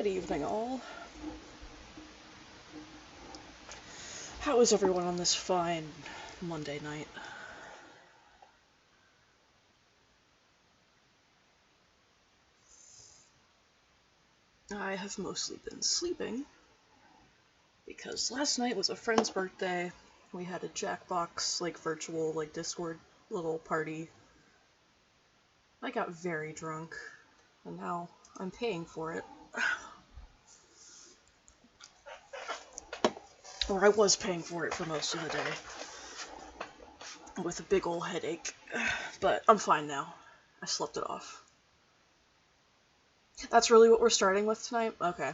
Good evening, all. How is everyone on this fine Monday night? I have mostly been sleeping, because last night was a friend's birthday. We had a Jackbox, virtual, Discord little party. I got very drunk, and now I'm paying for it. Or I was paying for it for most of the day, with a big ol' headache, but I'm fine now. I slept it off. That's really what we're starting with tonight? Okay.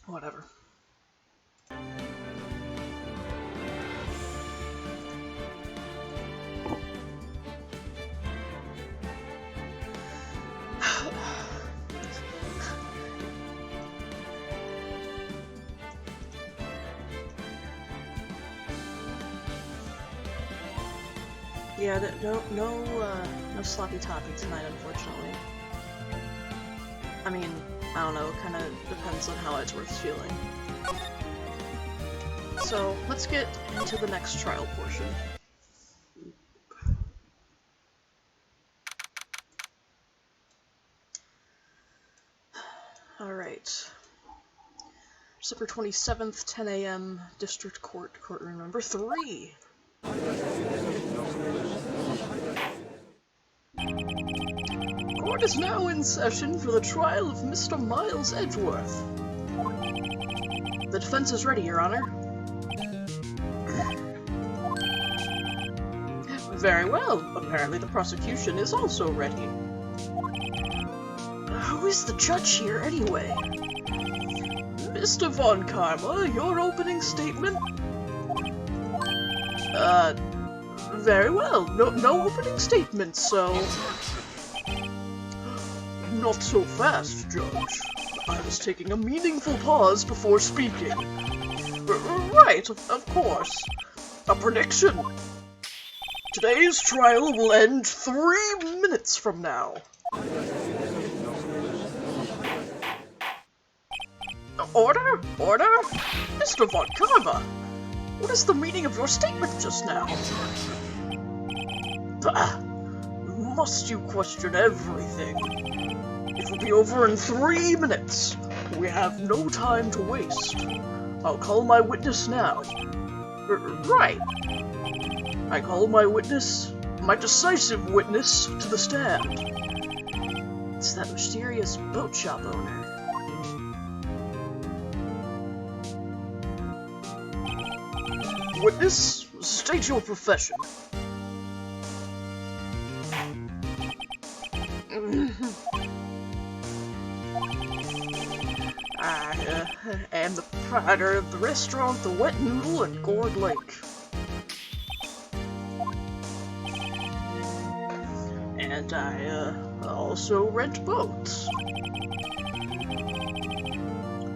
Whatever. Yeah, no sloppy toppy tonight, unfortunately. I mean, I don't know, kinda depends on how Edgeworth's feeling. So, let's get into the next trial portion. Alright. December 27th, 10 a.m., District Court, courtroom number 3. Court is now in session for the trial of Mr. Miles Edgeworth. The defense is ready, Your Honor. Very well. Apparently the prosecution is also ready. Who is the judge here, anyway? Mr. Von Karma, your opening statement? Very well. No opening statement, so... Not so fast, Judge. I was taking a meaningful pause before speaking. Right, of course. A prediction. Today's trial will end 3 minutes from now. Order? Order? Mr. Von Karma, what is the meaning of your statement just now? Must you question everything? It will be over in 3 minutes. We have no time to waste. I'll call my witness now. Right. I call my witness, my decisive witness, to the stand. It's that mysterious boat shop owner. Witness, state your profession. I am the proprietor of the restaurant The Wet Noodle at Gourd Lake. And I also rent boats.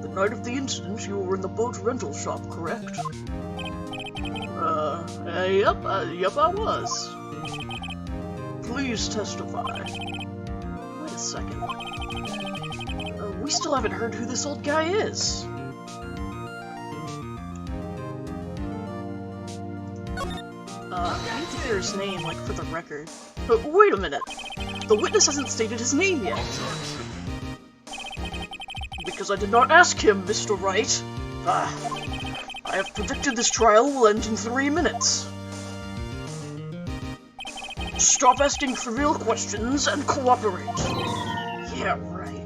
The night of the incident, you were in the boat rental shop, correct? Yep, I was. Please testify. Wait a second. We still haven't heard who this old guy is. I need to hear his name, for the record. But wait a minute. The witness hasn't stated his name yet. Because I did not ask him, Mr. Wright. I have predicted this trial will end in 3 minutes. Stop asking trivial questions and cooperate. Yeah, right.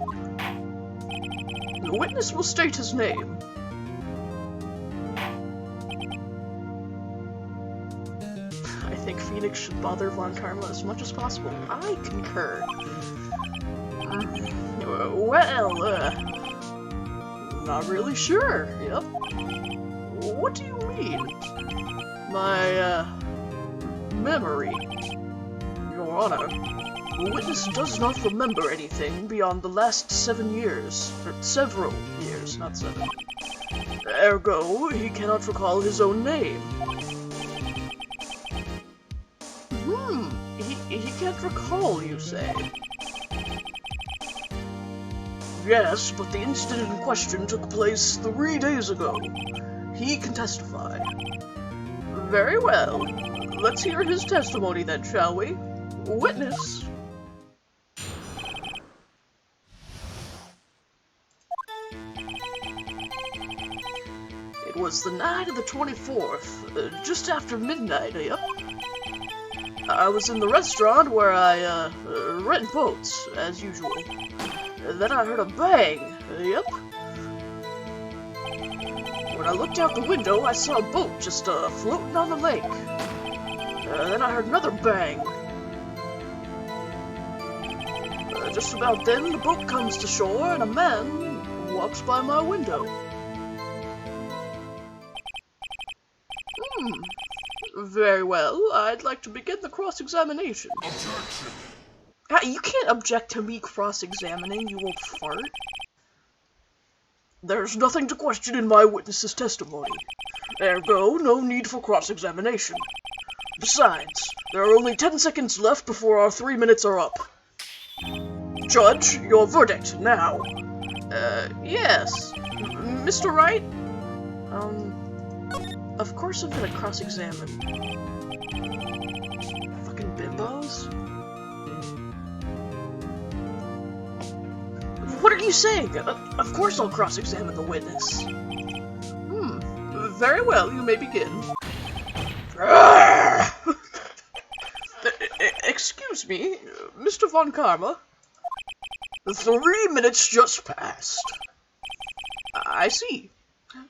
The witness will state his name. I think Phoenix should bother Von Karma as much as possible. I concur. Well, not really sure, yep. What do you mean? My, memory. Your Honor, the witness does not remember anything beyond the last 7 years. Or several years, not 7. Ergo, he cannot recall his own name. He can't recall, you say? Yes, but the incident in question took place 3 days ago. he can testify. Very well. Let's hear his testimony then, shall we? Witness. It was the night of the 24th, just after midnight, yep. I was in the restaurant where I, rent boats, as usual. Then I heard a bang, yep. When I looked out the window, I saw a boat just, floating on the lake. Then I heard another bang. Just about then, the boat comes to shore, and a man walks by my window. Very well. I'd like to begin the cross-examination. Objection! You can't object to me cross-examining, you old fart. There's nothing to question in my witness's testimony. Ergo, no need for cross-examination. Besides, there are only 10 seconds left before our 3 minutes are up. Judge, your verdict, now. Yes. Mr. Wright? Of course I'm gonna cross-examine. Fucking bimbos? What are you saying? Of course I'll cross-examine the witness. Very well, you may begin. Excuse me, Mr. Von Karma. The 3 minutes just passed. I see.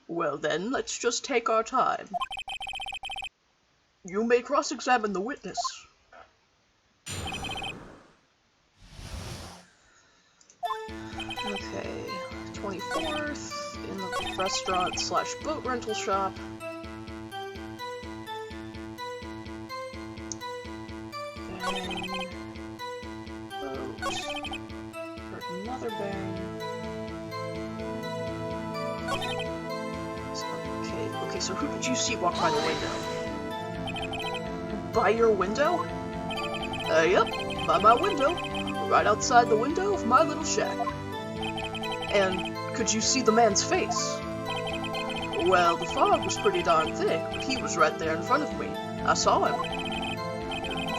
Well then, let's just take our time. You may cross-examine the witness. Okay, 24th, in the restaurant/boat rental shop. Bang. Boat. Heard another bang. Okay, so who did you see walk by the window? By your window? Yep, by my window. Right outside the window of my little shack. And could you see the man's face? Well, the fog was pretty darn thick, but he was right there in front of me. I saw him.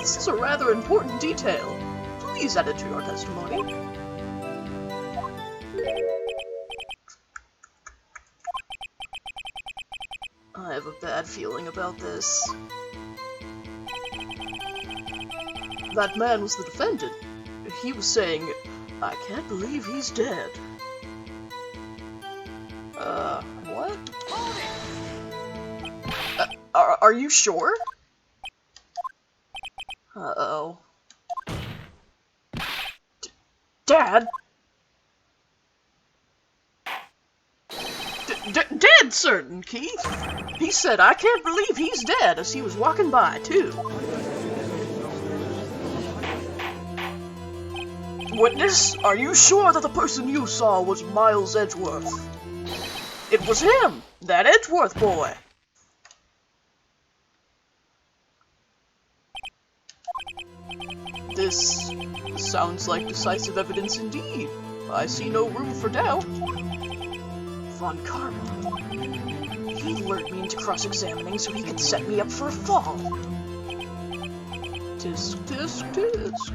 This is a rather important detail. Please add it to your testimony. I have a bad feeling about this. That man was the defendant. He was saying, I can't believe he's dead. What? Are you sure? Uh-oh. Dad? Dead certain, Keith. He said, I can't believe he's dead, as he was walking by, too. Witness, are you sure that the person you saw was Miles Edgeworth? It was him, that Edgeworth boy. This sounds like decisive evidence indeed. I see no room for doubt. Von Karma. He lured me into cross-examining so he could set me up for a fall. Tisk, tisk, tisk.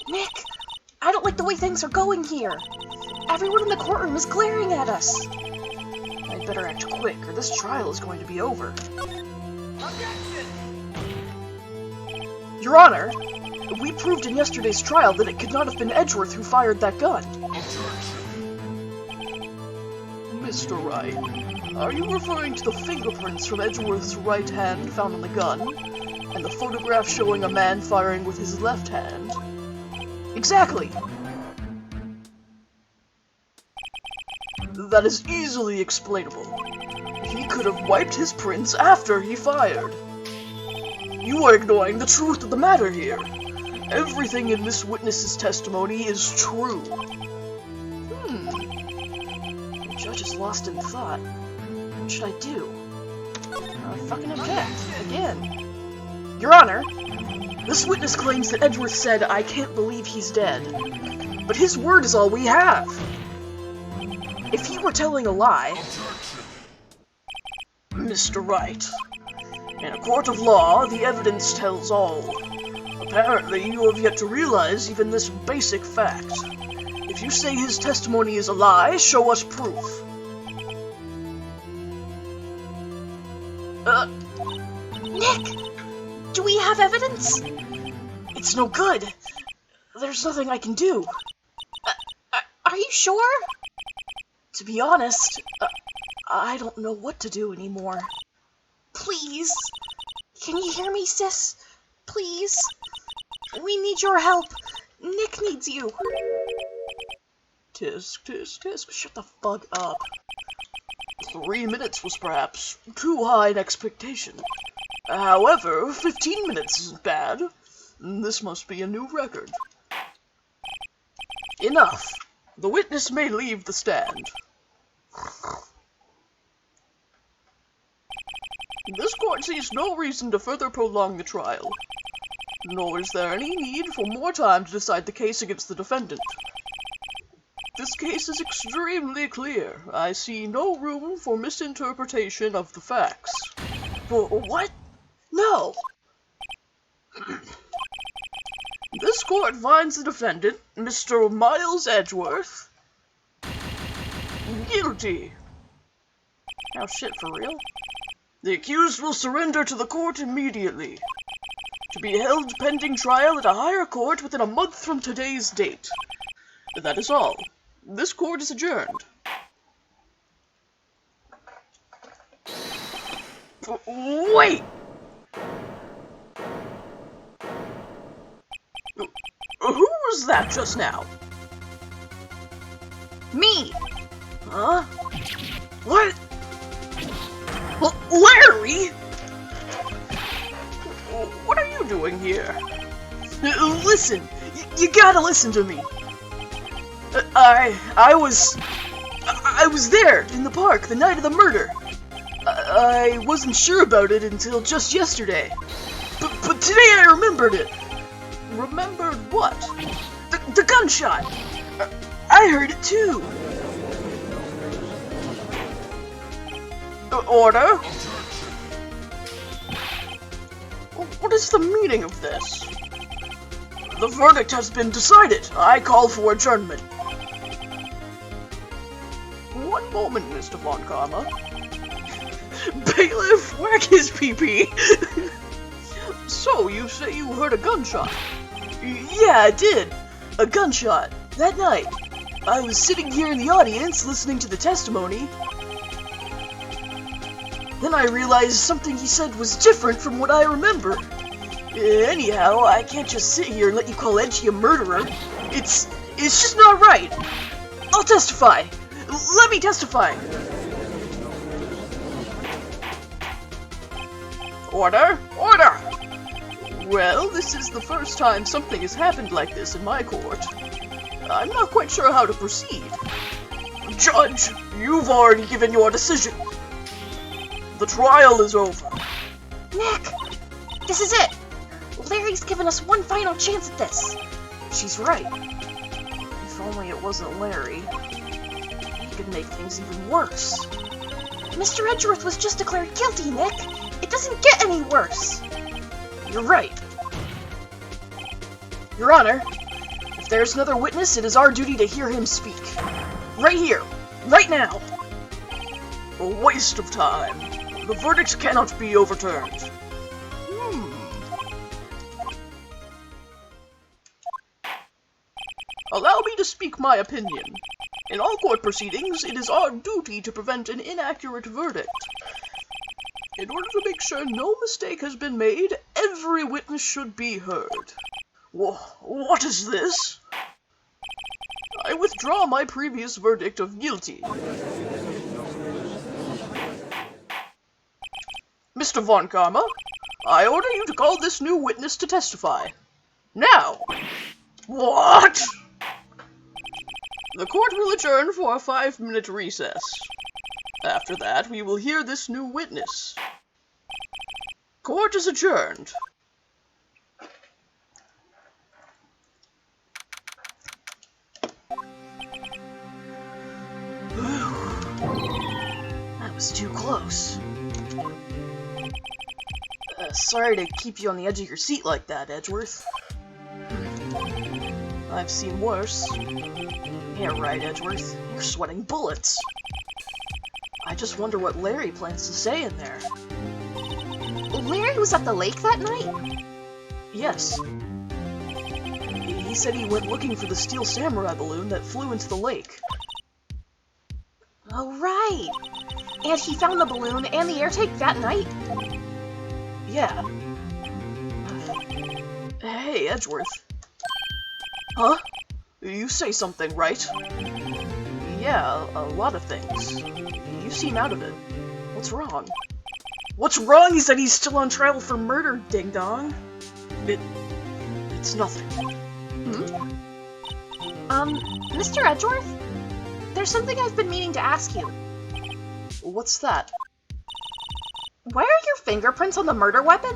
Nick, I don't like the way things are going here. Everyone in the courtroom is glaring at us. I'd better act quick, or this trial is going to be over. Objection! Your Honor, we proved in yesterday's trial that it could not have been Edgeworth who fired that gun. Mr. Wright, are you referring to the fingerprints from Edgeworth's right hand found on the gun, and the photograph showing a man firing with his left hand? Exactly! That is easily explainable. He could have wiped his prints after he fired. You are ignoring the truth of the matter here. Everything in this witness's testimony is true. The judge is lost in thought. What should I do? Fucking object. Again. Your Honor, this witness claims that Edgeworth said, I can't believe he's dead. But his word is all we have. If he were telling a lie... Mr. Wright. In a court of law, the evidence tells all. Apparently, you have yet to realize even this basic fact. If you say his testimony is a lie, show us proof. Nick! Do we have evidence? It's no good. There's nothing I can do. Are you sure? To be honest, I don't know what to do anymore. Please. Can you hear me, sis? Please. We need your help. Nick needs you. Tisk, tisk, tisk, shut the fuck up. 3 minutes was perhaps too high an expectation. However, 15 minutes isn't bad. This must be a new record. Enough. The witness may leave the stand. This court sees no reason to further prolong the trial, nor is there any need for more time to decide the case against the defendant. This case is extremely clear. I see no room for misinterpretation of the facts. What? No! This court finds the defendant, Mr. Miles Edgeworth, guilty. Oh shit, for real? The accused will surrender to the court immediately, to be held pending trial at a higher court within a month from today's date. That is all. This court is adjourned. Wait! Who was that just now? Me! Huh? What? Larry? What are you doing here? Listen, you gotta listen to me. I was there in the park the night of the murder. I wasn't sure about it until just yesterday. But today I remembered it. Remembered what? The gunshot. I heard it too. Order? What is the meaning of this? The verdict has been decided. I call for adjournment. One moment, Mr. Von Karma. Bailiff, whack his pee-pee. So, you say you heard a gunshot? Yeah, I did. A gunshot. That night. I was sitting here in the audience listening to the testimony. Then I realized something he said was different from what I remember. Anyhow, I can't just sit here and let you call Edgy a murderer. It's just not right. I'll testify. Let me testify. Order! Order! Well, this is the first time something has happened like this in my court. I'm not quite sure how to proceed. Judge, you've already given your decision. The trial is over. Nick! This is it! Larry's given us one final chance at this. She's right. If only it wasn't Larry. He could make things even worse. Mr. Edgeworth was just declared guilty, Nick! It doesn't get any worse! You're right. Your Honor, if there's another witness, it is our duty to hear him speak. Right here. Right now. A waste of time. The verdict cannot be overturned. Allow me to speak my opinion. In all court proceedings, it is our duty to prevent an inaccurate verdict. In order to make sure no mistake has been made, every witness should be heard. What is this? I withdraw my previous verdict of guilty. Mr. Von Karma, I order you to call this new witness to testify. Now! What? The court will adjourn for a 5-minute recess. After that, we will hear this new witness. Court is adjourned. That was too close. Sorry to keep you on the edge of your seat like that, Edgeworth. I've seen worse. Yeah, right, Edgeworth. You're sweating bullets. I just wonder what Larry plans to say in there. Larry was at the lake that night? Yes. He said he went looking for the steel samurai balloon that flew into the lake. Oh, right. And he found the balloon and the air tank that night? Yeah. Hey, Edgeworth. Huh? You say something, right? Yeah, a lot of things. You seem out of it. What's wrong? What's wrong? He said he's still on trial for murder, ding-dong. It's nothing. Mr. Edgeworth? There's something I've been meaning to ask you. What's that? Why are your fingerprints on the murder weapon?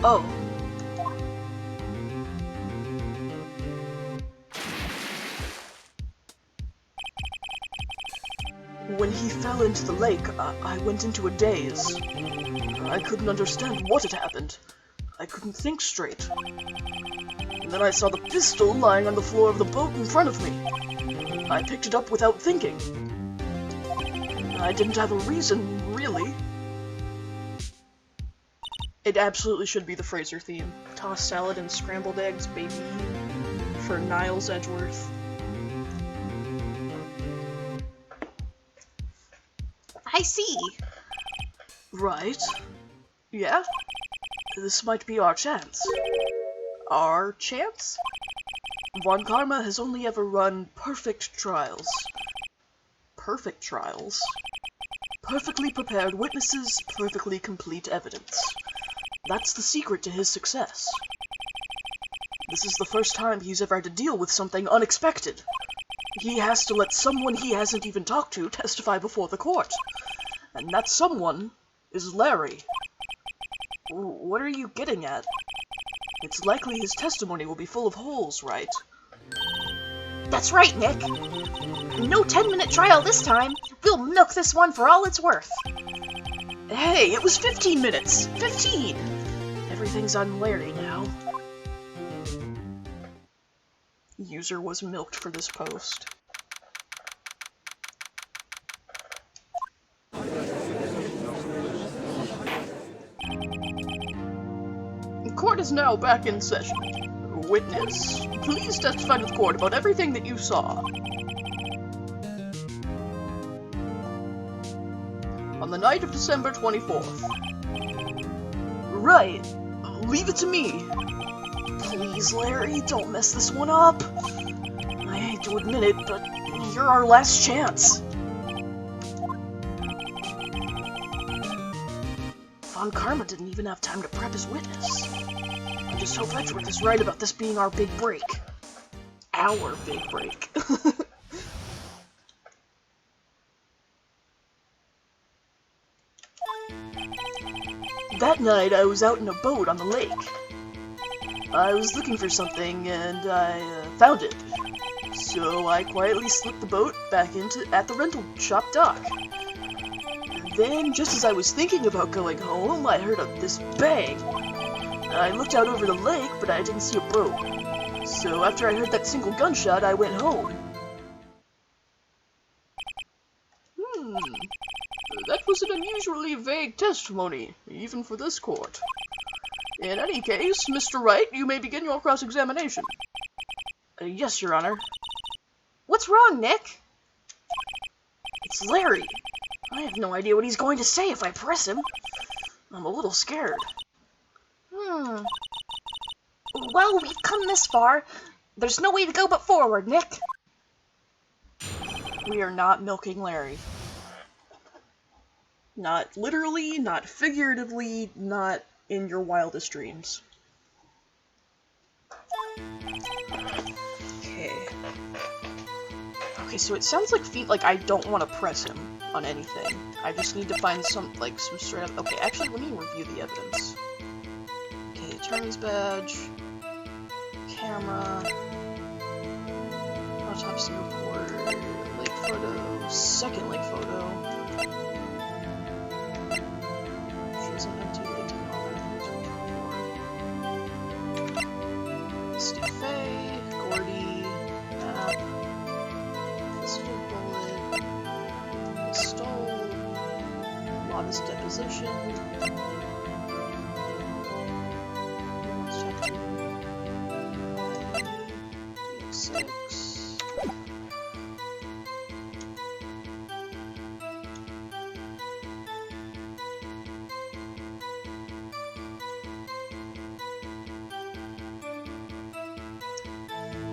Oh. When he fell into the lake, I went into a daze. I couldn't understand what had happened. I couldn't think straight. And then I saw the pistol lying on the floor of the boat in front of me. I picked it up without thinking. I didn't have a reason, really. It absolutely should be the Fraser theme. Tossed salad and scrambled eggs, baby. For Niles Edgeworth. I see. Right. Yeah? This might be our chance. Our chance? Von Karma has only ever run perfect trials. Perfect trials? Perfectly prepared witnesses, perfectly complete evidence. That's the secret to his success. This is the first time he's ever had to deal with something unexpected. He has to let someone he hasn't even talked to testify before the court. And that someone is Larry. What are you getting at? It's likely his testimony will be full of holes, right? That's right, Nick. No 10-minute trial this time. We'll milk this one for all it's worth. Hey, it was 15 minutes! 15! Everything's on Larry now. User was milked for this post. Court is now back in session. Witness, please testify to the court about everything that you saw. On the night of December 24th. Right. Leave it to me. Please, Larry, don't mess this one up. I hate to admit it, but you're our last chance. Von Karma didn't even have time to prep his witness. I just hope Edgeworth is right about this being our big break. Our big break. That night, I was out in a boat on the lake. I was looking for something, and I found it. So I quietly slipped the boat back at the rental shop dock. Then, just as I was thinking about going home, I heard this bang. I looked out over the lake, but I didn't see a boat. So after I heard that single gunshot, I went home. That was an unusually vague testimony, even for this court. In any case, Mr. Wright, you may begin your cross-examination. Yes, Your Honor. What's wrong, Nick? It's Larry. I have no idea what he's going to say if I press him. I'm a little scared. Well, we've come this far. There's no way to go but forward, Nick. We are not milking Larry. Not literally, not figuratively, not in your wildest dreams. Okay, so it sounds like I don't want to press him on anything. I just need to find some straight up... Okay, actually, let me review the evidence. Okay, attorney's badge, camera, autopsy report, lake photo, second lake photo. Shows an empty lake. Pass deposition. Six.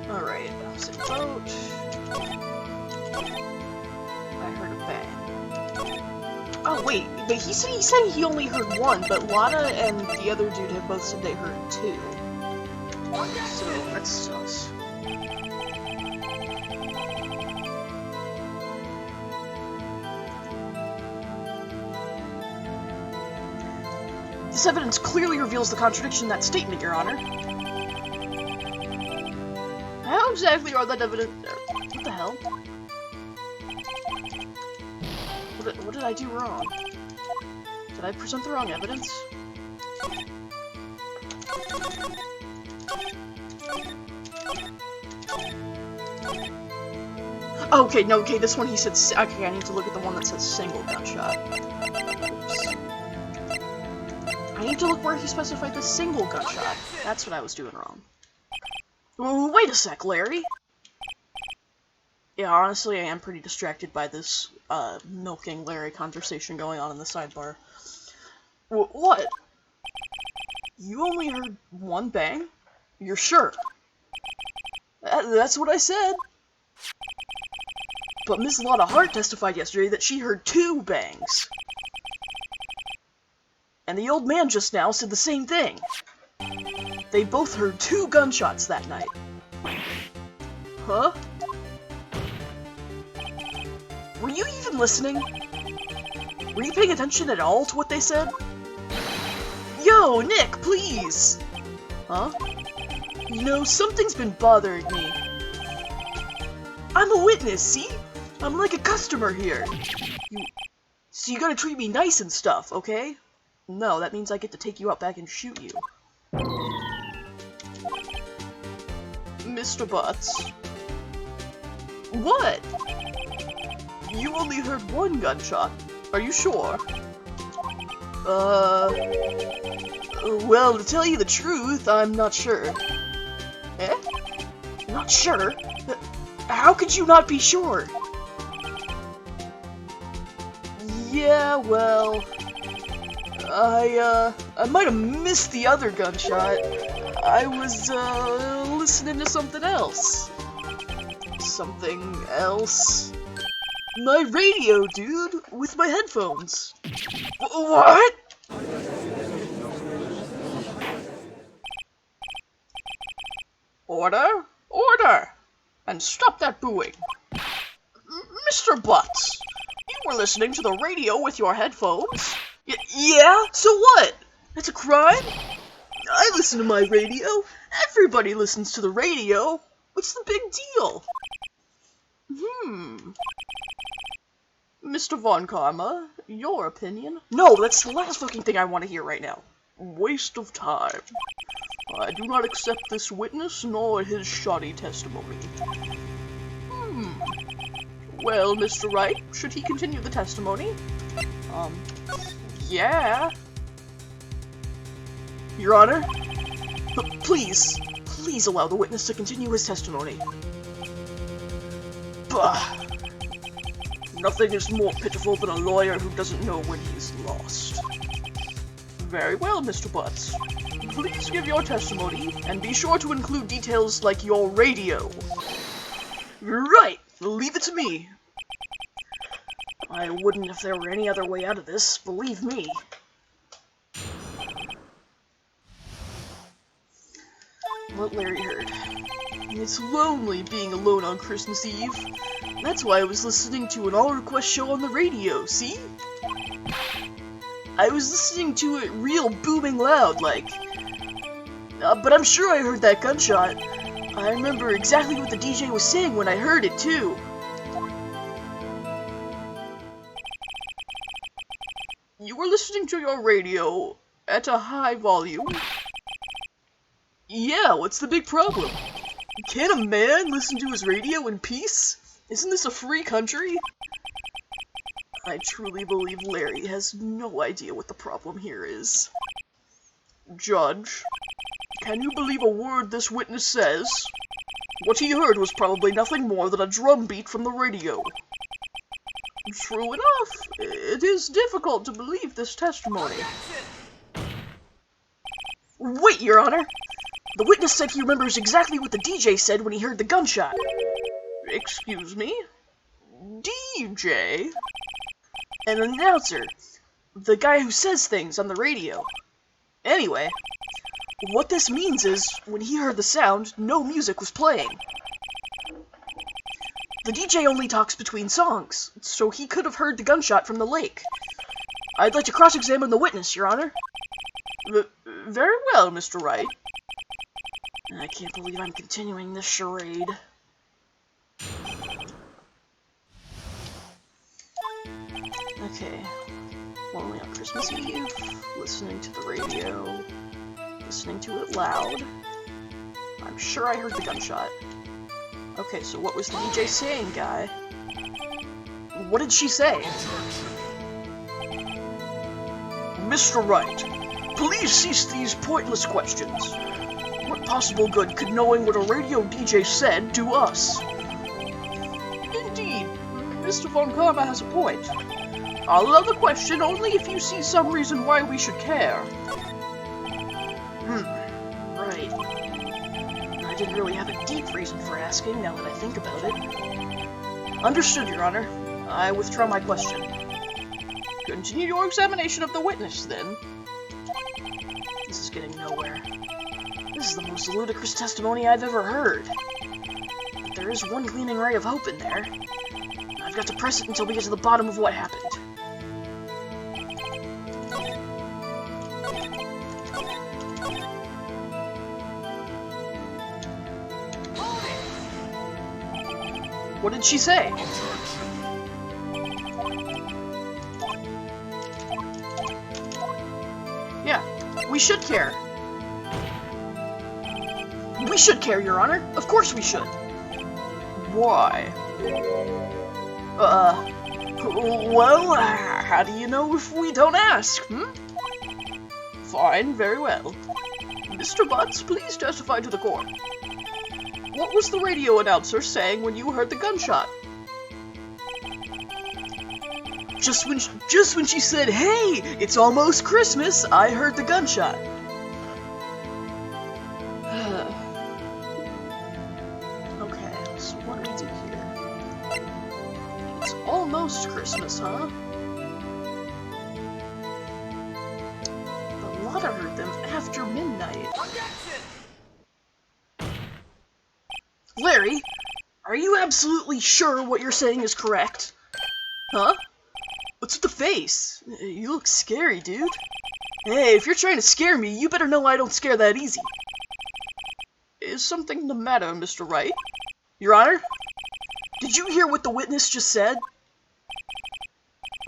Alright, sit vote. I heard a bang. Oh wait, but he said he only heard one, but Lana and the other dude have both said they heard two. So that sucks. This evidence clearly reveals the contradiction in that statement, Your Honor. How exactly are that evidence? What the hell? What did I do wrong? Did I present the wrong evidence? Okay, no, okay, this one he said. Okay, I need to look at the one that says single gunshot. Oops. I need to look where he specified the single gunshot. That's what I was doing wrong. Wait a sec, Larry. Yeah, honestly, I am pretty distracted by this, milking Larry conversation going on in the sidebar. What? You only heard one bang? You're sure? That's what I said. But Miss Lotta Hart testified yesterday that she heard two bangs. And the old man just now said the same thing. They both heard two gunshots that night. Huh? Were you even listening? Were you paying attention at all to what they said? Yo, Nick, please! Huh? You know, something's been bothering me. I'm a witness, see? I'm like a customer here. So you gotta treat me nice and stuff, okay? No, that means I get to take you out back and shoot you. Mr. Butts. What? You only heard one gunshot. Are you sure? Well, to tell you the truth, I'm not sure. Eh? Not sure? How could you not be sure? Yeah, well... I might have missed the other gunshot. I was, listening to something else. Something else? My radio, dude! With my headphones! What?! Order? Order! And stop that booing! Mr. Butts! You were listening to the radio with your headphones? Yeah? So what? It's a crime? I listen to my radio. Everybody listens to the radio. What's the big deal? Mr. Von Karma, your opinion? No, that's the last fucking thing I want to hear right now. Waste of time. I do not accept this witness nor his shoddy testimony. Well, Mr. Wright, should he continue the testimony? Yeah. Your Honor? Please allow the witness to continue his testimony. Bah! Nothing is more pitiful than a lawyer who doesn't know when he's lost. Very well, Mr. Butts. Please give your testimony, and be sure to include details like your radio. Right! Leave it to me. I wouldn't if there were any other way out of this, believe me. What Larry heard. It's lonely being alone on Christmas Eve. That's why I was listening to an all-request show on the radio, see? I was listening to it real booming loud, like. But I'm sure I heard that gunshot. I remember exactly what the DJ was saying when I heard it, too. You were listening to your radio at a high volume? Yeah, what's the big problem? Can't a man listen to his radio in peace? Isn't this a free country? I truly believe Larry has no idea what the problem here is. Judge, can you believe a word this witness says? What he heard was probably nothing more than a drum beat from the radio. True enough, it is difficult to believe this testimony. Wait, Your Honor! The witness said he remembers exactly what the DJ said when he heard the gunshot. Excuse me? DJ? An announcer. The guy who says things on the radio. Anyway, what this means is, when he heard the sound, no music was playing. The DJ only talks between songs, so he could have heard the gunshot from the lake. I'd like to cross-examine the witness, Your Honor. Very well, Mr. Wright. I can't believe I'm continuing this charade. Okay. Lonely on Christmas Eve, listening to the radio, listening to it loud. I'm sure I heard the gunshot. Okay, so what was the DJ saying, guy? What did she say? Mr. Wright, please cease these pointless questions. What possible good could knowing what a radio DJ said do us? Indeed, Mr. Von Karma has a point. I'll allow the question only if you see some reason why we should care. Right. I didn't really have a deep reason for asking, now that I think about it. Understood, Your Honor. I withdraw my question. Continue your examination of the witness, then. This is getting nowhere. This is the most ludicrous testimony I've ever heard. But there is one gleaming ray of hope in there. I've got to press it until we get to the bottom of what happened. What did she say? Yeah, we should care. We should care, Your Honor. Of course we should. Why? Well, how do you know if we don't ask, Fine, very well. Mr. Butts, please testify to the court. What was the radio announcer saying when you heard the gunshot? Just when she said, "Hey, it's almost Christmas," I heard the gunshot. Okay, so what do we do here? It's almost Christmas, huh? But Lotta heard them after midnight. Larry, are you absolutely sure what you're saying is correct? Huh? What's with the face? You look scary, dude. Hey, if you're trying to scare me, you better know I don't scare that easy. Is something the matter, Mr. Wright? Your Honor? Did you hear what the witness just said?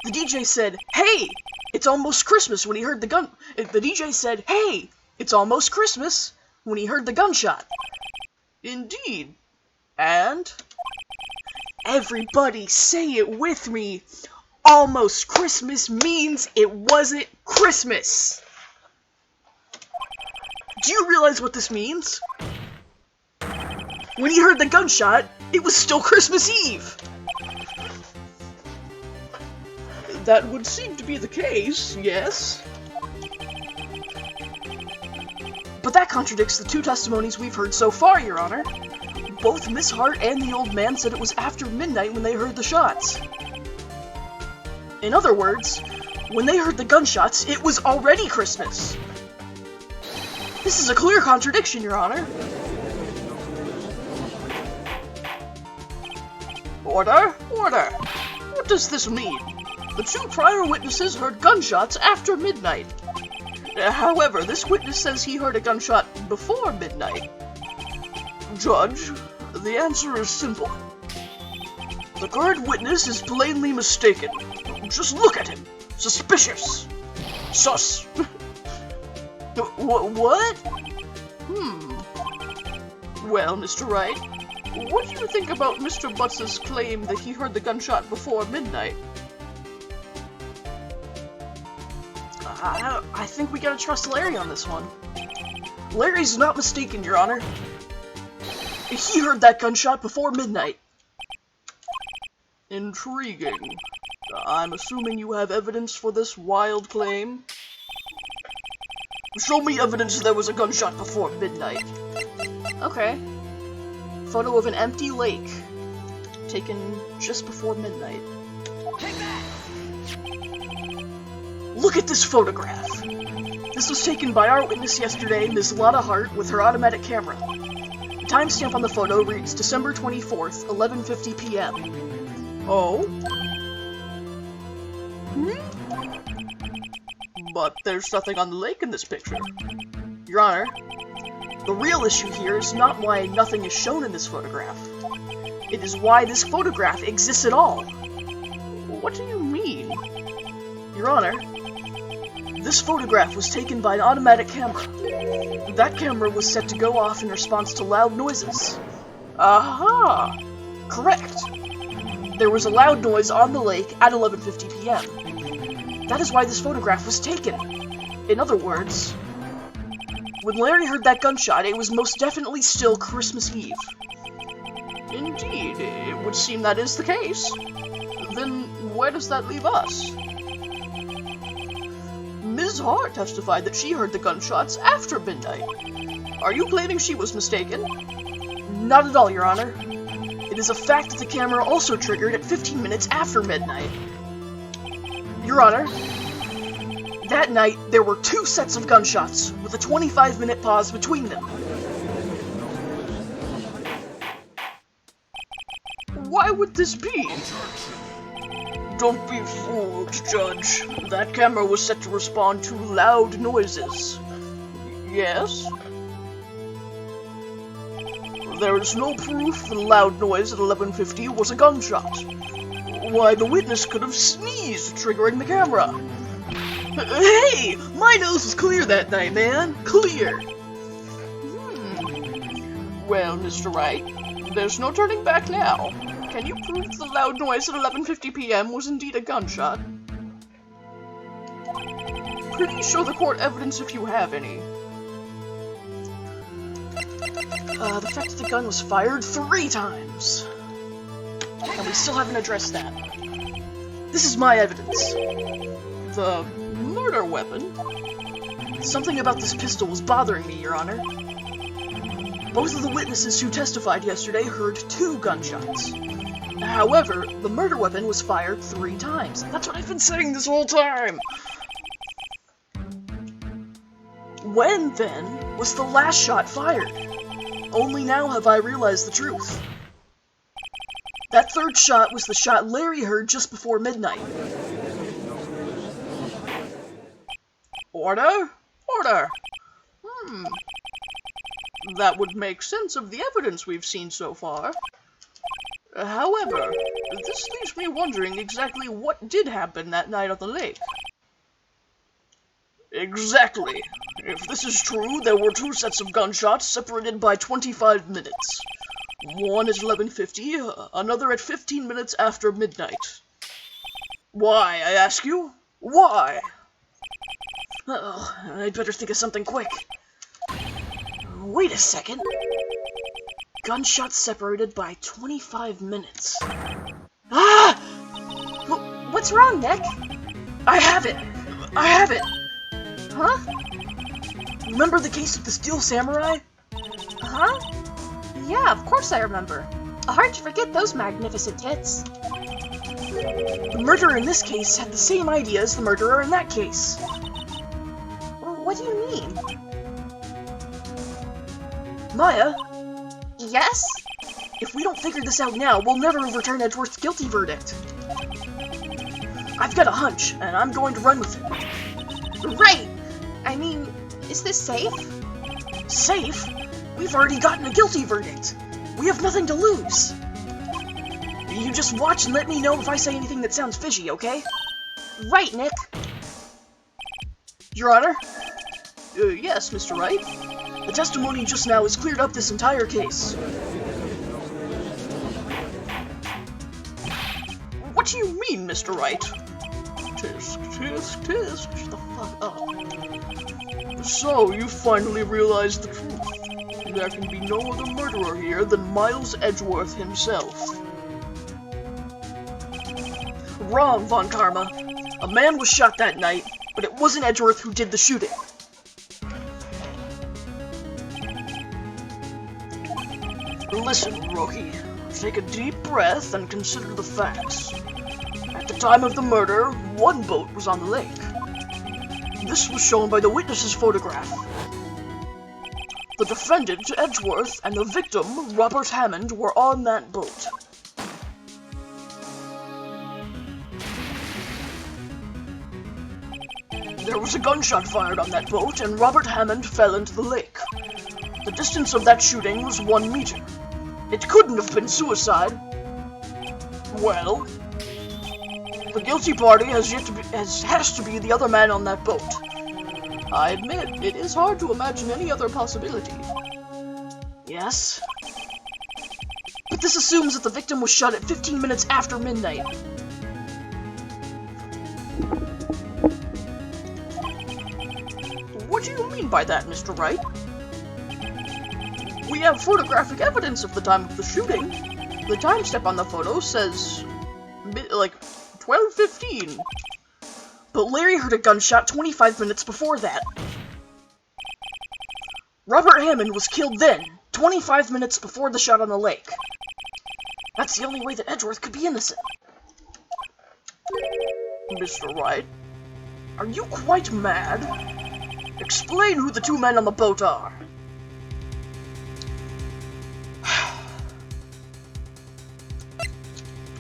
The DJ said, "Hey, it's almost Christmas," when he heard the gun. The DJ said, "Hey, it's almost Christmas," when he heard the gunshot. Indeed. And? Everybody say it with me. Almost Christmas means it wasn't Christmas. Do you realize what this means? When he heard the gunshot, it was still Christmas Eve. That would seem to be the case, yes. But that contradicts the two testimonies we've heard so far, Your Honor. Both Miss Hart and the old man said it was after midnight when they heard the shots. In other words, when they heard the gunshots, it was already Christmas. This is a clear contradiction, Your Honor. Order! Order! What does this mean? The two prior witnesses heard gunshots after midnight. However, this witness says he heard a gunshot before midnight. Judge, the answer is simple. The current witness is plainly mistaken. Just look at him. Suspicious. Sus. What? Well, Mr. Wright, what do you think about Mr. Butts' claim that he heard the gunshot before midnight? I think we gotta trust Larry on this one. Larry's not mistaken, Your Honor. He heard that gunshot before midnight. Intriguing. I'm assuming you have evidence for this wild claim? Show me evidence there was a gunshot before midnight. Okay. Photo of an empty lake. Taken just before midnight. Take that! Look at this photograph. This was taken by our witness yesterday, Ms. Lotta Hart, with her automatic camera. The timestamp on the photo reads December 24th, 11:50 p.m. Oh? But there's nothing on the lake in this picture. Your Honor, the real issue here is not why nothing is shown in this photograph. It is why this photograph exists at all. What do you mean? Your Honor, this photograph was taken by an automatic camera. That camera was set to go off in response to loud noises. Aha! Correct. There was a loud noise on the lake at 11:50 p.m. That is why this photograph was taken. In other words, when Larry heard that gunshot, it was most definitely still Christmas Eve. Indeed, it would seem that is the case. Then where does that leave us? Ms. Hart testified that she heard the gunshots after midnight. Are you claiming she was mistaken? Not at all, Your Honor. It is a fact that the camera also triggered at 15 minutes after midnight. Your Honor, that night there were 2 sets of gunshots, with a 25-minute pause between them. Why would this be? Don't be fooled, Judge. That camera was set to respond to loud noises. Yes? There is no proof the loud noise at 11:50 was a gunshot. Why, the witness could have sneezed, triggering the camera. Hey! My nose was clear that night, man. Clear. Well, Mr. Wright, there's no turning back now. Can you prove the loud noise at 11:50 p.m. was indeed a gunshot? Please show the court evidence if you have any. The fact that the gun was fired 3 times. And we still haven't addressed that. This is my evidence. The murder weapon? Something about this pistol was bothering me, Your Honor. Both of the witnesses who testified yesterday heard 2 gunshots. However, the murder weapon was fired 3 times. That's what I've been saying this whole time! When, then, was the last shot fired? Only now have I realized the truth. That 3rd shot was the shot Larry heard just before midnight. Order? Order! That would make sense of the evidence we've seen so far. However, this leaves me wondering exactly what did happen that night on the lake. Exactly. If this is true, there were 2 sets of gunshots separated by 25 minutes. One at 11:50, another at 15 minutes after midnight. Why, I ask you? Why? Oh, I'd better think of something quick. Wait a second. Gunshots separated by 25 minutes. Ah! What's wrong, Nick? I have it! I have it! Huh? Remember the case of the Steel Samurai? Huh? Yeah, of course I remember. Hard to forget those magnificent tits. The murderer in this case had the same idea as the murderer in that case. What do you mean? Maya, Yes? if we don't figure this out now, we'll never overturn Edgeworth's guilty verdict. I've got a hunch, and I'm going to run with it. Right! I mean, is this safe? Safe? We've already gotten a guilty verdict. We have nothing to lose. You just watch and let me know if I say anything that sounds fishy, okay? Right, Nick. Your Honor? Yes, Mr. Wright. The testimony just now has cleared up this entire case. What do you mean, Mr. Wright? Tisk, tisk, tisk. Shut the fuck up. So, you finally realized the truth. There can be no other murderer here than Miles Edgeworth himself. Wrong, Von Karma. A man was shot that night, but it wasn't Edgeworth who did the shooting. Listen, rookie. Take a deep breath and consider the facts. At the time of the murder, one boat was on the lake. This was shown by the witness's photograph. The defendant, Edgeworth, and the victim, Robert Hammond, were on that boat. There was a gunshot fired on that boat, and Robert Hammond fell into the lake. The distance of that shooting was 1 meter. It couldn't have been suicide. Well, the guilty party has to be the other man on that boat. I admit, it is hard to imagine any other possibility. Yes. But this assumes that the victim was shot at 15 minutes after midnight. What do you mean by that, Mr. Wright? We have photographic evidence of the time of the shooting. The timestamp on the photo says, like, 12:15. But Larry heard a gunshot 25 minutes before that. Robert Hammond was killed then, 25 minutes before the shot on the lake. That's the only way that Edgeworth could be innocent. Mr. Wright, are you quite mad? Explain who the two men on the boat are.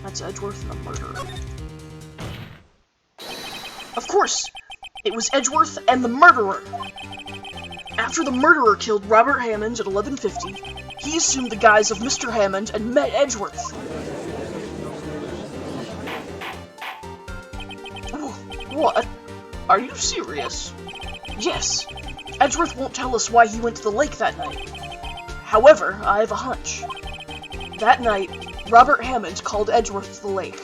That's Edgeworth and the murderer. Of course! It was Edgeworth and the murderer! After the murderer killed Robert Hammond at 11:50, he assumed the guise of Mr. Hammond and met Edgeworth. What? Are you serious? Yes. Edgeworth won't tell us why he went to the lake that night. However, I have a hunch. That night, Robert Hammond called Edgeworth to the lake.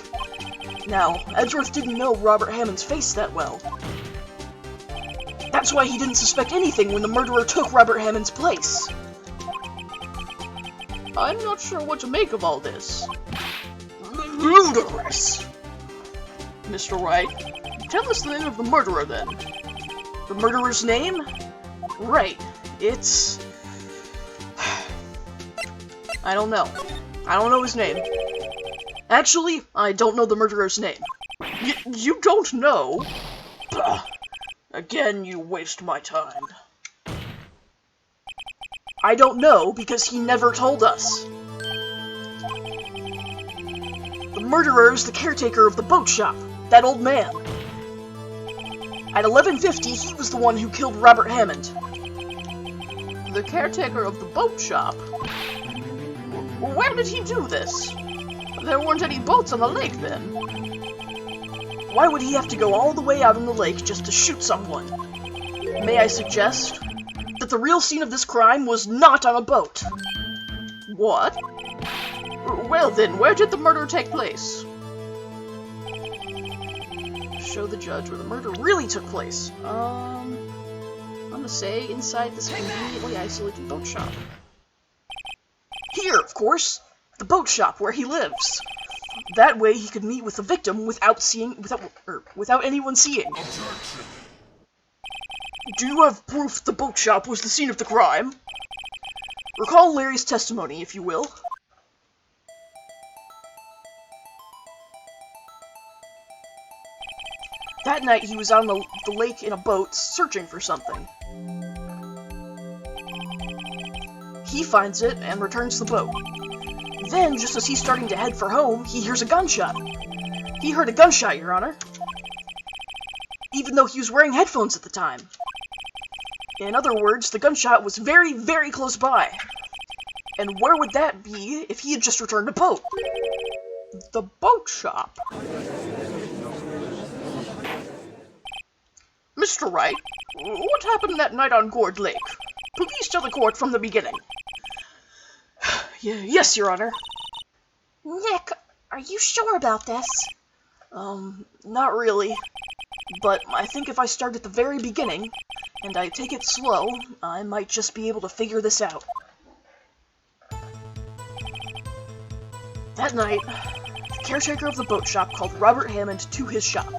Now, Edgeworth didn't know Robert Hammond's face that well. That's why he didn't suspect anything when the murderer took Robert Hammond's place. I'm not sure what to make of all this. Ludicrous! Mr. Wright, tell us the name of the murderer, then. The murderer's name? Right, it's... I don't know. I don't know his name. Actually, I don't know the murderer's name. You don't know? Bah. Again, you waste my time. I don't know because he never told us. The murderer is the caretaker of the boat shop, that old man. At 11:50, he was the one who killed Robert Hammond. The caretaker of the boat shop? Where did he do this? There weren't any boats on the lake then. Why would he have to go all the way out on the lake just to shoot someone? May I suggest that the real scene of this crime was not on a boat? What? Well then, where did the murder take place? Show the judge where the murder really took place. I'm gonna say inside this conveniently isolated boat shop. Here, of course! The boat shop where he lives. That way he could meet with the victim without anyone seeing. Objection. Do you have proof the boat shop was the scene of the crime? Recall Larry's testimony, if you will. That night he was on the lake in a boat searching for something. He finds it and returns the boat. Then, just as he's starting to head for home, he hears a gunshot. He heard a gunshot, Your Honor. Even though he was wearing headphones at the time. In other words, the gunshot was very, very close by. And where would that be if he had just returned a boat? The boat shop. Mr. Wright, what happened that night on Gourd Lake? Please tell the court from the beginning. Yes, Your Honor. Nick, are you sure about this? Not really. But I think if I start at the very beginning, and I take it slow, I might just be able to figure this out. That night, the caretaker of the boat shop called Robert Hammond to his shop.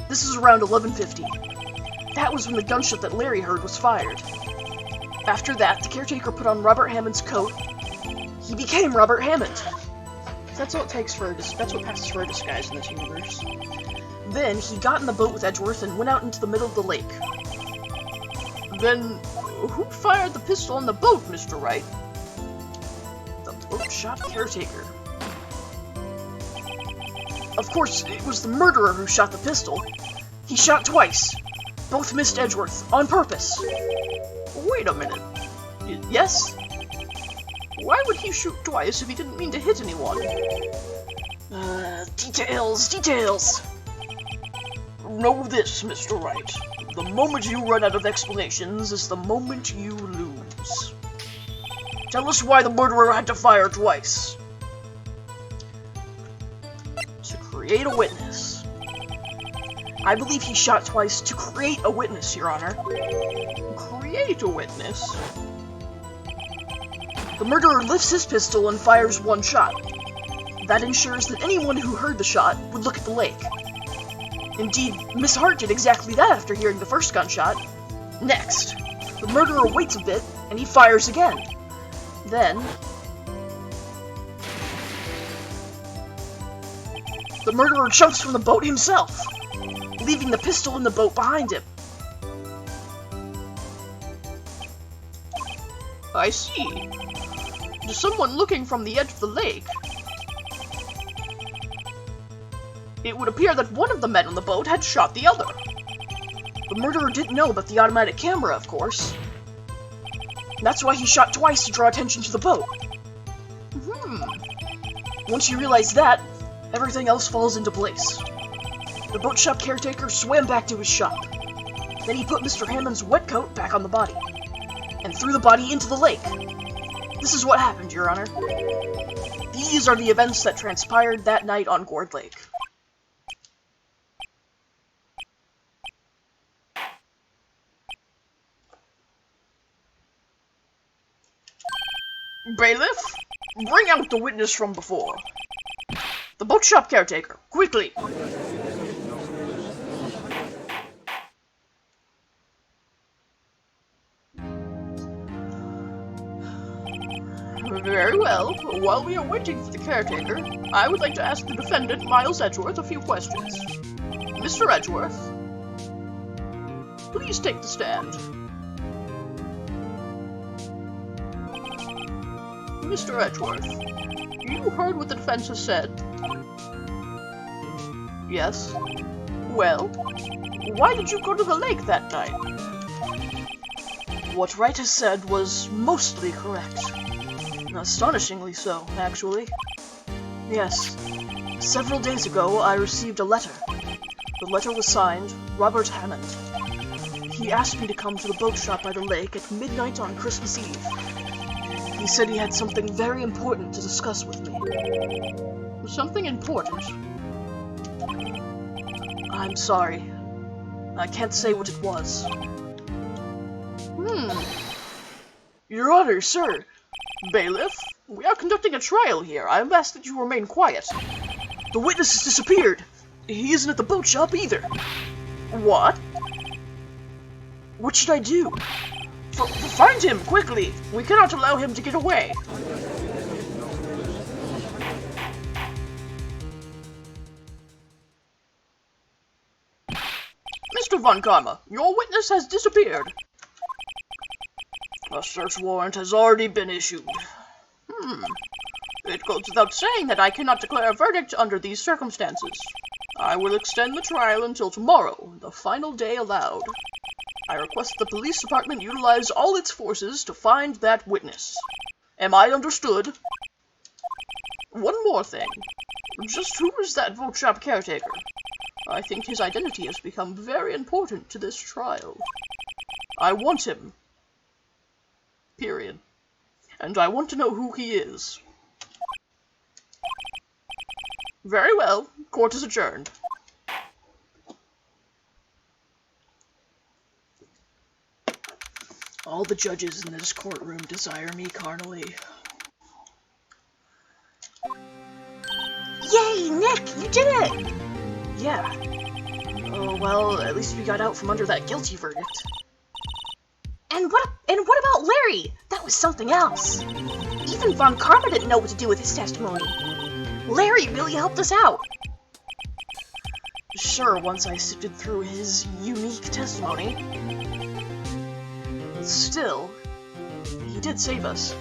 This is around 11:50. That was when the gunshot that Larry heard was fired. After that, the caretaker put on Robert Hammond's coat. He became Robert Hammond. That's what passes for a disguise in this universe. Then, he got in the boat with Edgeworth and went out into the middle of the lake. Then, who fired the pistol on the boat, Mr. Wright? The boat shop caretaker. Of course, it was the murderer who shot the pistol. He shot twice. Both missed Edgeworth, on purpose. Wait a minute. Yes? Why would he shoot twice if he didn't mean to hit anyone? Details! Know this, Mr. Wright. The moment you run out of explanations is the moment you lose. Tell us why the murderer had to fire twice. To create a witness. I believe he shot twice to create a witness, Your Honor. Create a witness? The murderer lifts his pistol and fires one shot. That ensures that anyone who heard the shot would look at the lake. Indeed, Miss Hart did exactly that after hearing the first gunshot. Next, the murderer waits a bit, and he fires again. Then, the murderer jumps from the boat himself, leaving the pistol in the boat behind him. I see. There's someone looking from the edge of the lake. It would appear that one of the men on the boat had shot the other. The murderer didn't know about the automatic camera, of course. That's why he shot twice to draw attention to the boat. Once you realize that, everything else falls into place. The boat shop caretaker swam back to his shop. Then he put Mr. Hammond's wet coat back on the body, and threw the body into the lake. This is what happened, Your Honor. These are the events that transpired that night on Gourd Lake. Bailiff, bring out the witness from before. The boat shop caretaker, quickly! Very well. While we are waiting for the caretaker, I would like to ask the defendant, Miles Edgeworth, a few questions. Mr. Edgeworth, please take the stand. Mr. Edgeworth, you heard what the defense has said? Yes. Well, why did you go to the lake that night? What Wright has said was mostly correct. Astonishingly so, actually. Yes. Several days ago, I received a letter. The letter was signed, Robert Hammond. He asked me to come to the boat shop by the lake at midnight on Christmas Eve. He said he had something very important to discuss with me. Something important? I'm sorry. I can't say what it was. Your Honor, sir. Bailiff, we are conducting a trial here. I have asked that you remain quiet. The witness has disappeared. He isn't at the boat shop either. What? What should I do? Find him, quickly! We cannot allow him to get away. Mr. Von Karma, your witness has disappeared. A search warrant has already been issued. It goes without saying that I cannot declare a verdict under these circumstances. I will extend the trial until tomorrow, the final day allowed. I request the police department utilize all its forces to find that witness. Am I understood? One more thing. Just who is that boat shop caretaker? I think his identity has become very important to this trial. I want him. Period. And I want to know who he is. Very well. Court is adjourned. All the judges in this courtroom desire me carnally. Yay, Nick! You did it! Yeah. Oh, well, at least we got out from under that guilty verdict. And what about Larry? That was something else. Even Von Karma didn't know what to do with his testimony. Larry really helped us out. Sure, once I sifted through his unique testimony. Still, he did save us.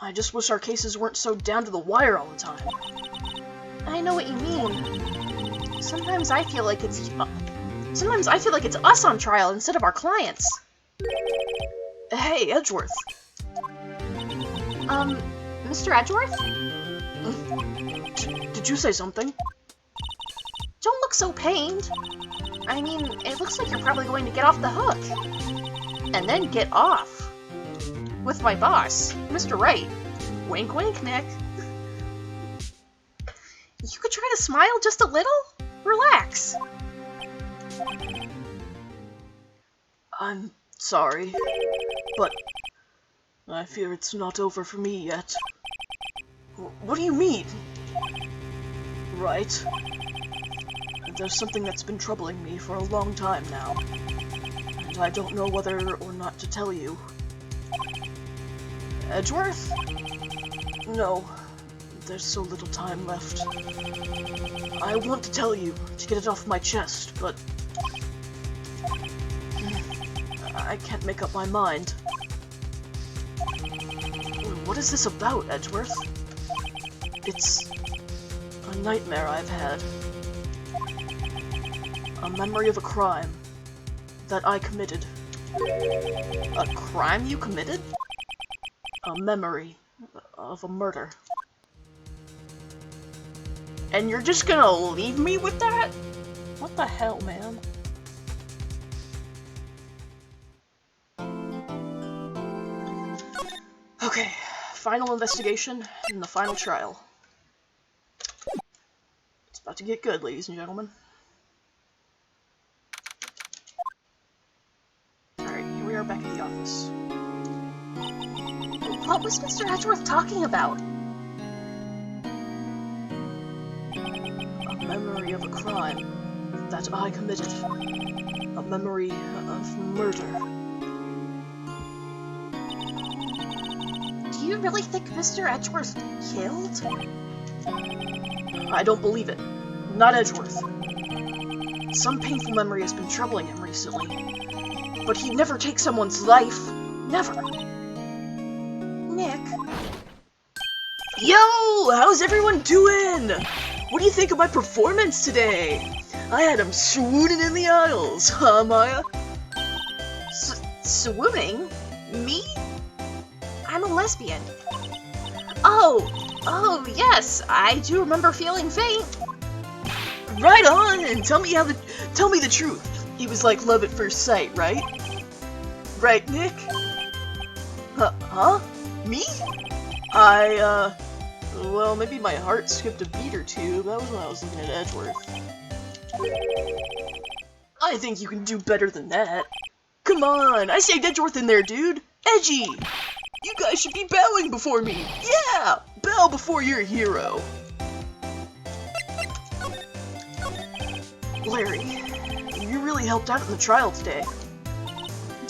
I just wish our cases weren't so down to the wire all the time. I know what you mean. Sometimes I feel like it's us on trial instead of our clients. Hey, Edgeworth. Mr. Edgeworth? Did you say something? Don't look so pained. I mean, it looks like you're probably going to get off the hook. And then get off. With my boss, Mr. Wright. Wink, wink, Nick. You could try to smile just a little? Relax. I'm sorry, but I fear it's not over for me yet. What do you mean? Right. There's something that's been troubling me for a long time now, and I don't know whether or not to tell you. Edgeworth? No, there's so little time left. I want to tell you, to get it off my chest, but I can't make up my mind. What is this about, Edgeworth? It's a nightmare I've had. A memory of a crime that I committed. A crime you committed? A memory of a murder. And you're just gonna leave me with that? What the hell, man? Okay, final investigation and the final trial. It's about to get good, ladies and gentlemen. Alright, here we are back at the office. What was Mr. Edgeworth talking about? A memory of a crime that I committed. A memory of murder. Do you really think Mr. Edgeworth killed? I don't believe it. Not Edgeworth. Some painful memory has been troubling him recently. But he'd never take someone's life. Never. Nick. Yo! How's everyone doing? What do you think of my performance today? I had him swooning in the aisles, huh, Maya? Swooning? Me? I'm a lesbian. Oh, yes, I do remember feeling faint. Right on, and tell me the truth. He was like love at first sight, right? Right, Nick? Huh? Me? Well, maybe my heart skipped a beat or two. That was when I was looking at Edgeworth. I think you can do better than that. Come on, I saved Edgeworth in there, dude. Edgy! You guys should be bowing before me. Yeah! Bow before your hero. Larry, you really helped out in the trial today.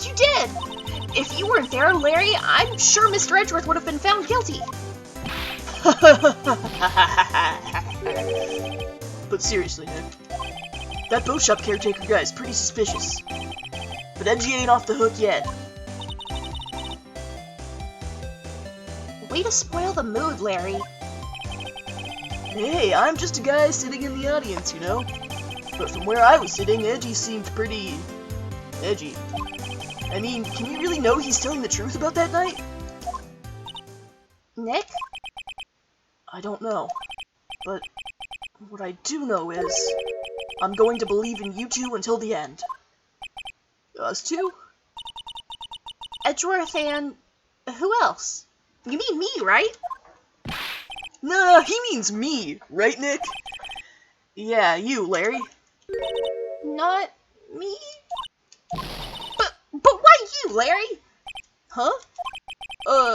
You did! If you weren't there, Larry, I'm sure Mr. Edgeworth would have been found guilty. But seriously, Nick, that boat shop caretaker guy is pretty suspicious. But Edgy ain't off the hook yet. Way to spoil the mood, Larry. Hey, I'm just a guy sitting in the audience, you know? But from where I was sitting, Edgy seemed pretty edgy. I mean, can you really know he's telling the truth about that night? Nick? I don't know. But what I do know is, I'm going to believe in you two until the end. Us two? Edgeworth and... who else? You mean me, right? Nah, he means me, right, Nick? Yeah, you, Larry. Not me? But why you, Larry? Huh?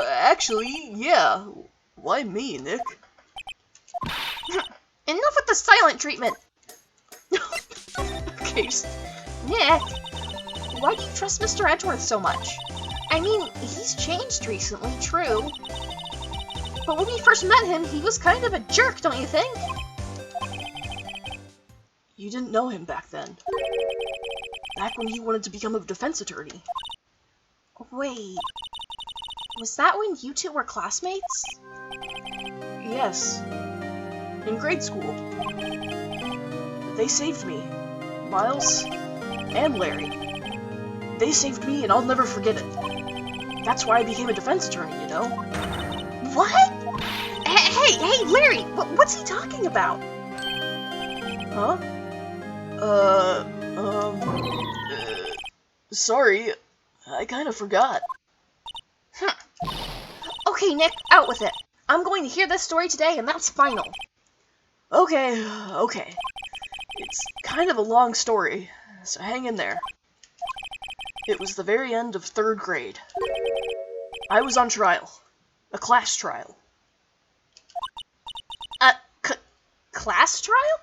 Actually, yeah. Why me, Nick? Enough with the silent treatment. Okay, Nick, why do you trust Mr. Edgeworth so much? I mean, he's changed recently, true. But when we first met him, he was kind of a jerk, don't you think? you didn't know him back then. Back when he wanted to become a defense attorney. Wait, was that when you two were classmates? Yes. In grade school. They saved me. Miles and Larry. They saved me and I'll never forget it. That's why I became a defense attorney, you know? What? Hey, Larry, what's he talking about? Huh? Sorry. I kind of forgot. Okay, Nick, out with it. I'm going to hear this story today, and that's final. Okay. It's kind of a long story, so hang in there. It was the very end of 3rd grade. I was on trial. A class trial. Class trial?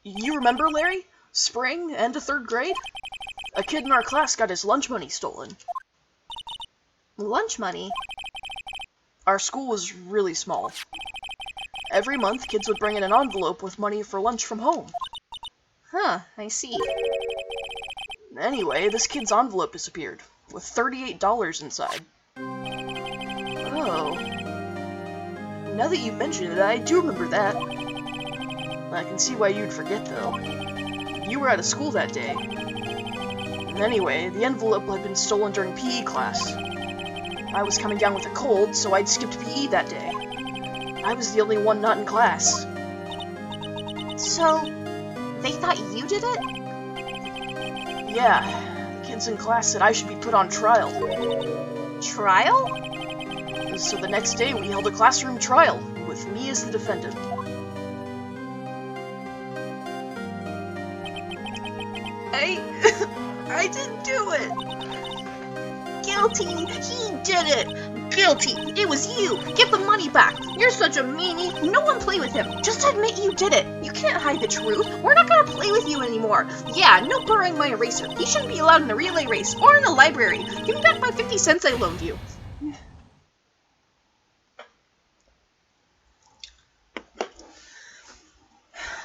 You remember, Larry? Spring, end of 3rd grade? A kid in our class got his lunch money stolen. Lunch money? Our school was really small. Every month, kids would bring in an envelope with money for lunch from home. Huh, I see. Anyway, this kid's envelope disappeared, with $38 inside. Oh. Now that you mention it, I do remember that. I can see why you'd forget, though. You were out of school that day. Anyway, the envelope had been stolen during PE class. I was coming down with a cold, so I'd skipped PE that day. I was the only one not in class. So, they thought you did it? Yeah, the kids in class said I should be put on trial. Trial? So the next day we held a classroom trial, with me as the defendant. I didn't do it! Guilty! He did it! Guilty! It was you! Give the money back! You're such a meanie! No one play with him! Just admit you did it! You can't hide the truth! We're not gonna play with you anymore! Yeah, no borrowing my eraser! He shouldn't be allowed in the relay race or in the library! Give me back my 50 cents I loaned you!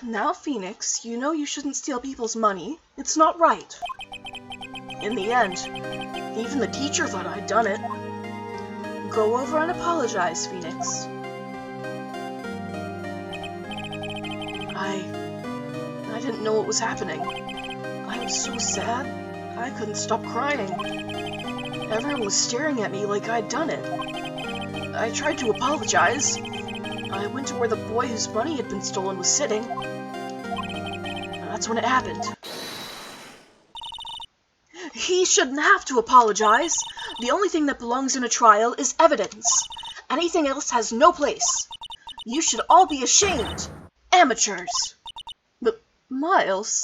Now, Phoenix, you know you shouldn't steal people's money. It's not right. In the end, even the teacher thought I'd done it. Go over and apologize, Phoenix. I didn't know what was happening. I was so sad, I couldn't stop crying. Everyone was staring at me like I'd done it. I tried to apologize. I went to where the boy whose money had been stolen was sitting. That's when it happened. He shouldn't have to apologize. The only thing that belongs in a trial is evidence. Anything else has no place. You should all be ashamed. Amateurs. But, Miles...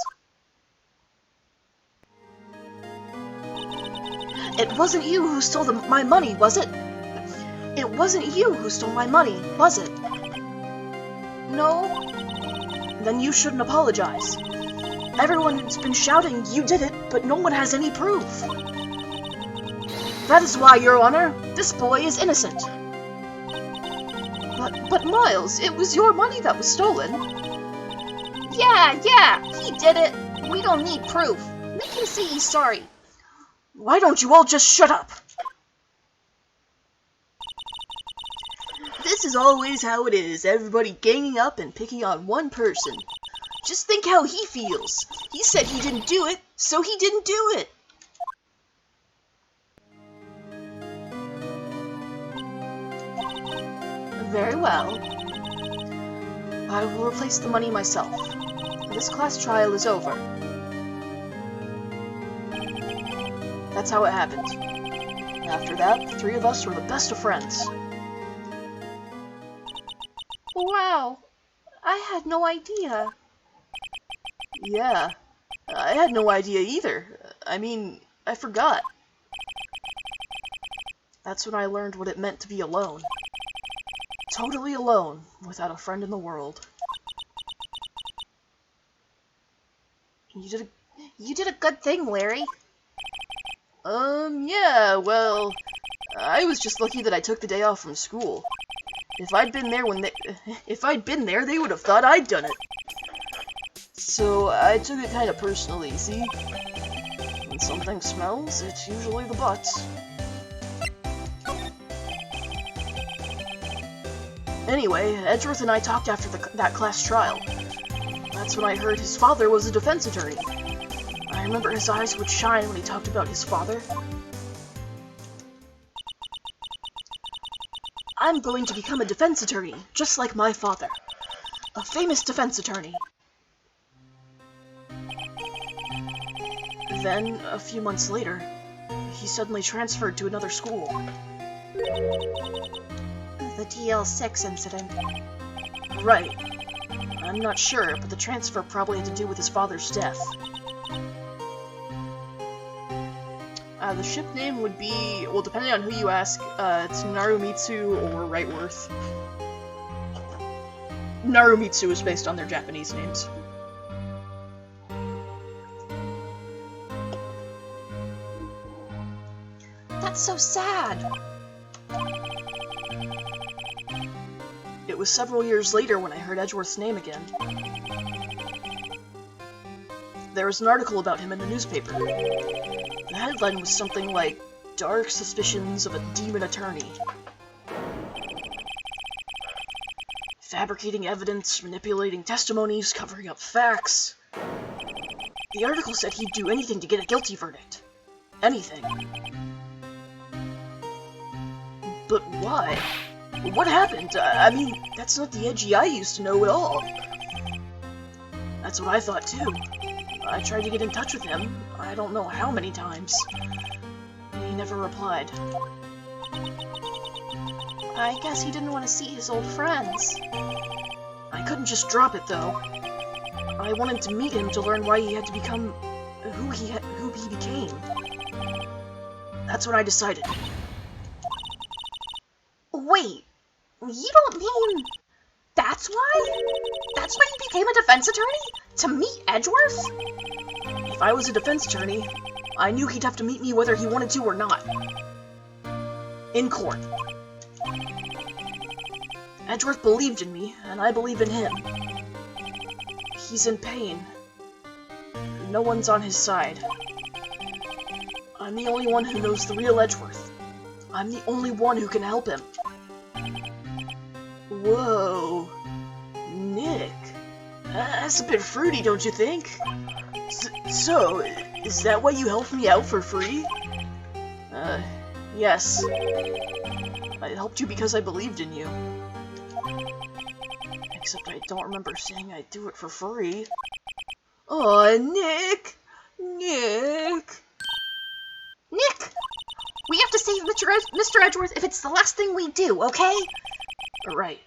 It wasn't you who stole my money, was it? It wasn't you who stole my money, was it? No? Then you shouldn't apologize. Everyone's been shouting you did it, but no one has any proof. That is why, Your Honor, this boy is innocent. But Miles, it was your money that was stolen. Yeah, he did it. We don't need proof. Make him say he's sorry. Why don't you all just shut up? This is always how it is, everybody ganging up and picking on one person. Just think how he feels. He said he didn't do it, so he didn't do it. Very well. I will replace the money myself. This class trial is over. That's how it happened. After that, the three of us were the best of friends. Wow, I had no idea. Yeah, I had no idea either. I mean, I forgot. That's when I learned what it meant to be alone. Totally alone, without a friend in the world. You did a good thing, Larry. Yeah, well, I was just lucky that I took the day off from school. If I'd been there, they would have thought I'd done it. So I took it kind of personally, see? When something smells, it's usually the butts. Anyway, Edgeworth and I talked after that class trial. That's when I heard his father was a defense attorney. I remember his eyes would shine when he talked about his father. I'm going to become a defense attorney, just like my father. A famous defense attorney. Then, a few months later, he suddenly transferred to another school. The TL6 incident. Right. I'm not sure, but the transfer probably had to do with his father's death. The ship name would be, well, depending on who you ask, it's Narumitsu or Rightworth. Narumitsu is based on their Japanese names. That's so sad. It was several years later when I heard Edgeworth's name again. There was an article about him in the newspaper. The headline was something like, "Dark Suspicions of a Demon Attorney." Fabricating evidence, manipulating testimonies, covering up facts. The article said he'd do anything to get a guilty verdict. Anything. But why? What happened? I mean, that's not the Edgy I used to know at all. That's what I thought too. I tried to get in touch with him, I don't know how many times. He never replied. I guess he didn't want to see his old friends. I couldn't just drop it though. I wanted to meet him to learn why he had to become who he became. That's what I decided. Wait, you don't mean that's why? That's why you became a defense attorney? To meet Edgeworth? If I was a defense attorney, I knew he'd have to meet me whether he wanted to or not. In court. Edgeworth believed in me, and I believe in him. He's in pain. No one's on his side. I'm the only one who knows the real Edgeworth. I'm the only one who can help him. Whoa. Nick. That's a bit fruity, don't you think? So, is that why you helped me out for free? Yes. I helped you because I believed in you. Except I don't remember saying I'd do it for free. Aw, Nick! Nick! Nick! We have to save Mr. Edgeworth if it's the last thing we do, okay? Right.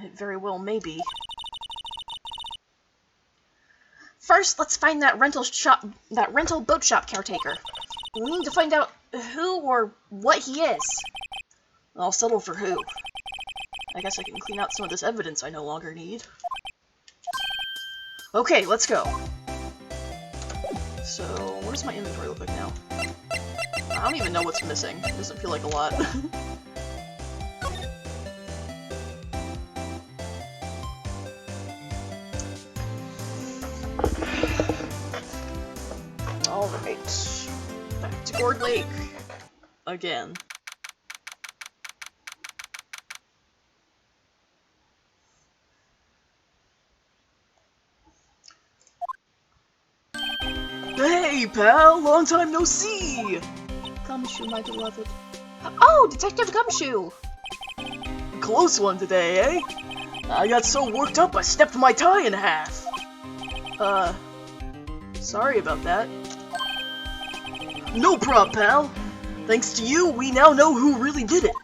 It very well may be. First, let's find that rental boat shop caretaker. We need to find out who or what he is. I'll settle for who. I guess I can clean out some of this evidence I no longer need. Okay, let's go. So, what does my inventory look like now? I don't even know what's missing. It doesn't feel like a lot. Alright. Back to Gourd Lake. Again. Hey, pal! Long time no see! Gumshoe, my beloved. Oh, Detective Gumshoe! Close one today, eh? I got so worked up I stepped my tie in half. Sorry about that. No prob, pal. Thanks to you, we now know who really did it.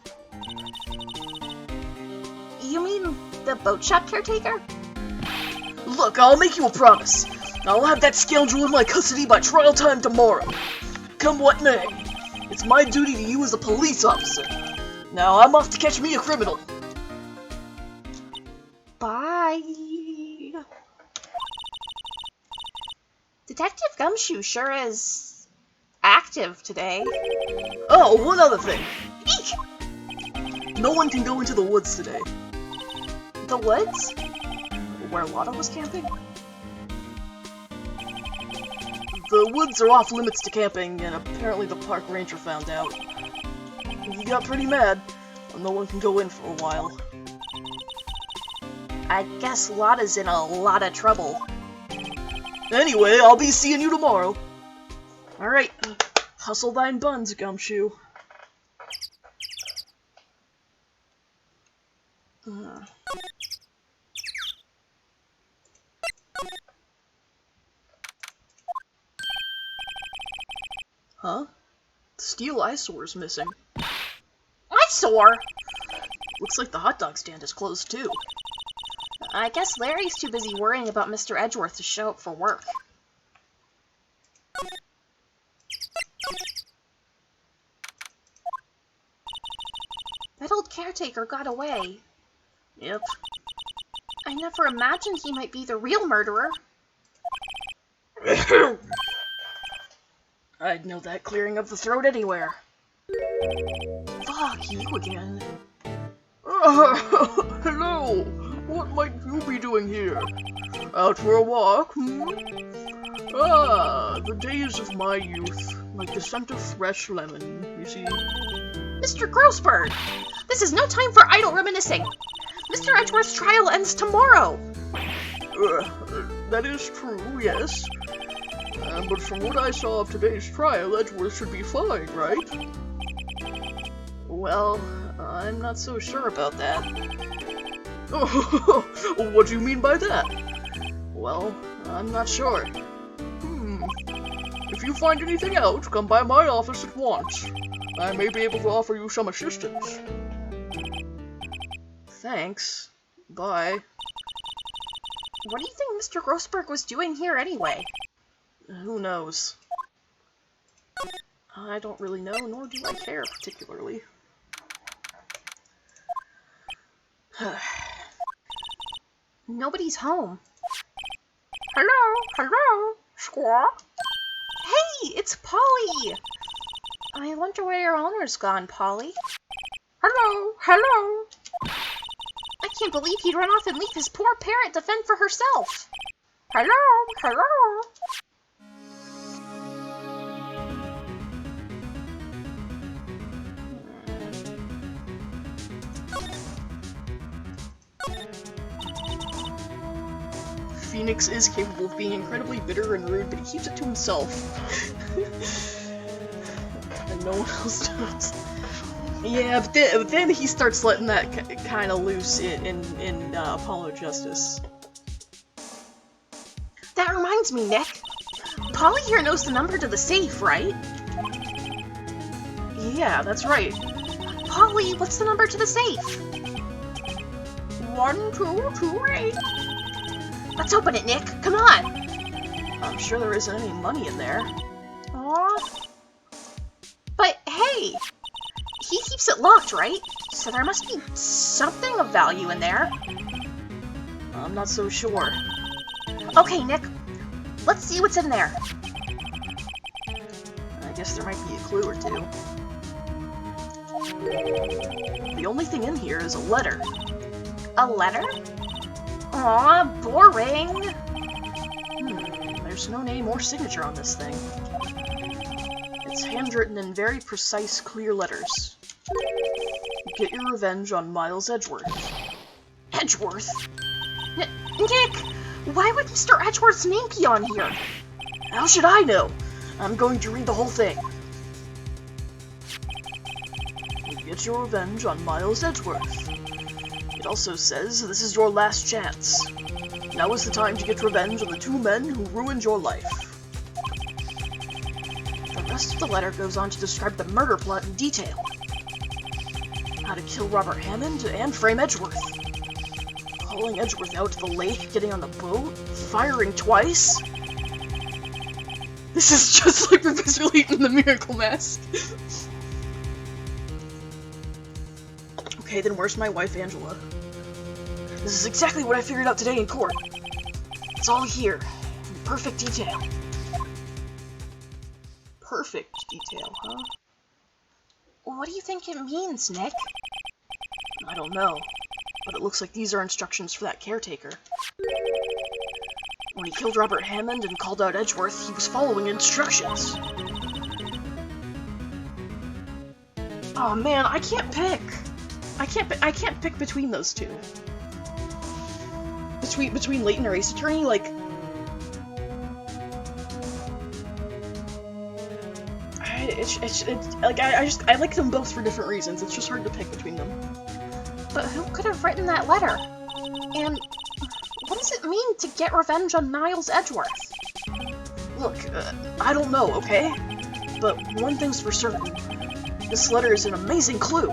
You mean the boat shop caretaker? Look, I'll make you a promise. I'll have that scoundrel in my custody by trial time tomorrow. Come what may. It's my duty to you as a police officer. Now I'm off to catch me a criminal. Bye. Detective Gumshoe sure is active today. Oh, one other thing. Eek! No one can go into the woods today. The woods? Where Lotta was camping? The woods are off limits to camping, and apparently the park ranger found out. He got pretty mad, and no one can go in for a while. I guess Lotta's in a lot of trouble. Anyway, I'll be seeing you tomorrow. Alright, hustle thine buns, Gumshoe. Huh? The steel eyesore's missing. Eyesore? Looks like the hot dog stand is closed too. I guess Larry's too busy worrying about Mr. Edgeworth to show up for work. That old caretaker got away. Yep. I never imagined he might be the real murderer. I'd know that clearing of the throat anywhere. Fuck, you again. Hello! What might you be doing here? Out for a walk, hmm? Ah, the days of my youth, like the scent of fresh lemon, you see. Mr. Grossberg! This is no time for idle reminiscing! Mr. Edgeworth's trial ends tomorrow! That is true, yes. But from what I saw of today's trial, Edgeworth should be fine, right? Well, I'm not so sure about that. What do you mean by that? Well, I'm not sure. If you find anything out, come by my office at once. I may be able to offer you some assistance. Thanks. Bye. What do you think Mr. Grossberg was doing here anyway? Who knows? I don't really know, nor do I care particularly. Nobody's home. Hello? Hello? Squaw? Hey, it's Polly! I wonder where your owner's gone, Polly. Hello? Hello? I can't believe he'd run off and leave his poor parrot to fend for herself. Hello? Hello? Phoenix is capable of being incredibly bitter and rude, but he keeps it to himself. And no one else does. Yeah, but then he starts letting that kind of loose in Apollo Justice. That reminds me, Nick. Polly here knows the number to the safe, right? Yeah, that's right. Polly, what's the number to the safe? 1228. Let's open it, Nick. Come on. I'm sure there isn't any money in there. Aw. But hey, he keeps it locked, right? So there must be something of value in there. I'm not so sure. Okay, Nick. Let's see what's in there. I guess there might be a clue or two. The only thing in here is a letter. A letter? Aw, boring. There's no name or signature on this thing. It's handwritten in very precise, clear letters. Get your revenge on Miles Edgeworth. Edgeworth? Nick! Why would Mr. Edgeworth's name be on here? How should I know? I'm going to read the whole thing. Get your revenge on Miles Edgeworth. It also says this is your last chance. Now is the time to get revenge on the two men who ruined your life. The rest of the letter goes on to describe the murder plot in detail. How to kill Robert Hammond and frame Edgeworth. Hauling Edgeworth out to the lake, getting on the boat, firing twice. This is just like Professor Layton in the Miracle Mask. Okay, then where's my wife Angela? This is exactly what I figured out today in court. It's all here, in perfect detail. Perfect detail, huh? What do you think it means, Nick? I don't know, but it looks like these are instructions for that caretaker. When he killed Robert Hammond and called out Edgeworth, he was following instructions. Oh man, I can't pick. I can't pick between those two. Between Layton or Ace Attorney, like I like them both for different reasons. It's just hard to pick between them. But who could have written that letter? And what does it mean to get revenge on Niles Edgeworth? Look, I don't know, okay? But one thing's for certain. This letter is an amazing clue.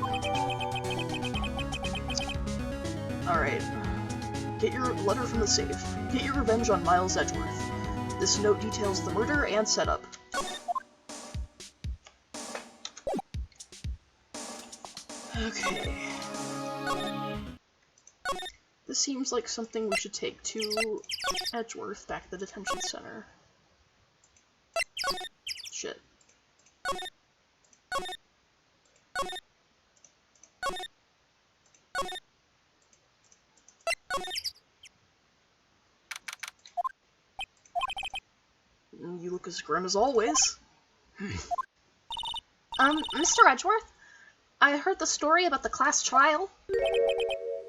Alright. Get your letter from the safe. Get your revenge on Miles Edgeworth. This note details the murder and setup. Okay. This seems like something we should take to Edgeworth back at the detention center. Shit. You look as grim as always. Mr. Edgeworth? I heard the story about the class trial.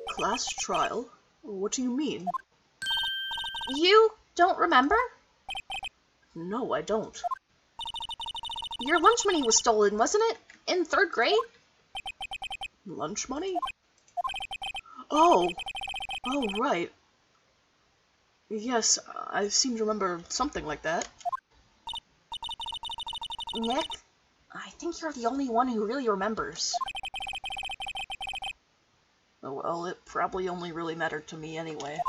Class trial? What do you mean? You don't remember? No, I don't. Your lunch money was stolen, wasn't it? In 3rd grade? Lunch money? Oh! Oh, right. Yes, I seem to remember something like that. Nick, I think you're the only one who really remembers. Oh, well, it probably only really mattered to me anyway.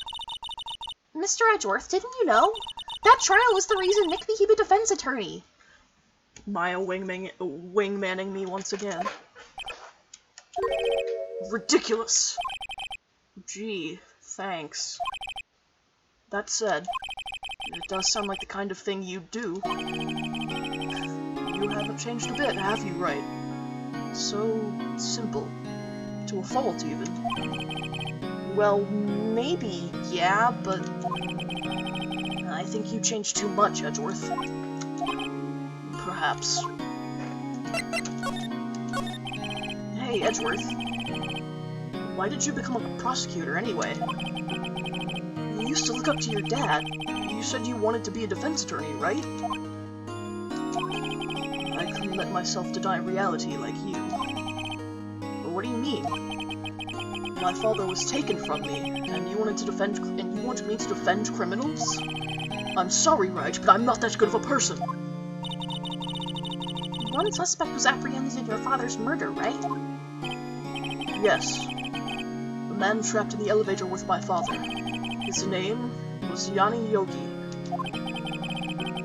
Mr. Edgeworth, didn't you know? That trial was the reason Nick became a defense attorney. Maya wingmanning me once again. Ridiculous! Gee, thanks. That said, it does sound like the kind of thing you'd do. You haven't changed a bit, have you, Wright? So simple. To a fault, even. Well, maybe, yeah, but I think you changed too much, Edgeworth. Perhaps. Hey, Edgeworth. Why did you become a prosecutor, anyway? You used to look up to your dad. You said you wanted to be a defense attorney, right? I couldn't let myself deny reality like you. What do you mean? My father was taken from me, and you wanted me to defend criminals? I'm sorry, Wright, but I'm not that good of a person. One suspect was apprehended in your father's murder, right? Yes. The man trapped in the elevator with my father. His name was Yanni Yogi.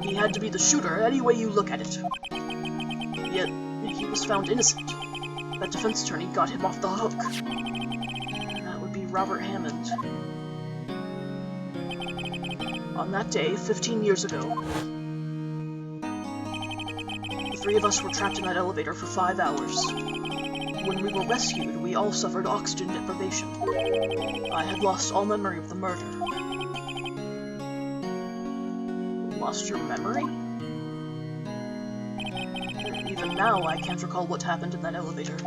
He had to be the shooter any way you look at it. Yet, he was found innocent. That defense attorney got him off the hook. That would be Robert Hammond. On that day, 15 years ago, the 3 of us were trapped in that elevator for 5 hours. When we were rescued, we all suffered oxygen deprivation. I had lost all memory of the murder. Lost your memory? Even now, I can't recall what happened in that elevator.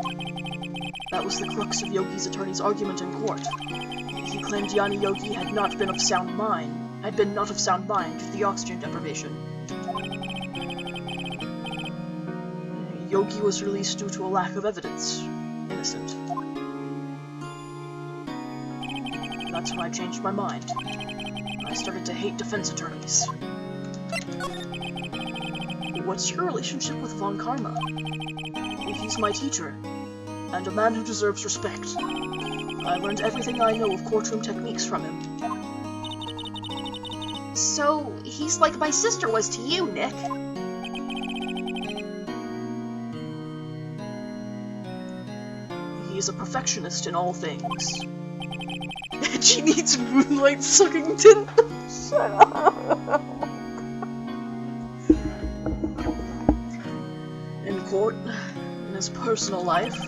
That was the crux of Yogi's attorney's argument in court. He claimed Yanni Yogi had not been of sound mind due to the oxygen deprivation. Yogi was released due to a lack of evidence. Innocent. That's when I changed my mind. I started to hate defense attorneys. What's your relationship with Von Karma? He's my teacher, and a man who deserves respect. I learned everything I know of courtroom techniques from him. So, he's like my sister was to you, Nick. He is a perfectionist in all things. She needs moonlight sucking tint. Shut up. In court, in his personal life,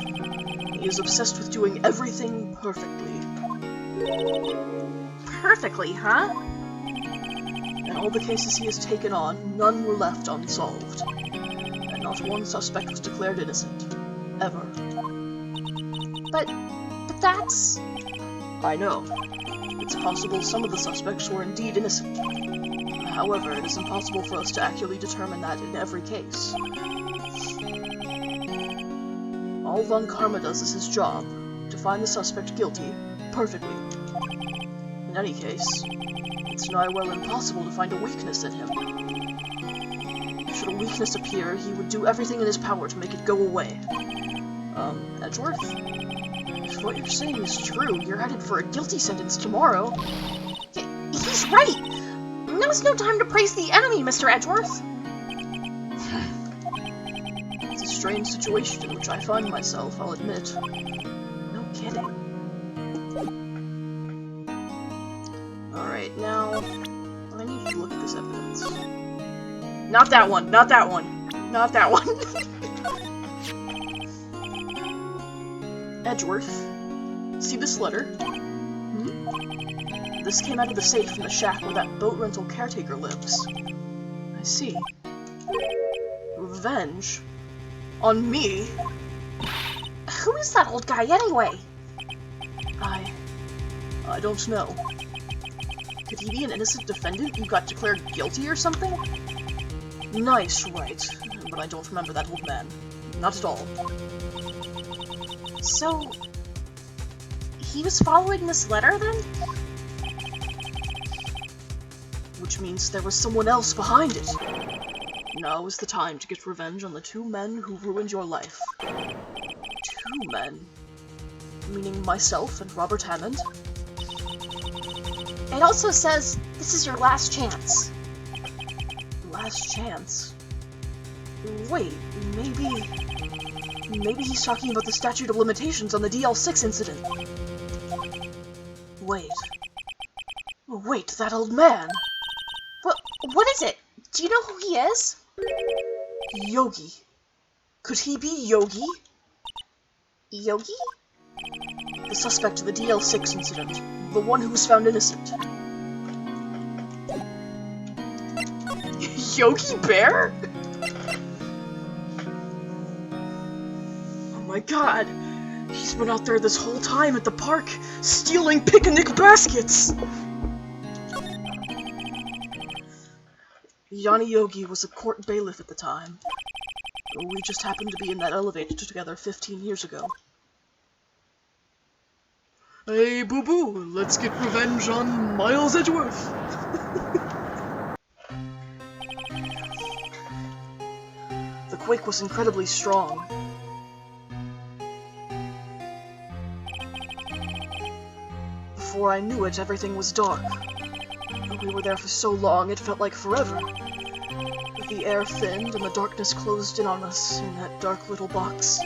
he is obsessed with doing everything perfectly. Perfectly, huh? In all the cases he has taken on, none were left unsolved. And not one suspect was declared innocent. Ever. But that's... I know. It's possible some of the suspects were indeed innocent. However, it is impossible for us to accurately determine that in every case. All Von Karma does is his job, to find the suspect guilty, perfectly. In any case, it's nigh well impossible to find a weakness in him. Should a weakness appear, he would do everything in his power to make it go away. Edgeworth? If what you're saying is true, you're headed for a guilty sentence tomorrow. He's right! Now's no time to praise the enemy, Mr. Edgeworth! It's a strange situation in which I find myself, I'll admit. No kidding. Alright, now... I need to look at this evidence. Not that one! Not that one! Not that one! Edgeworth, see this letter? This came out of the safe in the shack where that boat rental caretaker lives. I see. Revenge? On me? Who is that old guy, anyway? I don't know. Could he be an innocent defendant who got declared guilty or something? Nice, right. But I don't remember that old man. Not at all. So... he was following this letter, then? Which means there was someone else behind it. Now is the time to get revenge on the two men who ruined your life. Two men? Meaning myself and Robert Hammond? It also says, this is your last chance. Last chance? Wait, maybe he's talking about the statute of limitations on the DL6 incident. Wait, that old man! What is it? Do you know who he is? Yogi. Could he be Yogi? Yogi? The suspect of the DL6 incident. The one who was found innocent. Yogi Bear? Oh my god! He's been out there this whole time at the park, stealing picnic baskets! Yanni Yogi was a court bailiff at the time. We just happened to be in that elevator together 15 years ago. Hey, boo-boo, let's get revenge on Miles Edgeworth! The quake was incredibly strong. Before I knew it, everything was dark. We were there for so long, it felt like forever. The air thinned and the darkness closed in on us in that dark little box.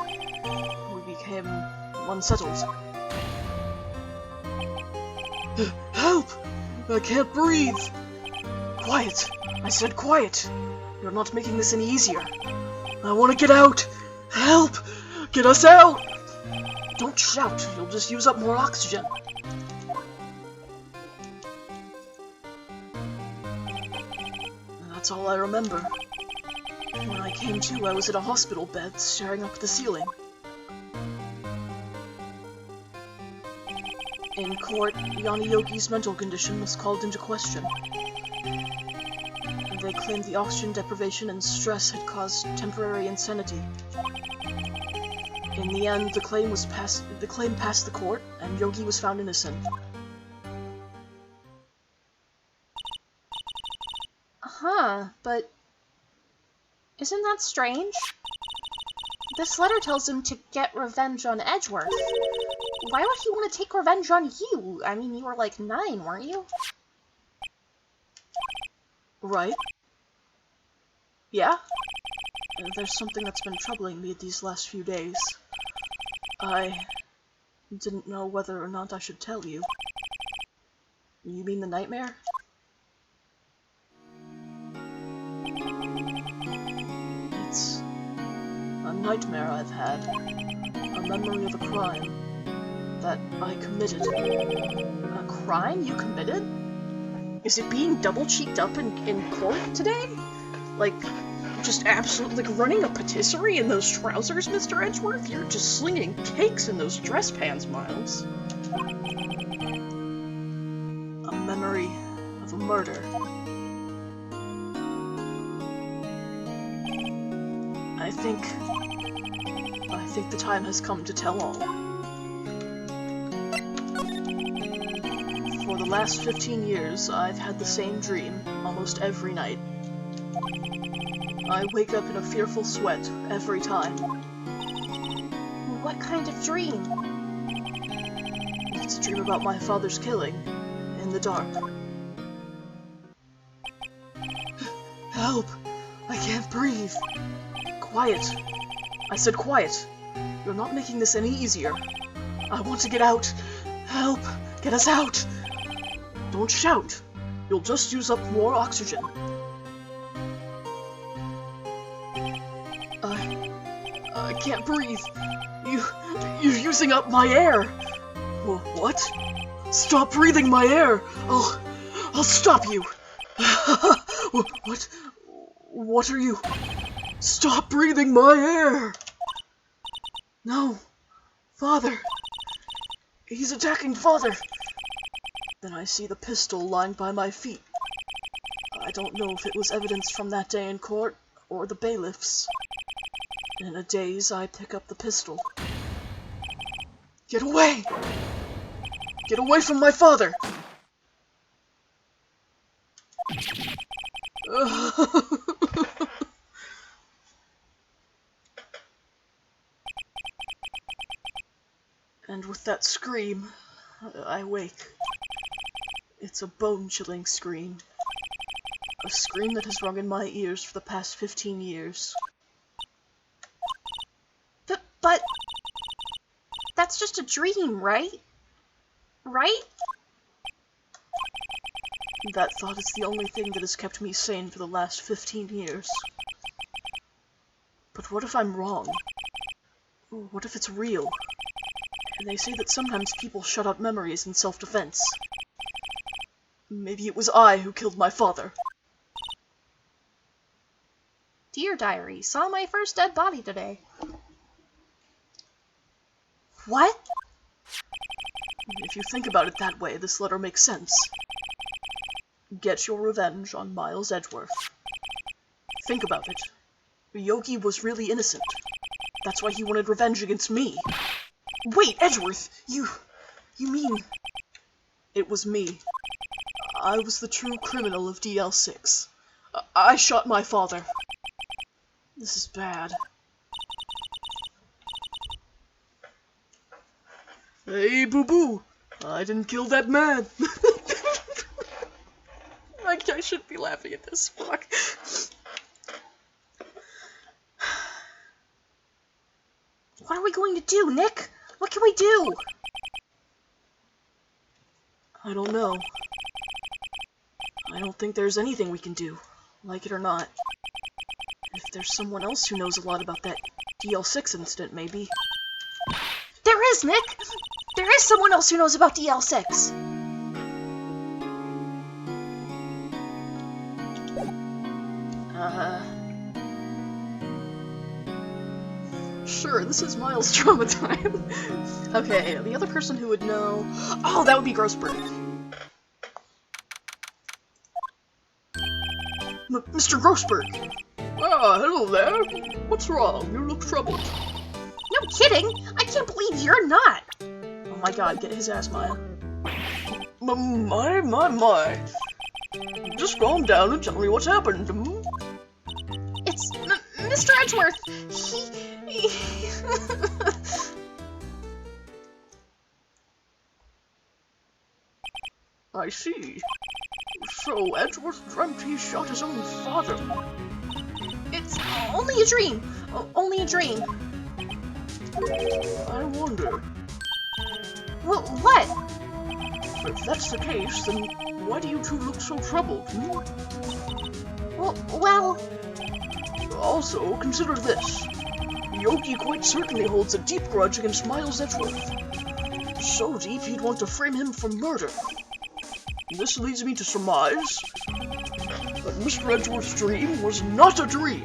We became unsettled. Help! I can't breathe! Quiet! I said quiet! You're not making this any easier. I want to get out! Help! Get us out! Don't shout, you'll just use up more oxygen. That's all I remember. When I came to, I was in a hospital bed, staring up at the ceiling. In court, Yanni Yogi's mental condition was called into question. They claimed the oxygen deprivation and stress had caused temporary insanity. In the end, the claim passed the court, and Yogi was found innocent. Huh, but Isn't that strange? This letter tells him to get revenge on Edgeworth. Why would he want to take revenge on you? I mean, you were like 9, weren't you? Right? Yeah? There's something that's been troubling me these last few days. I didn't know whether or not I should tell you. You mean the nightmare? It's a nightmare I've had. A memory of a crime that I committed. A crime you committed? Is it being double-cheeked up in court today? Like, just absolutely like running a patisserie in those trousers, Mr. Edgeworth? You're just slinging cakes in those dress pants, Miles. A memory of a murder. I think the time has come to tell all. For the last 15 years, I've had the same dream almost every night. I wake up in a fearful sweat every time. What kind of dream? It's a dream about my father's killing, in the dark. Help! I can't breathe! Quiet! I said quiet! You're not making this any easier. I want to get out! Help! Get us out! Don't shout! You'll just use up more oxygen. I can't breathe. You're using up my air. What? Stop breathing my air. I'll stop you. What are you? Stop breathing my air. No. Father. He's attacking Father. Then I see the pistol lying by my feet. I don't know if it was evidence from that day in court or the bailiffs. In a daze, I pick up the pistol. Get away! Get away from my father! And with that scream, I wake. It's a bone-chilling scream. A scream that has rung in my ears for the past 15 years. But that's just a dream, right? Right? That thought is the only thing that has kept me sane for the last 15 years. But what if I'm wrong? What if it's real? They say that sometimes people shut out memories in self-defense. Maybe it was I who killed my father. Dear Diary, saw my first dead body today. What? If you think about it that way, this letter makes sense. Get your revenge on Miles Edgeworth. Think about it. Yogi was really innocent. That's why he wanted revenge against me. Wait, Edgeworth! You mean... It was me. I was the true criminal of DL6. I shot my father. This is bad. Hey, boo-boo! I didn't kill that man! I shouldn't be laughing at this. Fuck. What are we going to do, Nick? What can we do? I don't know. I don't think there's anything we can do, like it or not. If there's someone else who knows a lot about that DL6 incident, maybe. There is, Nick! There is someone else who knows about DL6! Sure, this is Miles' trauma time. Okay, the other person who would know... Oh, that would be Grossberg. Mr. Grossberg! Ah, hello there. What's wrong? You look troubled. No kidding! I can't believe you're not! Oh my god, get his ass, Maya. My. Just calm down and tell me what's happened. It's Mr. Edgeworth, he... I see. So Edgeworth dreamt he shot his own father. It's only a dream. Only a dream. I wonder. Well, what? If that's the case, then why do you two look so troubled? Well... Also, consider this. Yogi quite certainly holds a deep grudge against Miles Edgeworth. So deep he'd want to frame him for murder. This leads me to surmise that Mr. Edgeworth's dream was not a dream.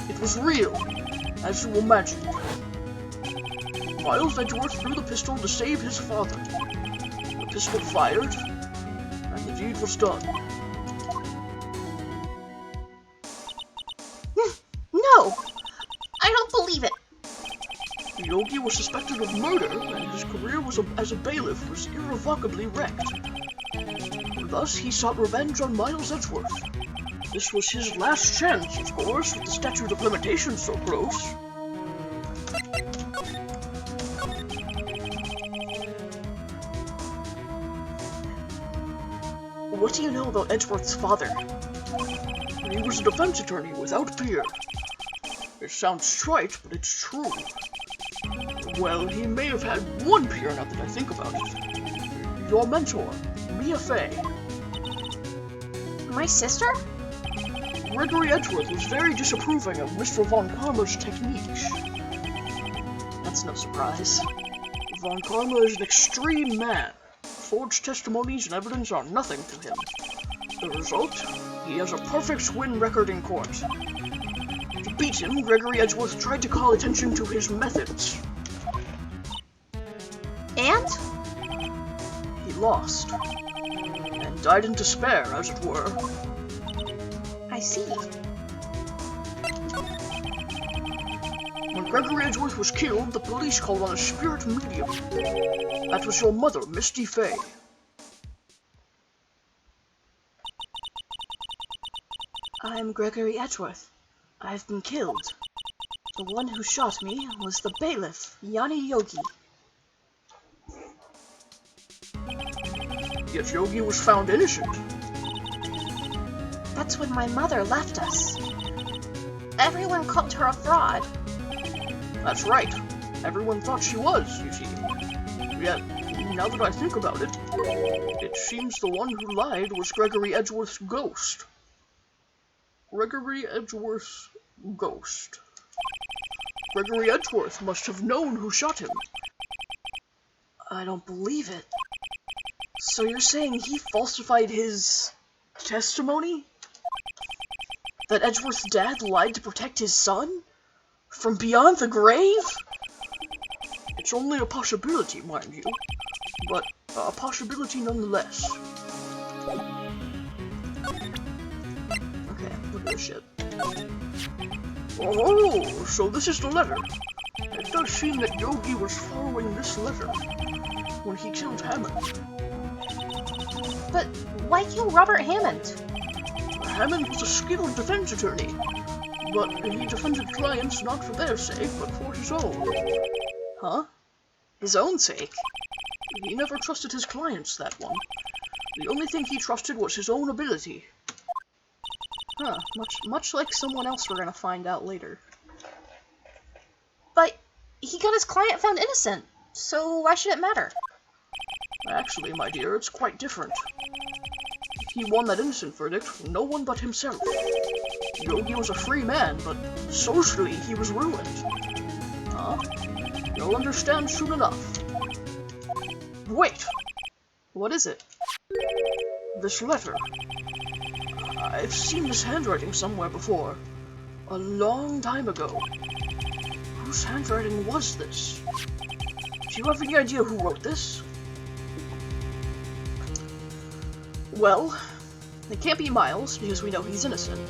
It was real, as you imagined. Miles Edgeworth drew the pistol to save his father. The pistol fired, and the deed was done. No! I don't believe it. Yogi was suspected of murder, and his career as a bailiff was irrevocably wrecked. Thus, he sought revenge on Miles Edgeworth. This was his last chance, of course, with the statute of limitations so close. What do you know about Edgeworth's father? He was a defense attorney without peer. It sounds trite, but it's true. Well, he may have had one peer now that I think about it. Your mentor, Mia Fey. My sister? Gregory Edgeworth was very disapproving of Mr. Von Karma's techniques. That's no surprise. Von Karma is an extreme man. Forged testimonies and evidence are nothing to him. The result? He has a perfect win record in court. To beat him, Gregory Edgeworth tried to call attention to his methods. And? He lost. And died in despair, as it were. I see. When Gregory Edgeworth was killed, the police called on a spirit medium. That was your mother, Misty Fey. I'm Gregory Edgeworth. I've been killed. The one who shot me was the bailiff, Yanni Yogi. Yet Yogi was found innocent. That's when my mother left us. Everyone called her a fraud. That's right. Everyone thought she was, you see. Yet, now that I think about it, it seems the one who lied was Gregory Edgeworth's ghost. Gregory Edgeworth's ghost. Gregory Edgeworth must have known who shot him. I don't believe it. So you're saying he falsified his testimony? That Edgeworth's dad lied to protect his son? From beyond the grave? It's only a possibility, mind you, but a possibility nonetheless. Okay, look at this shit. Oh, so this is the letter. It does seem that Yogi was following this letter when he killed Hammond. But why kill Robert Hammond? Hammond was a skilled defense attorney, but he defended clients not for their sake, but for his own. Huh? His own sake? He never trusted his clients, that one. The only thing he trusted was his own ability. Huh, much like someone else we're gonna find out later. But he got his client found innocent, so why should it matter? Actually, my dear, it's quite different. He won that innocent verdict from no one but himself. Yogi was a free man, but socially he was ruined. Huh? You'll understand soon enough. Wait! What is it? This letter. I've seen this handwriting somewhere before. A long time ago. Whose handwriting was this? Do you have any idea who wrote this? Well, it can't be Miles, because we know he's innocent.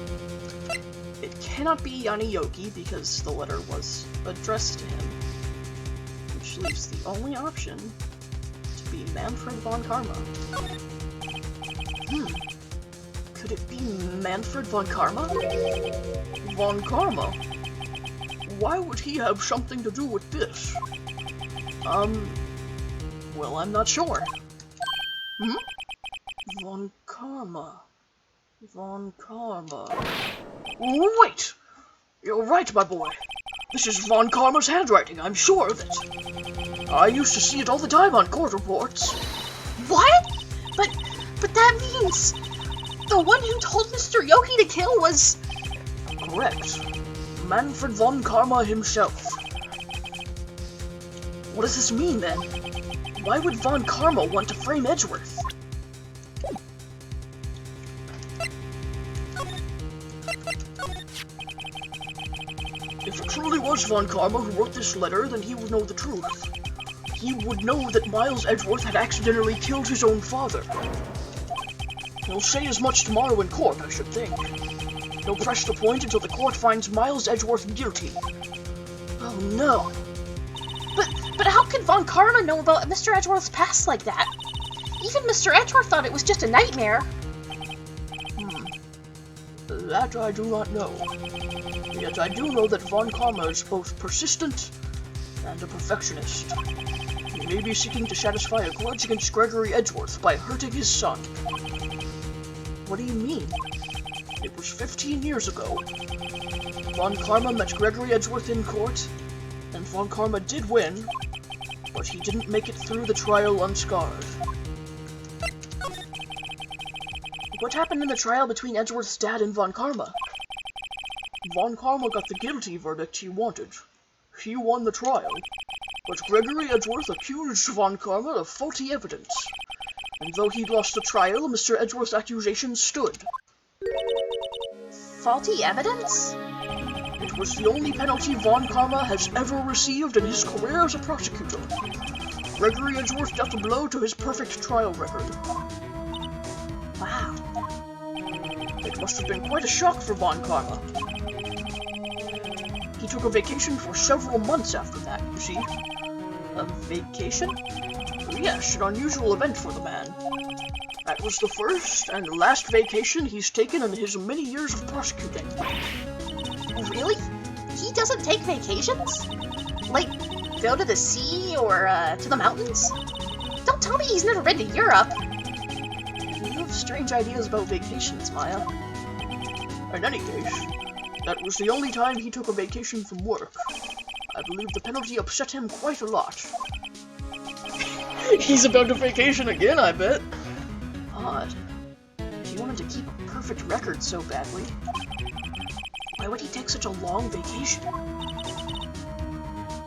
It cannot be Yanni Yogi, because the letter was addressed to him. Which leaves the only option to be Manfred von Karma. Could it be Manfred von Karma? Von Karma? why would he have something to do with this? Well, I'm not sure. Von Karma. Wait! You're right, my boy. This is Von Karma's handwriting, I'm sure of it. I used to see it all the time on court reports. What? But that means the one who told Mr. Yogi to kill was... Correct. Manfred Von Karma himself. What does this mean, then? Why would Von Karma want to frame Edgeworth? If it truly was Von Karma who wrote this letter, then he would know the truth. He would know that Miles Edgeworth had accidentally killed his own father. He'll say as much tomorrow in court, I should think. He'll press the point until the court finds Miles Edgeworth guilty. Oh no. But how could Von Karma know about Mr. Edgeworth's past like that? Even Mr. Edgeworth thought it was just a nightmare. That I do not know. Yet I do know that Von Karma is both persistent and a perfectionist. He may be seeking to satisfy a grudge against Gregory Edgeworth by hurting his son. What do you mean? It was 15 years ago. Von Karma met Gregory Edgeworth in court, and Von Karma did win, but he didn't make it through the trial unscarred. What happened in the trial between Edgeworth's dad and Von Karma? Von Karma got the guilty verdict he wanted. He won the trial, but Gregory Edgeworth accused Von Karma of faulty evidence. And though he lost the trial, Mr. Edgeworth's accusations stood. Faulty evidence? It was the only penalty Von Karma has ever received in his career as a prosecutor. Gregory Edgeworth dealt a blow to his perfect trial record. Wow. It must have been quite a shock for Von Karma. He took a vacation for several months after that, you see. A vacation? Yes, an unusual event for the man. That was the first and last vacation he's taken in his many years of prosecuting. Really? He doesn't take vacations? Like, go to the sea or to the mountains? Don't tell me he's never been to Europe. You have strange ideas about vacations, Maya. In any case, that was the only time he took a vacation from work. I believe the penalty upset him quite a lot. He's about to vacation again, I bet. Odd. He wanted to keep a perfect record so badly. Why would he take such a long vacation?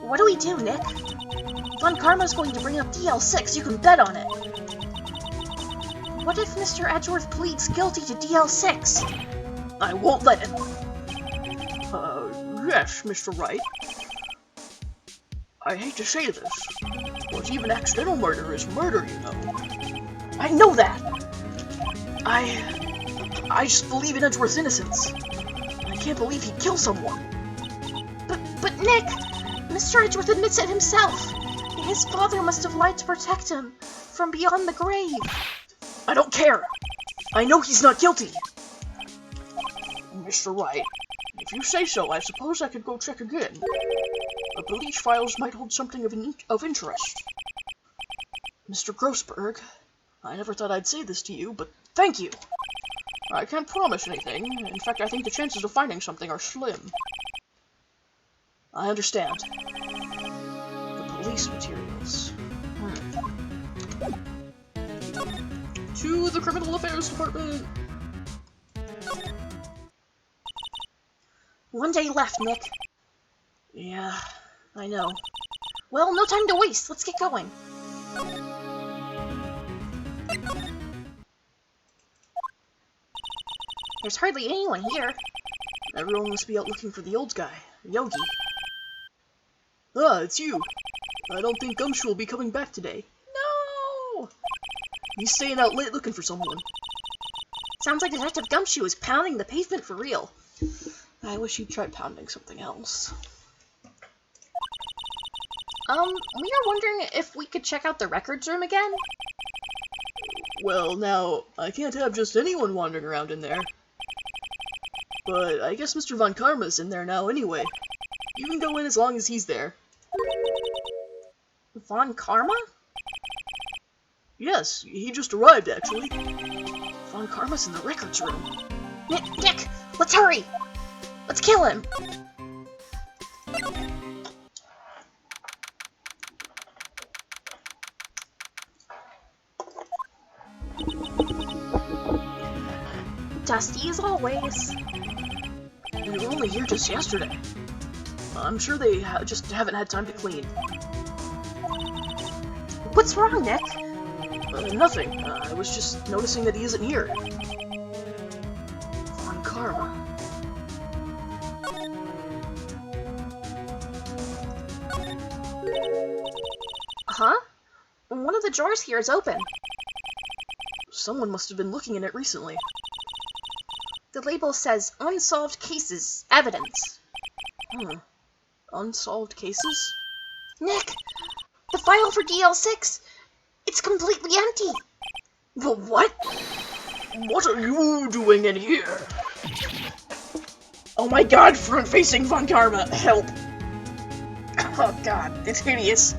What do we do, Nick? Von Karma's going to bring up DL6, you can bet on it. What if Mr. Edgeworth pleads guilty to DL6? I won't let him. Yes, Mr. Wright. I hate to say this, but even accidental murder is murder, you know. I know that! I just believe in Edgeworth's innocence. I can't believe he'd kill someone. But Nick, Mr. Edgeworth admits it himself. His father must have lied to protect him from beyond the grave. I don't care. I know he's not guilty. Mr. Wright, if you say so, I suppose I could go check again. The police files might hold something of interest. Mr. Grossberg, I never thought I'd say this to you, but thank you. I can't promise anything. In fact, I think the chances of finding something are slim. I understand. The police materials. To the Criminal Affairs Department! One day left, Nick. Yeah, I know. Well, no time to waste. Let's get going. There's hardly anyone here. Everyone must be out looking for the old guy, Yogi. Ah, it's you. I don't think Gumshoe will be coming back today. No! He's staying out late looking for someone. Sounds like Detective Gumshoe is pounding the pavement for real. I wish you'd try pounding something else. We are wondering if we could check out the records room again? Well, now, I can't have just anyone wandering around in there. But I guess Mr. Von Karma's in there now anyway. You can go in as long as he's there. Von Karma? Yes, he just arrived, actually. Von Karma's in the records room. Nick, let's hurry! Let's kill him! Dusty as always. They were only here just yesterday. I'm sure they just haven't had time to clean. What's wrong, Nick? Nothing. I was just noticing that he isn't here. Von Karma. Huh? One of the drawers here is open. Someone must have been looking in it recently. The label says Unsolved Cases, Evidence. Unsolved cases? Nick! The file for DL6! It's completely empty! The what? What are you doing in here? Oh my god, front-facing Von Karma! Help! Oh god, it's hideous.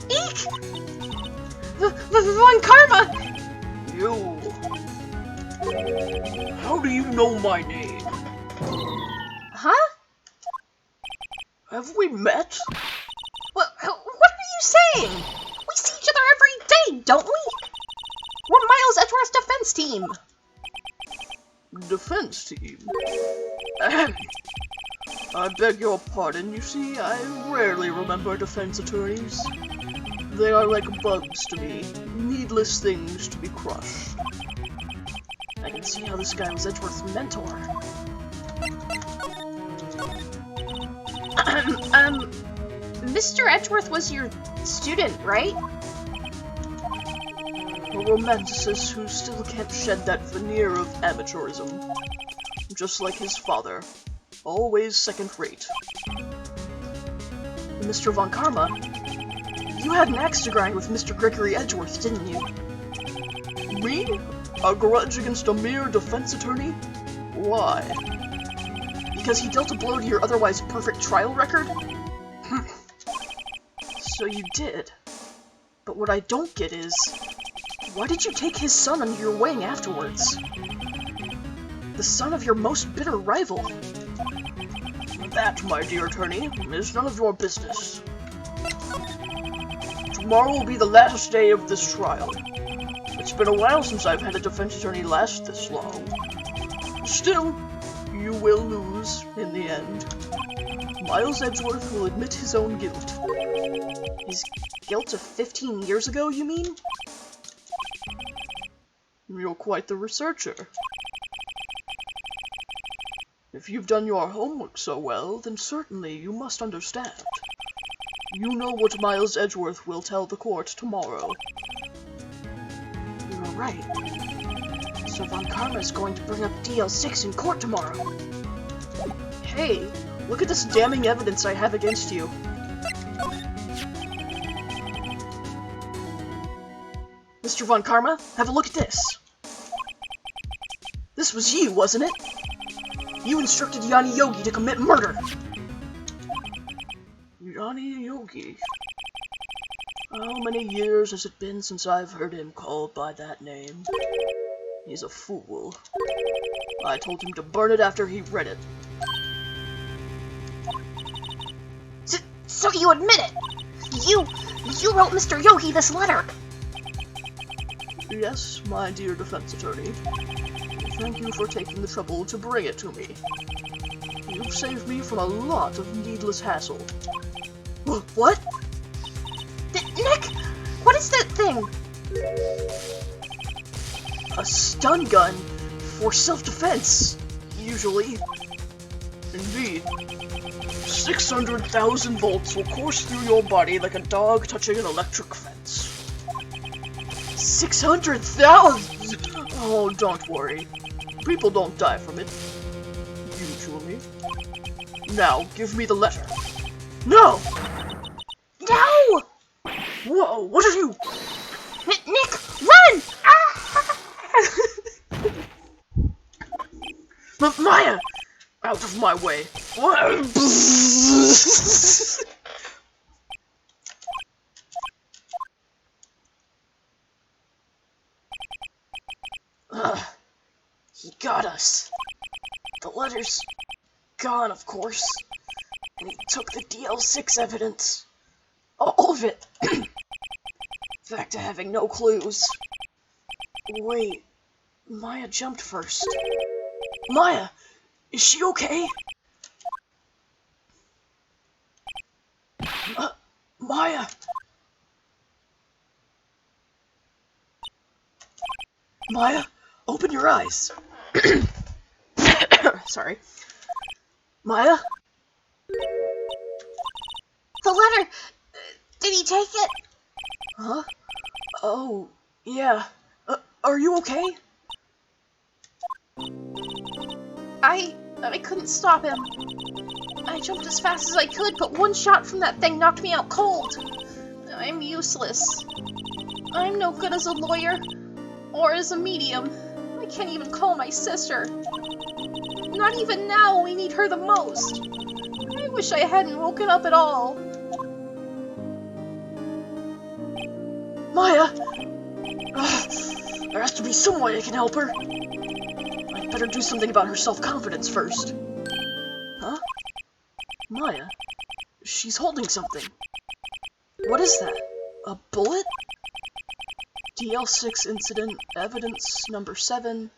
Eek! Von Karma! You... How do you know my name? Huh? Have we met? What are you saying? We see each other every day, don't we? We're Miles Edgeworth's defense team. Defense team? Ahem. I beg your pardon, you see, I rarely remember defense attorneys. They are like bugs to me, needless things to be crushed. I can see how this guy was Edgeworth's mentor. Mr. Edgeworth was your student, right? A romanticist who still can't shed that veneer of amateurism. Just like his father. Always second-rate. Mr. Von Karma, you had an axe to grind with Mr. Gregory Edgeworth, didn't you? Me? A grudge against a mere defense attorney? Why? Because he dealt a blow to your otherwise perfect trial record? So you did. But what I don't get is, why did you take his son under your wing afterwards? The son of your most bitter rival. That, my dear attorney, is none of your business. Tomorrow will be the last day of this trial. It's been a while since I've had a defense attorney last this long. Still, you will lose in the end. Miles Edgeworth will admit his own guilt. His guilt of 15 years ago, you mean? You're quite the researcher. If you've done your homework so well, then certainly you must understand. You know what Miles Edgeworth will tell the court tomorrow. You're right. So Von Karma is going to bring up DL6 in court tomorrow. Hey, look at this damning evidence I have against you. Mr. Von Karma, have a look at this. This was you, wasn't it? You instructed Yanni Yogi to commit murder. Yanni Yogi. How many years has it been since I've heard him called by that name? He's a fool. I told him to burn it after he read it. So you admit it? You wrote Mr. Yogi this letter? Yes, my dear defense attorney. Thank you for taking the trouble to bring it to me. You've saved me from a lot of needless hassle. What? Nick! What is that thing? A stun gun for self-defense, usually. Indeed. 600,000 volts will course through your body like a dog touching an electric fence. 600,000! Oh, don't worry. People don't die from it. Usually. Now, give me the letter. No! No! Whoa, what are you? Nick, run! Ah! Maya! Out of my way. He got us. The letter's gone, of course. And he took the DL6 evidence. All of it. Back to having no clues. Wait, Maya jumped first. Maya, is she okay? Maya! Maya, open your eyes. Sorry. Maya? The letter! Did he take it? Huh? Oh, yeah. Are you okay? I couldn't stop him. I jumped as fast as I could, but one shot from that thing knocked me out cold. I'm useless. I'm no good as a lawyer, or as a medium. I can't even call my sister. Not even now when we need her the most. I wish I hadn't woken up at all. Maya! There has to be some way I can help her. I'd better do something about her self-confidence first. Huh? Maya? She's holding something. What is that? A bullet? DL6 incident, evidence number 7,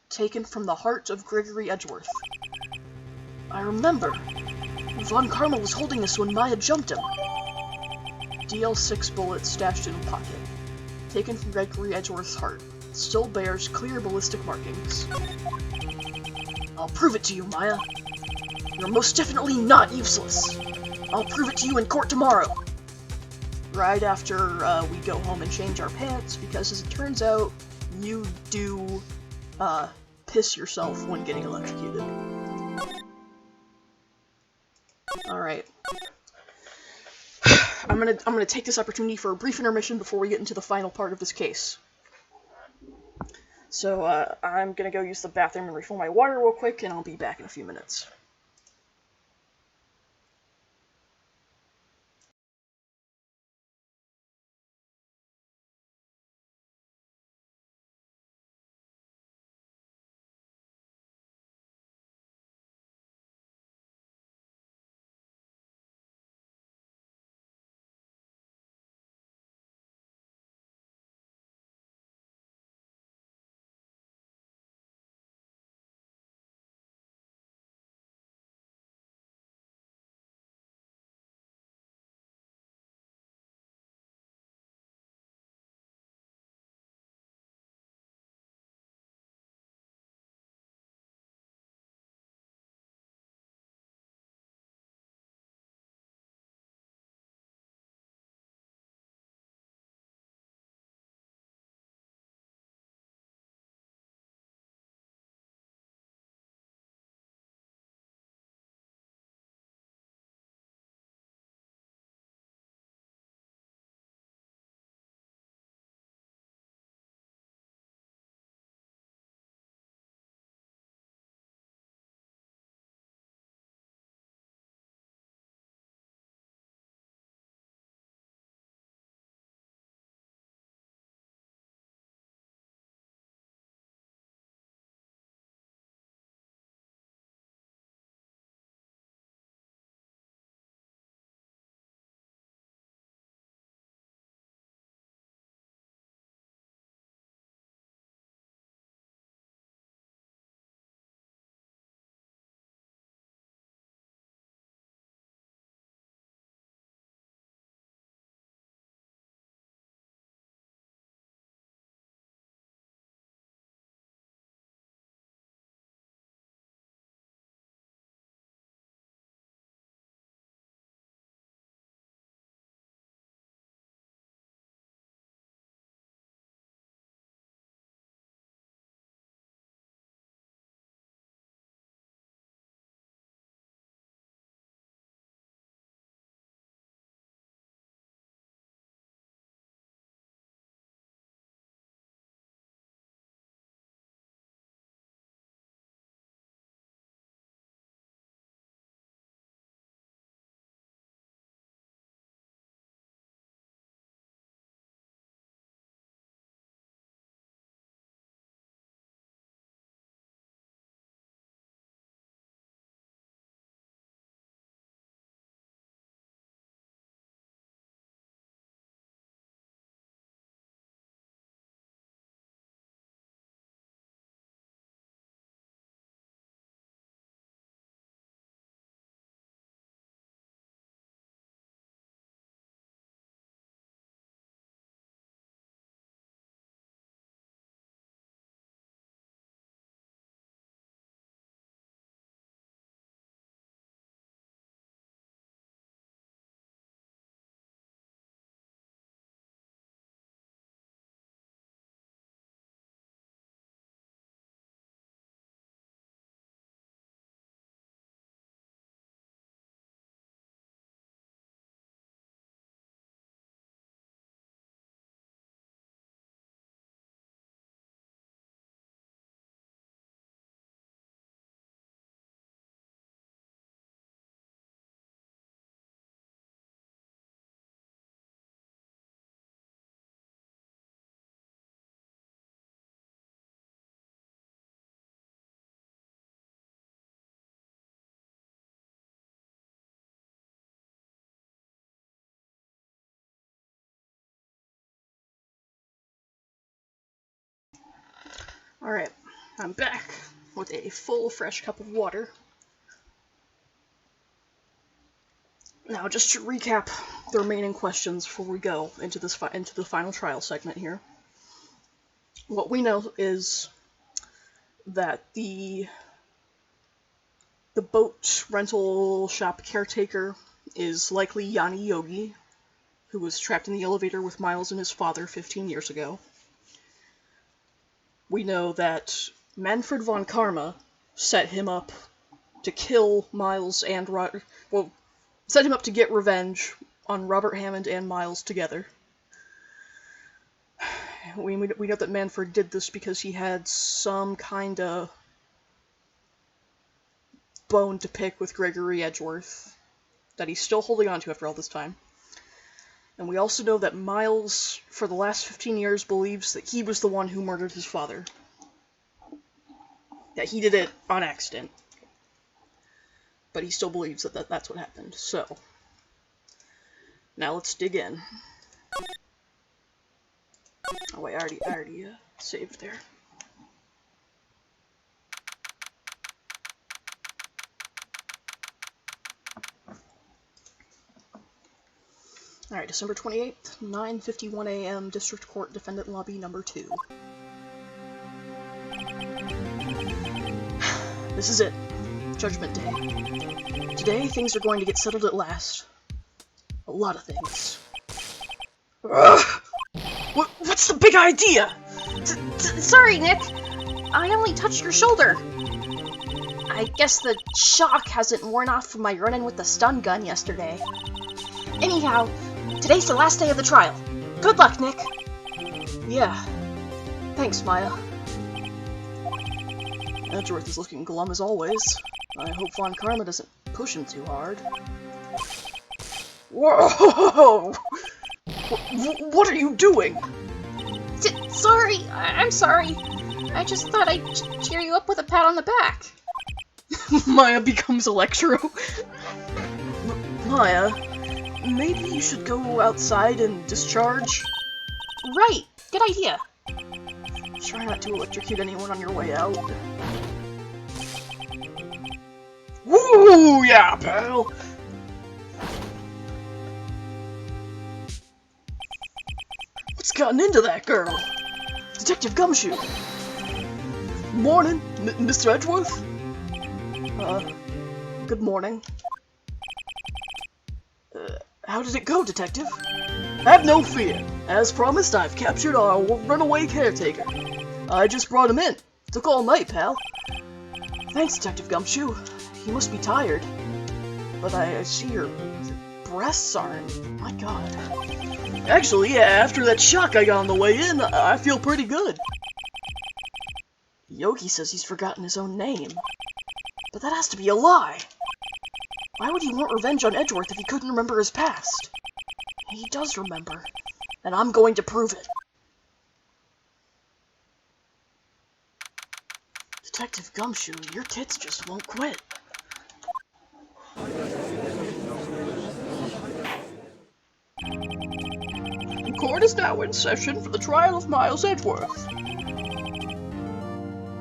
taken from the heart of Gregory Edgeworth. I remember. Von Karma was holding this when Maya jumped him. DL6 bullet stashed in a pocket. Taken from Gregory Edgeworth's heart. Still bears clear ballistic markings. I'll prove it to you, Maya. You're most definitely not useless. I'll prove it to you in court tomorrow. Right after we go home and change our pants, because as it turns out, you do piss yourself when getting electrocuted. Alright. I'm gonna take this opportunity for a brief intermission before we get into the final part of this case. So, I'm gonna go use the bathroom and refill my water real quick, and I'll be back in a few minutes. Alright, I'm back with a full, fresh cup of water. Now, just to recap the remaining questions before we go into the final trial segment here. What we know is that the boat rental shop caretaker is likely Yanni Yogi, who was trapped in the elevator with Miles and his father 15 years ago. We know that Manfred von Karma set him up to kill Miles and set him up to get revenge on Robert Hammond and Miles together. We know that Manfred did this because he had some kind of bone to pick with Gregory Edgeworth that he's still holding on to after all this time. And we also know that Miles, for the last 15 years, believes that he was the one who murdered his father. That he did it on accident. But he still believes that that's what happened. So, now let's dig in. Oh wait, I already saved there. Alright, December 28th, 9:51 a.m., District Court, Defendant Lobby number 2. This is it. Judgment Day. Today, things are going to get settled at last. A lot of things. Ugh. What's the big idea? Sorry, Nick. I only touched your shoulder. I guess the shock hasn't worn off from my run-in with the stun gun yesterday. Anyhow, today's the last day of the trial. Good luck, Nick. Yeah. Thanks, Maya. Edgeworth is looking glum as always. I hope Von Karma doesn't push him too hard. Whoa! What are you doing? Sorry, I'm sorry. I just thought I'd cheer you up with a pat on the back. Maya becomes Electro. Maya, maybe you should go outside and discharge? Right, good idea. Try not to electrocute anyone on your way out. Woo, yeah, pal! What's gotten into that girl? Detective Gumshoe! Morning, Mr. Edgeworth? Good morning. How did it go, Detective? Have no fear. As promised, I've captured our runaway caretaker. I just brought him in. Took all night, pal. Thanks, Detective Gumshoe. You must be tired. But I see your breasts aren't... My god. Actually, yeah, after that shock I got on the way in, I feel pretty good. Yogi says he's forgotten his own name. But that has to be a lie. Why would he want revenge on Edgeworth if he couldn't remember his past? He does remember, and I'm going to prove it. Detective Gumshoe, your tits just won't quit. The court is now in session for the trial of Miles Edgeworth.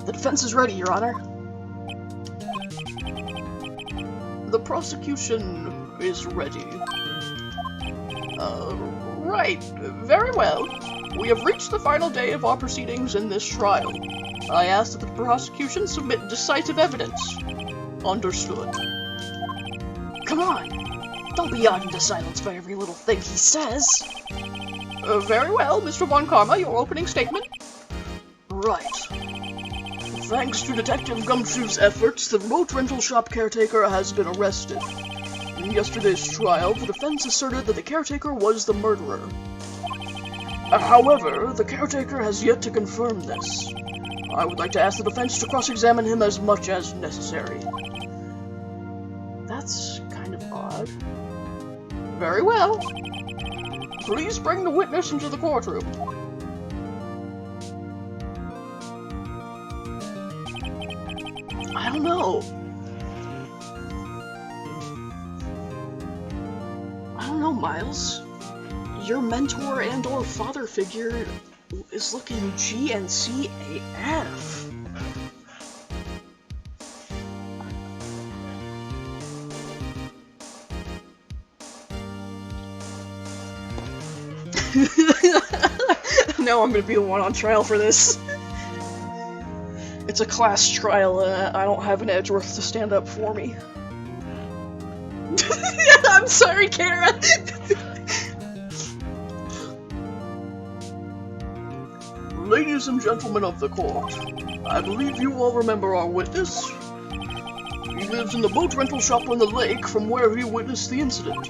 The defense is ready, Your Honor. The prosecution is ready. Right. Very well. We have reached the final day of our proceedings in this trial. I ask that the prosecution submit decisive evidence. Understood. Come on. Don't be awed into silence by every little thing he says. Very well, Mr. Von Karma, your opening statement. Right. Thanks to Detective Gumshoe's efforts, the remote rental shop caretaker has been arrested. In yesterday's trial, the defense asserted that the caretaker was the murderer. However, the caretaker has yet to confirm this. I would like to ask the defense to cross-examine him as much as necessary. That's kind of odd. Very well. Please bring the witness into the courtroom. I don't know. I don't know, Miles. Your mentor and/or father figure is looking GNCAF. Now I'm gonna be the one on trial for this. It's a class trial, I don't have an Edgeworth to stand up for me. I'm sorry, Kara! Ladies and gentlemen of the court, I believe you all remember our witness. He lives in the boat rental shop on the lake from where he witnessed the incident.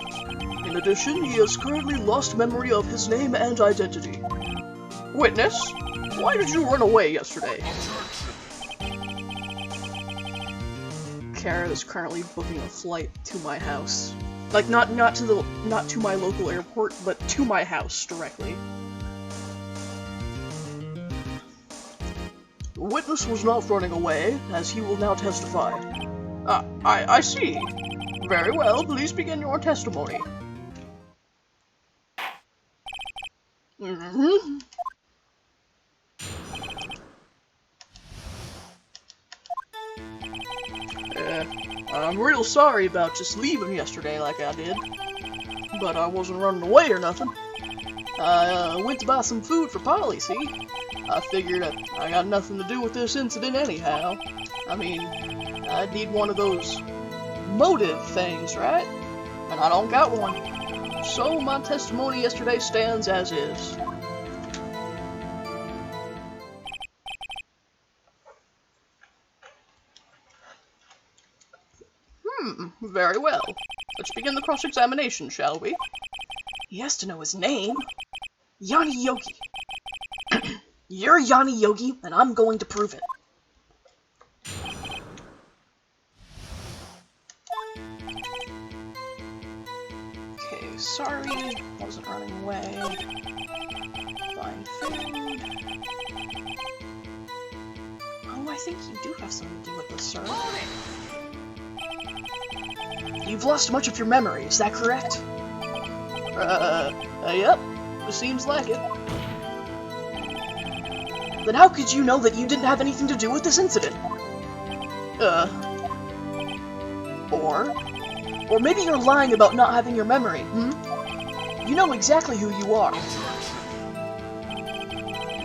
In addition, he has currently lost memory of his name and identity. Witness, why did you run away yesterday? Kara is currently booking a flight to my house. Like, not to my local airport, but to my house directly. The witness was not running away, as he will now testify. I see. Very well, please begin your testimony. I'm real sorry about just leaving yesterday like I did, but I wasn't running away or nothing. I went to buy some food for Polly, see? I figured I got nothing to do with this incident anyhow. I mean, I need one of those motive things, right? And I don't got one. So my testimony yesterday stands as is. Very well. Let's begin the cross-examination, shall we? He has to know his name. Yanni Yogi. You're Yanni Yogi, and I'm going to prove it. Okay, sorry. Wasn't running away. Buying food. Oh, I think you do have something to do with this, sir. You've lost much of your memory, is that correct? Yep. Seems like it. Then how could you know that you didn't have anything to do with this incident? Or maybe you're lying about not having your memory, You know exactly who you are.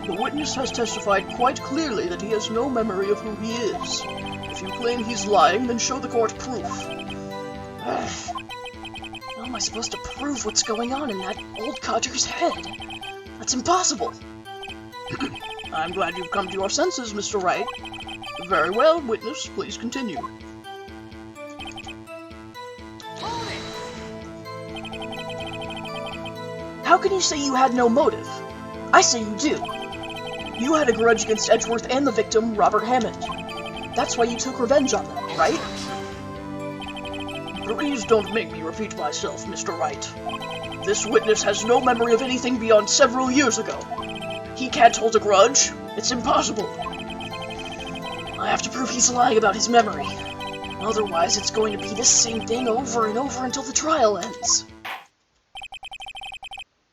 The witness has testified quite clearly that he has no memory of who he is. If you claim he's lying, then show the court proof. How am I supposed to prove what's going on in that old codger's head? That's impossible. I'm glad you've come to your senses, Mr. Wright. Very well, witness, please continue. How can you say you had no motive? I say you do. You had a grudge against Edgeworth and the victim, Robert Hammond. That's why you took revenge on them, right? Please don't make me repeat myself, Mr. Wright. This witness has no memory of anything beyond several years ago. He can't hold a grudge. It's impossible. I have to prove he's lying about his memory. Otherwise, it's going to be the same thing over and over until the trial ends.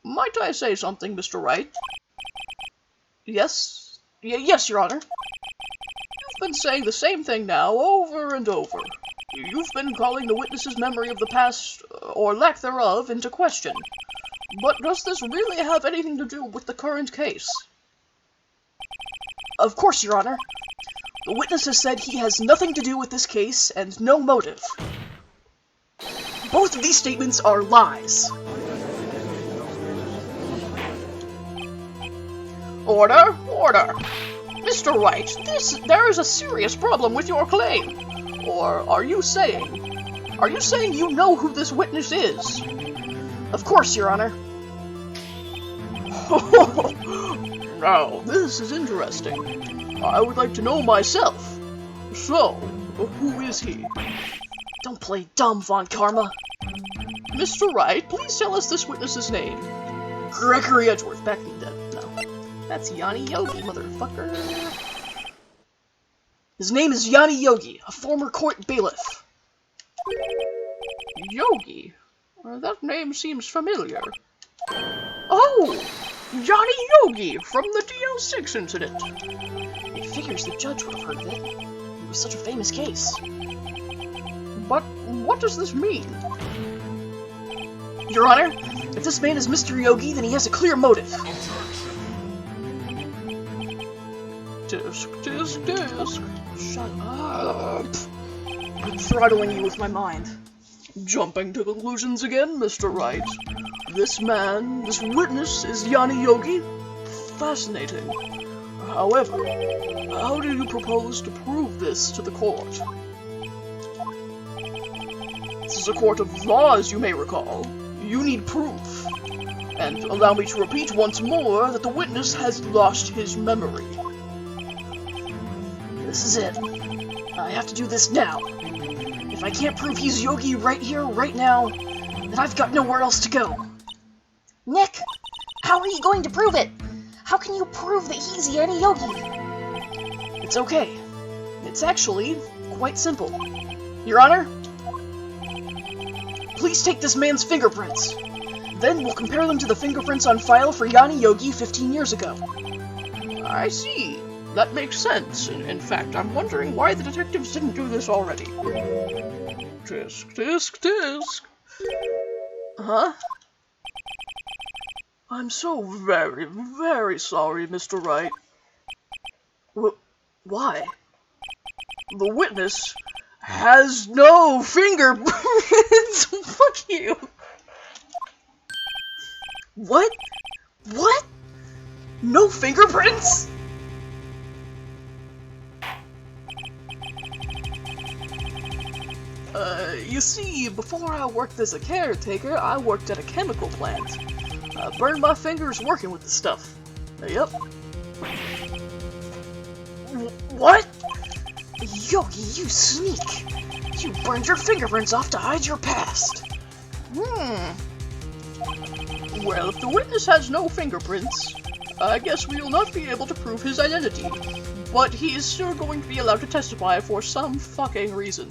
Might I say something, Mr. Wright? Yes? Yes, Your Honor. You've been saying the same thing now over and over. You've been calling the witness's memory of the past, or lack thereof, into question. But does this really have anything to do with the current case? Of course, Your Honor. The witness has said he has nothing to do with this case and no motive. Both of these statements are lies. Order! Order! Mr. Wright, there is a serious problem with your claim. Or are you saying you know who this witness is? Of course, Your Honor. Now, this is interesting. I would like to know myself. So, who is he? Don't play dumb, Von Karma. Mr. Wright, please tell us this witness's name. Gregory Edgeworth, back in the dead. No. That's Yanni Yogi, motherfucker. His name is Yanni Yogi, a former court bailiff. Yogi? That name seems familiar. Oh! Yanni Yogi from the DL6 incident. It figures the judge would have heard of it. It was such a famous case. But what does this mean? Your Honor, if this man is Mr. Yogi, then he has a clear motive. Tisk. Shut up. I'm throttling you with my mind. Jumping to conclusions again, Mr. Wright. This man, this witness, is Yanni Yogi? Fascinating. However, how do you propose to prove this to the court? This is a court of law, as you may recall. You need proof. And allow me to repeat once more that the witness has lost his memory. This is it. I have to do this now. If I can't prove he's Yogi right here, right now, then I've got nowhere else to go. Nick, how are you going to prove it? How can you prove that he's Yanni Yogi? It's okay. It's actually quite simple. Your Honor, please take this man's fingerprints. Then we'll compare them to the fingerprints on file for Yanni Yogi 15 years ago. I see. That makes sense. In fact, I'm wondering why the detectives didn't do this already. Tisk. Huh? I'm so very, very sorry, Mr. Wright. Why? The witness has no fingerprints! Fuck you! What? What? No fingerprints? You see, before I worked as a caretaker, I worked at a chemical plant. I burned my fingers working with the stuff. Yep. What? Yogi, you sneak! You burned your fingerprints off to hide your past! Well, if the witness has no fingerprints, I guess we will not be able to prove his identity. But he is still going to be allowed to testify for some fucking reason.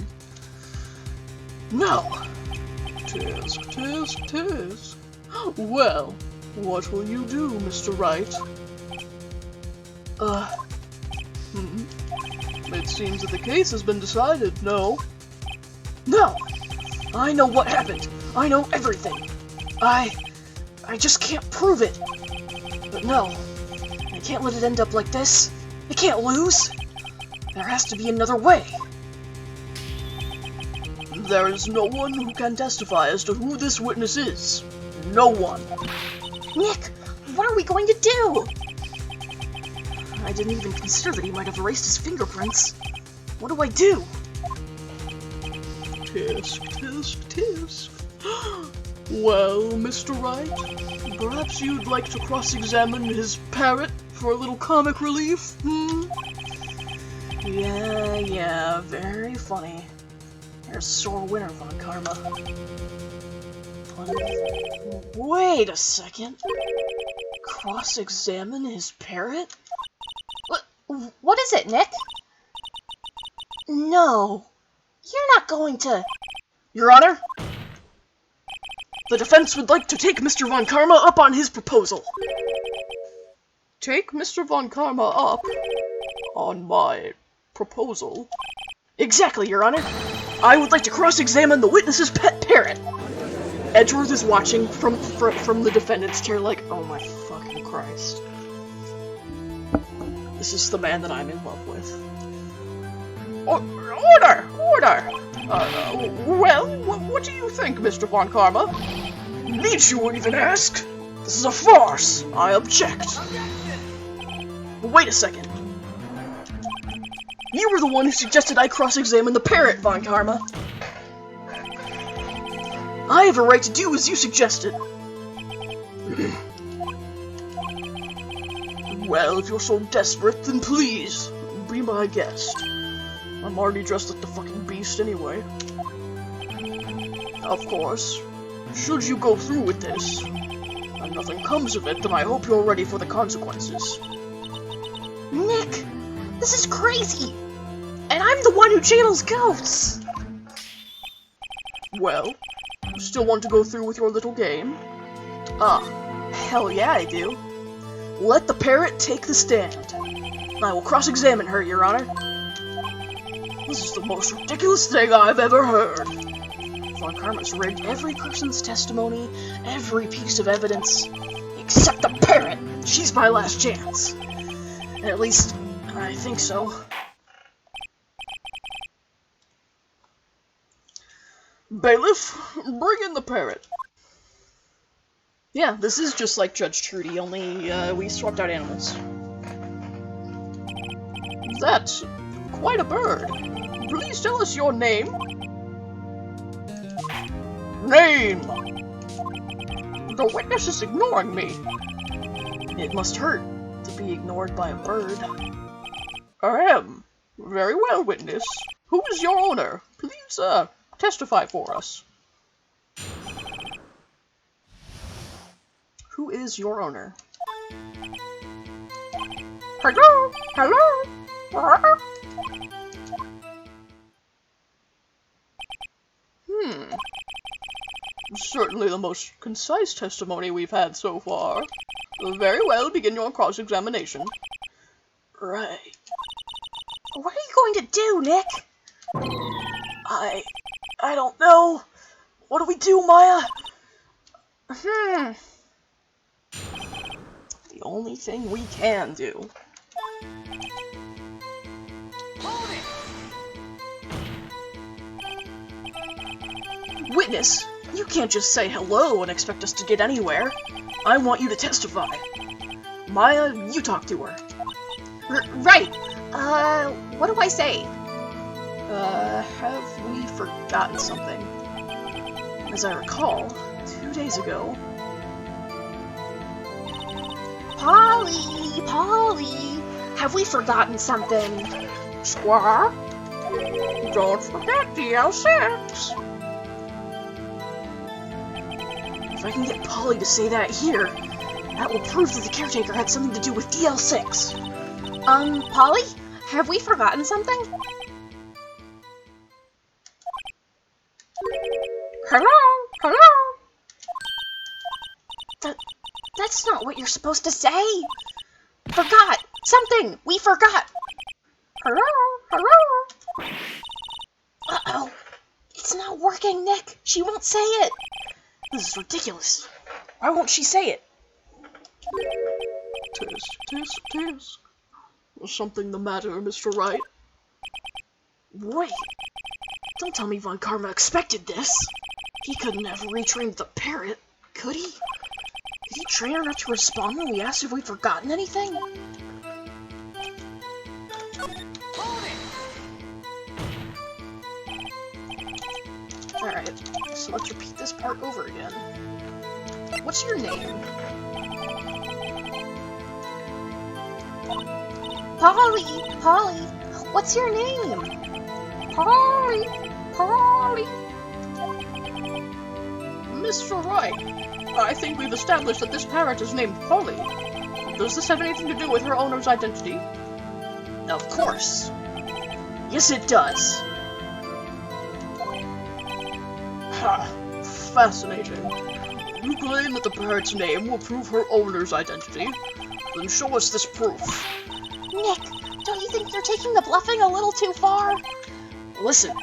No! Tisk. Well, what will you do, Mr. Wright? It seems that the case has been decided, no? No! I know what happened. I know everything. I just can't prove it. But no, I can't let it end up like this. I can't lose. There has to be another way. There is no one who can testify as to who this witness is. No one. Nick, what are we going to do? I didn't even consider that he might have erased his fingerprints. What do I do? Tisk. Well, Mr. Wright, perhaps you'd like to cross-examine his parrot for a little comic relief, Yeah, very funny. You're a sore winner, Von Karma. Wait a second. Cross-examine his parrot? What is it, Nick? No. You're not going to... Your Honor, the defense would like to take Mr. Von Karma up on his proposal. Take Mr. Von Karma up on my proposal? Exactly, Your Honor. I would like to cross-examine the witness's pet parrot. Edgeworth is watching from the defendant's chair like, oh my fucking Christ. This is the man that I'm in love with. Order! Well, what do you think, Mr. Von Karma? Need you even ask? This is a farce. I object. Wait a second. You were the one who suggested I cross-examine the parrot, Von Karma. I have a right to do as you suggested. Well, if you're so desperate, then please, be my guest. I'm already dressed like the fucking beast anyway. Of course, should you go through with this, and nothing comes of it, then I hope you're ready for the consequences. Nick, this is crazy! And I'm the one who channels ghosts! Well, you still want to go through with your little game? Hell yeah I do. Let the parrot take the stand. I will cross-examine her, Your Honor. This is the most ridiculous thing I've ever heard. Von Karma's rigged every person's testimony, every piece of evidence, except the parrot. She's my last chance. At least, I think so. Bailiff, bring in the parrot. Yeah, this is just like Judge Trudy, only we swapped out animals. That's quite a bird. Please tell us your name. Name! The witness is ignoring me. It must hurt to be ignored by a bird. I am. Very well, witness. Who is your owner? Please, testify for us. Who is your owner? Hello? Hello? Certainly the most concise testimony we've had so far. Very well, begin your cross-examination. Right. What are you going to do, Nick? I don't know. What do we do, Maya? The only thing we can do. Witness, you can't just say hello and expect us to get anywhere. I want you to testify. Maya, you talk to her. Right. What do I say? Have we forgotten something? As I recall, 2 days ago... Polly, have we forgotten something? Squaw? Don't forget DL6. If I can get Polly to say that here, that will prove that the caretaker had something to do with DL6. Polly, have we forgotten something? Hello? That's not what you're supposed to say. Forgot something. We forgot. Hello? Uh-oh. It's not working, Nick. She won't say it. This is ridiculous. Why won't she say it? Test. Is something the matter, Mr. Wright? Wait. Don't tell me Von Karma expected this. He couldn't have retrained the parrot, could he? Did he train her not to respond when we asked if we'd forgotten anything? Alright, so let's repeat this part over again. What's your name? Polly, what's your name? Polly. Mr. Wright, I think we've established that this parrot is named Polly. Does this have anything to do with her owner's identity? Of course. Yes, it does. Ha! Fascinating. You claim that the parrot's name will prove her owner's identity? Then show us this proof. Nick, don't you think you're taking the bluffing a little too far? Listen.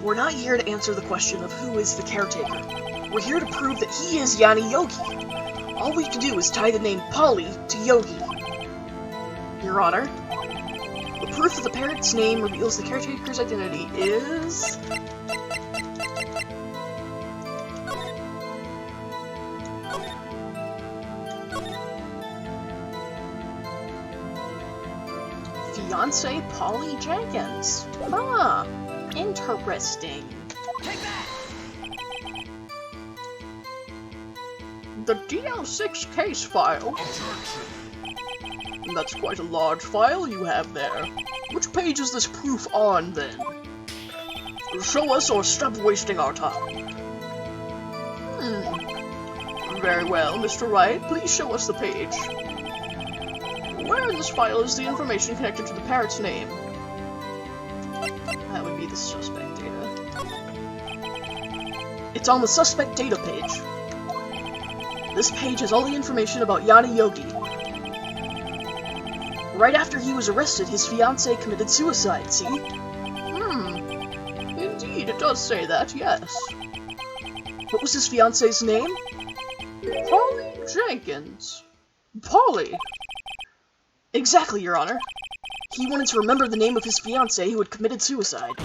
We're not here to answer the question of who is the caretaker. We're here to prove that he is Yanni Yogi. All we have to do is tie the name Polly to Yogi. Your Honor, the proof that the parrot's name reveals the caretaker's identity is... Fiancé Polly Jenkins. Ah, interesting. Take that! The DL6 case file. That's quite a large file you have there. Which page is this proof on, then? Show us or stop wasting our time. Very well, Mr. Wright, please show us the page. Where in this file is the information connected to the parrot's name? That would be the suspect data. It's on the suspect data page. This page has all the information about Yanni Yogi. Right after he was arrested, his fiancée committed suicide, see? Indeed, it does say that, yes. What was his fiancée's name? Polly Jenkins. Polly! Exactly, Your Honor. He wanted to remember the name of his fiancée who had committed suicide.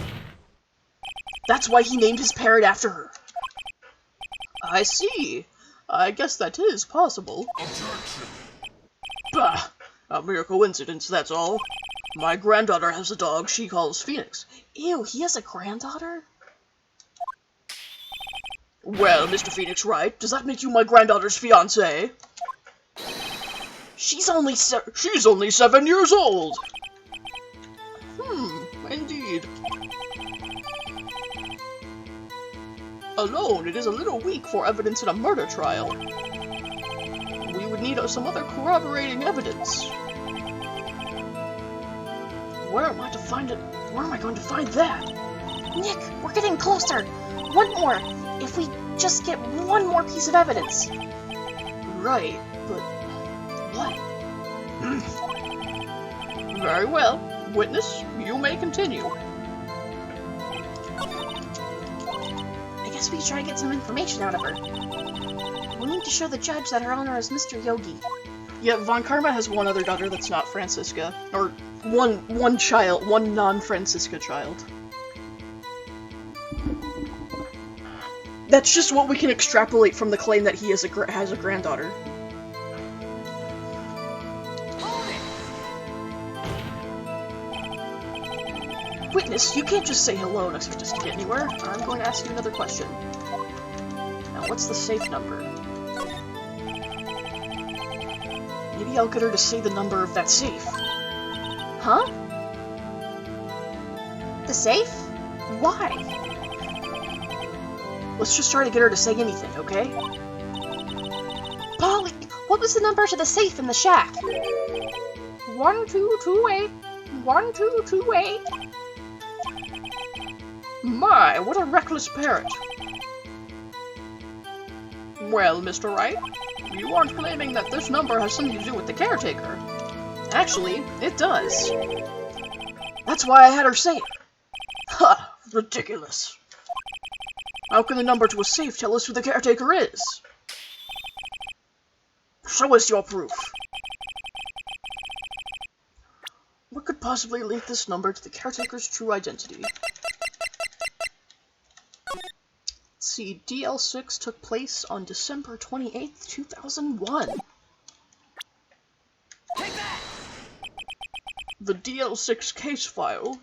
That's why he named his parrot after her. I see. I guess that is possible. Objection! Bah! A mere coincidence, that's all. My granddaughter has a dog she calls Phoenix. Ew, he has a granddaughter? Well, Mr. Phoenix Wright, does that make you my granddaughter's fiancé? She's only 7 years old! Indeed. Alone, it is a little weak for evidence in a murder trial. We would need some other corroborating evidence. Where am I going to find that? Nick, we're getting closer. One more. If we just get one more piece of evidence. Right, but what? Very well. Witness, you may continue. I guess we should try to get some information out of her. We need to show the judge that her owner is Mr. Yogi. Yeah, Von Karma has one other daughter that's not Francisca. Or one child, one non-Francisca child. That's just what we can extrapolate from the claim that he has a granddaughter. Witness, you can't just say hello and expect us to get anywhere. I'm going to ask you another question. Now, what's the safe number? Maybe I'll get her to say the number of that safe. Huh? The safe? Why? Let's just try to get her to say anything, okay? Polly, what was the number to the safe in the shack? 1228. 1228. My, what a reckless parrot. Well, Mr. Wright, you aren't claiming that this number has something to do with the caretaker. Actually, it does. That's why I had her say it. Ha! Ridiculous. How can the number to a safe tell us who the caretaker is? Show us your proof. What could possibly link this number to the caretaker's true identity? Let's see, DL6 took place on December 28th, 2001. Take that! The DL6 case file?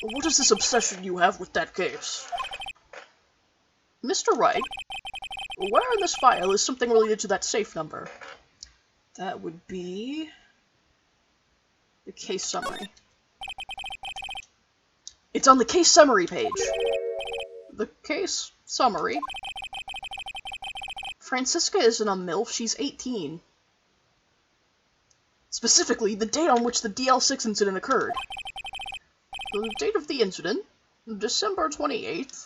What is this obsession you have with that case? Mr. Wright, where in this file is something related to that safe number? That would be the case summary. It's on the case summary page. The case summary? Francisca isn't a MILF, she's 18. Specifically, the date on which the DL6 incident occurred. The date of the incident? December 28th?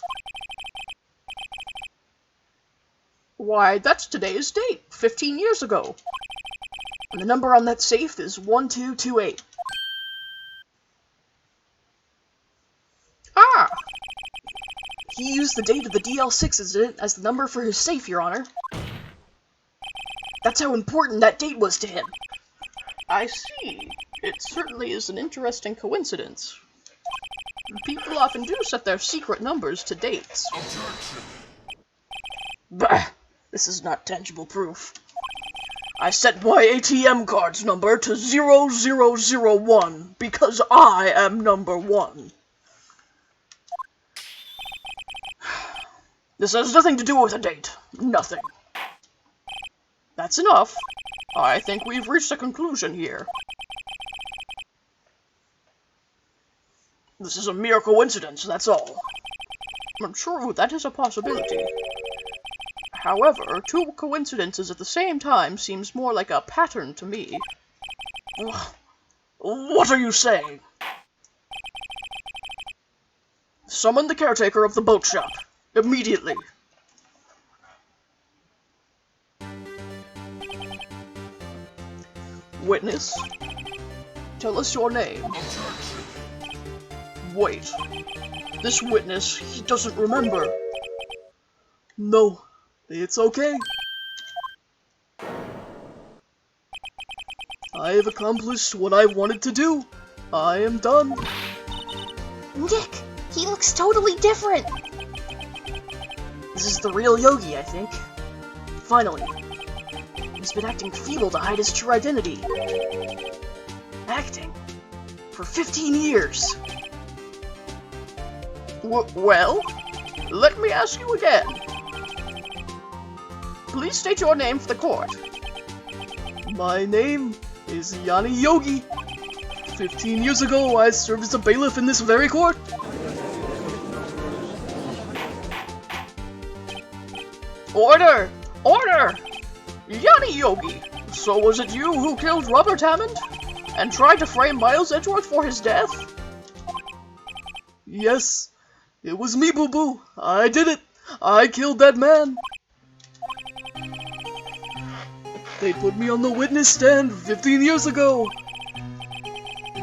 Why, that's today's date, 15 years ago. And the number on that safe is 1228. Ah! He used the date of the DL6 incident as the number for his safe, Your Honor. That's how important that date was to him. I see. It certainly is an interesting coincidence. People often do set their secret numbers to dates. Objection! Bah! This is not tangible proof. I set my ATM card's number to 0001 because I am number 1. This has nothing to do with a date. Nothing. That's enough. I think we've reached a conclusion here. This is a mere coincidence, that's all. True, that is a possibility. However, two coincidences at the same time seems more like a pattern to me. What are you saying? Summon the caretaker of the boat shop. Immediately. Witness, tell us your name. Wait, this witness, he doesn't remember. No, it's okay. I have accomplished what I wanted to do. I am done. Nick, he looks totally different. This is the real Yogi, I think. Finally. He's been acting feeble to hide his true identity. Acting? For 15 years! Well, let me ask you again. Please state your name for the court. My name is Yanni Yogi. 15 years ago, I served as a bailiff in this very court. Order! Order! Yanni Yogi! So was it you who killed Robert Hammond? And tried to frame Miles Edgeworth for his death? Yes, it was me, Boo-Boo. I did it. I killed that man. They put me on the witness stand 15 years ago.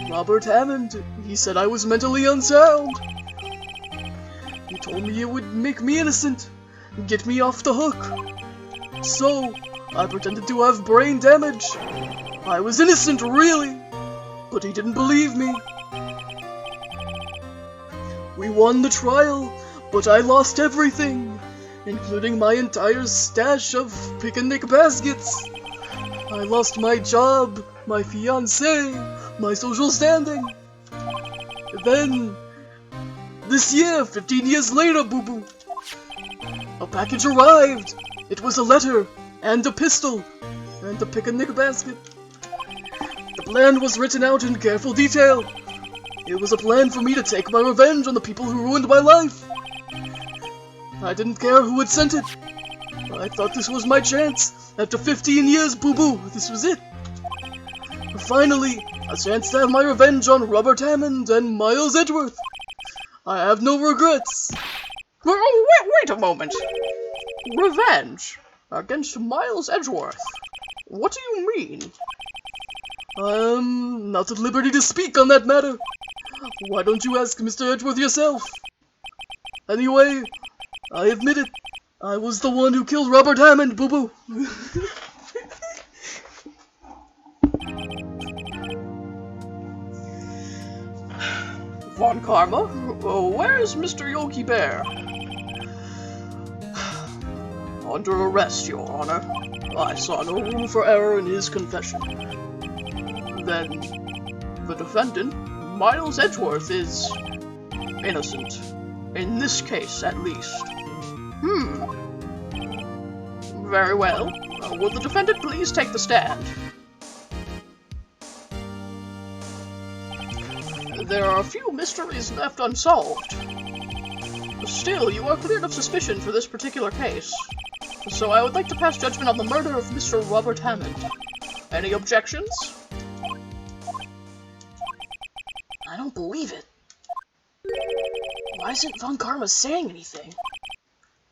Robert Hammond, he said I was mentally unsound. He told me it would make me innocent, get me off the hook. So, I pretended to have brain damage. I was innocent, really, but he didn't believe me. We won the trial, but I lost everything, including my entire stash of pick-and-nick baskets. I lost my job, my fiancé, my social standing. Then, this year, 15 years later, Boo-Boo, a package arrived. It was a letter, and a pistol, and a pick-and-nick basket. The plan was written out in careful detail. It was a plan for me to take my revenge on the people who ruined my life. I didn't care who had sent it. I thought this was my chance. After 15 years, Boo-Boo, this was it. Finally, a chance to have my revenge on Robert Hammond and Miles Edgeworth. I have no regrets. Wait a moment. Revenge? Against Miles Edgeworth? What do you mean? I'm not at liberty to speak on that matter. Why don't you ask Mr. Edgeworth yourself? Anyway, I admit it. I was the one who killed Robert Hammond, Boo-Boo. Von Karma? Where is Mr. Yogi Bear? Under arrest, Your Honor. I saw no room for error in his confession. Then, the defendant, Miles Edgeworth, is innocent. In this case, at least. Very well. Will the defendant please take the stand? There are a few mysteries left unsolved. Still, you are cleared of suspicion for this particular case. So I would like to pass judgment on the murder of Mr. Robert Hammond. Any objections? I don't believe it. Why isn't Von Karma saying anything?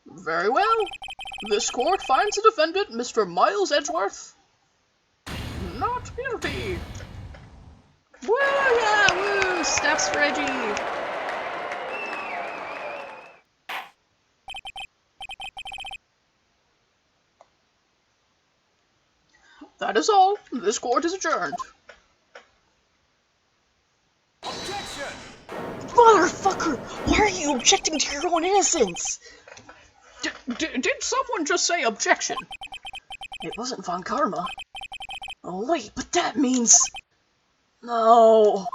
Very well. This court finds the defendant, Mr. Miles Edgeworth, not guilty. Woo, yeah, woo, snaps for Reggie. That is all. This court is adjourned. Objection! Motherfucker! Why are you objecting to your own innocence? Did someone just say objection? It wasn't Von Karma. Oh wait, but that means... No...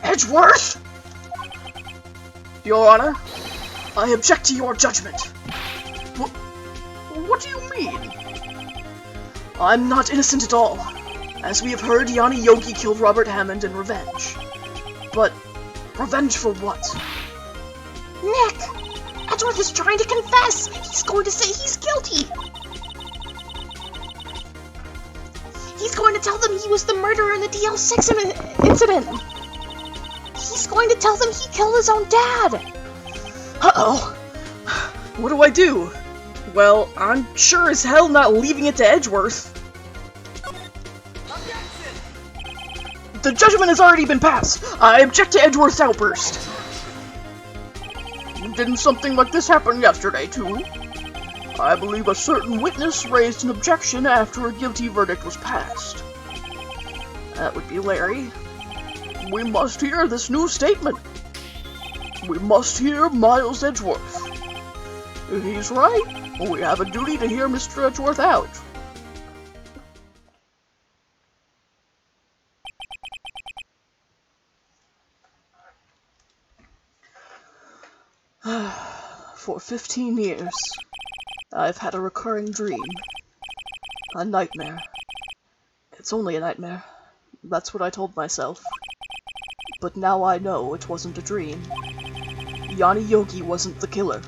Edgeworth! Your Honor? I object to your judgment. What do you mean? I'm not innocent at all. As we have heard, Yanni Yogi killed Robert Hammond in revenge. But, revenge for what? Nick! Edgeworth is trying to confess! He's going to say he's guilty! He's going to tell them he was the murderer in the DL6 incident! He's going to tell them he killed his own dad! Uh-oh! What do I do? Well, I'm sure as hell not leaving it to Edgeworth. The judgment has already been passed. I object to Edgeworth's outburst. Didn't something like this happen yesterday, too? I believe a certain witness raised an objection after a guilty verdict was passed. That would be Larry. We must hear this new statement. We must hear Miles Edgeworth. If he's right, we have a duty to hear Mr. Edgeworth out. For 15 years, I've had a recurring dream. A nightmare. It's only a nightmare. That's what I told myself. But now I know it wasn't a dream. Yanni Yogi wasn't the killer.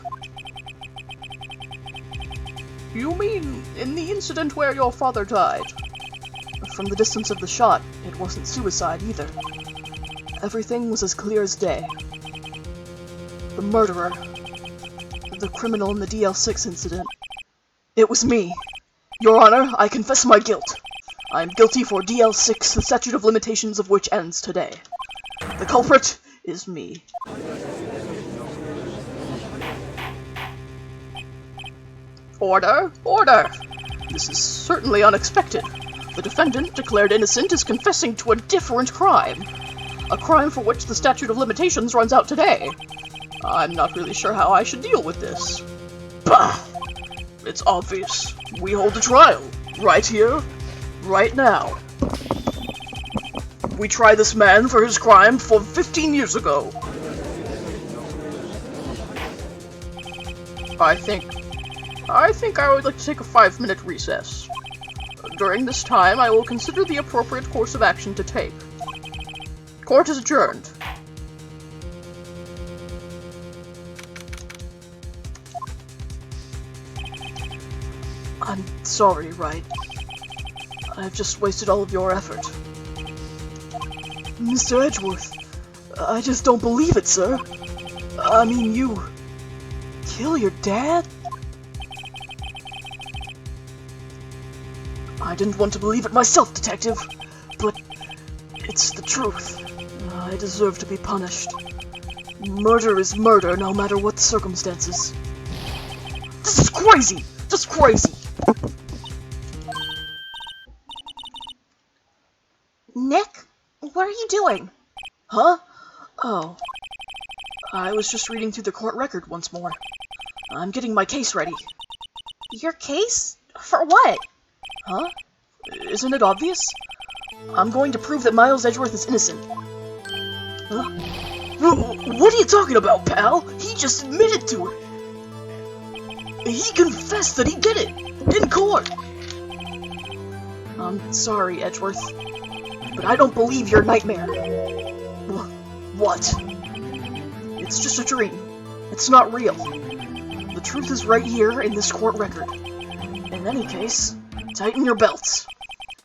You mean in the incident where your father died? From the distance of the shot, it wasn't suicide either. Everything was as clear as day. The murderer, the criminal in the DL6 incident, it was me. Your Honor, I confess my guilt. I am guilty for DL6, the statute of limitations of which ends today. The culprit is me. Order! Order! This is certainly unexpected. The defendant, declared innocent, is confessing to a different crime. A crime for which the statute of limitations runs out today. I'm not really sure how I should deal with this. Bah! It's obvious. We hold a trial. Right here. Right now. We try this man for his crime for 15 years ago. I think I would like to take a 5-minute recess. During this time, I will consider the appropriate course of action to take. Court is adjourned. I'm sorry, Wright. I've just wasted all of your effort. Mr. Edgeworth, I just don't believe it, sir. I mean, you... kill your dad? I didn't want to believe it myself, Detective, but it's the truth. I deserve to be punished. Murder is murder, no matter what the circumstances. This is crazy! Just crazy! Nick, what are you doing? Huh? Oh. I was just reading through the court record once more. I'm getting my case ready. Your case? For what? Huh? Isn't it obvious? I'm going to prove that Miles Edgeworth is innocent. Huh? What are you talking about, pal? He just admitted to it. He confessed that he did it! In court! I'm sorry, Edgeworth, but I don't believe your nightmare. What? It's just a dream. It's not real. The truth is right here in this court record. In any case, tighten your belts.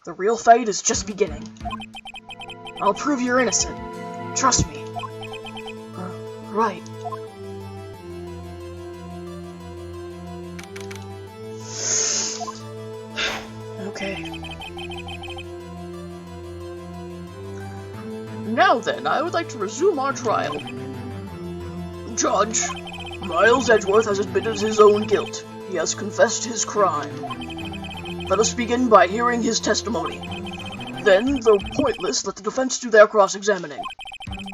The real fight is just beginning. I'll prove you're innocent. Trust me. Right. Okay. Now then, I would like to resume our trial. Judge, Miles Edgeworth has admitted his own guilt. He has confessed his crime. Let us begin by hearing his testimony. Then, though pointless, let the defense do their cross-examining.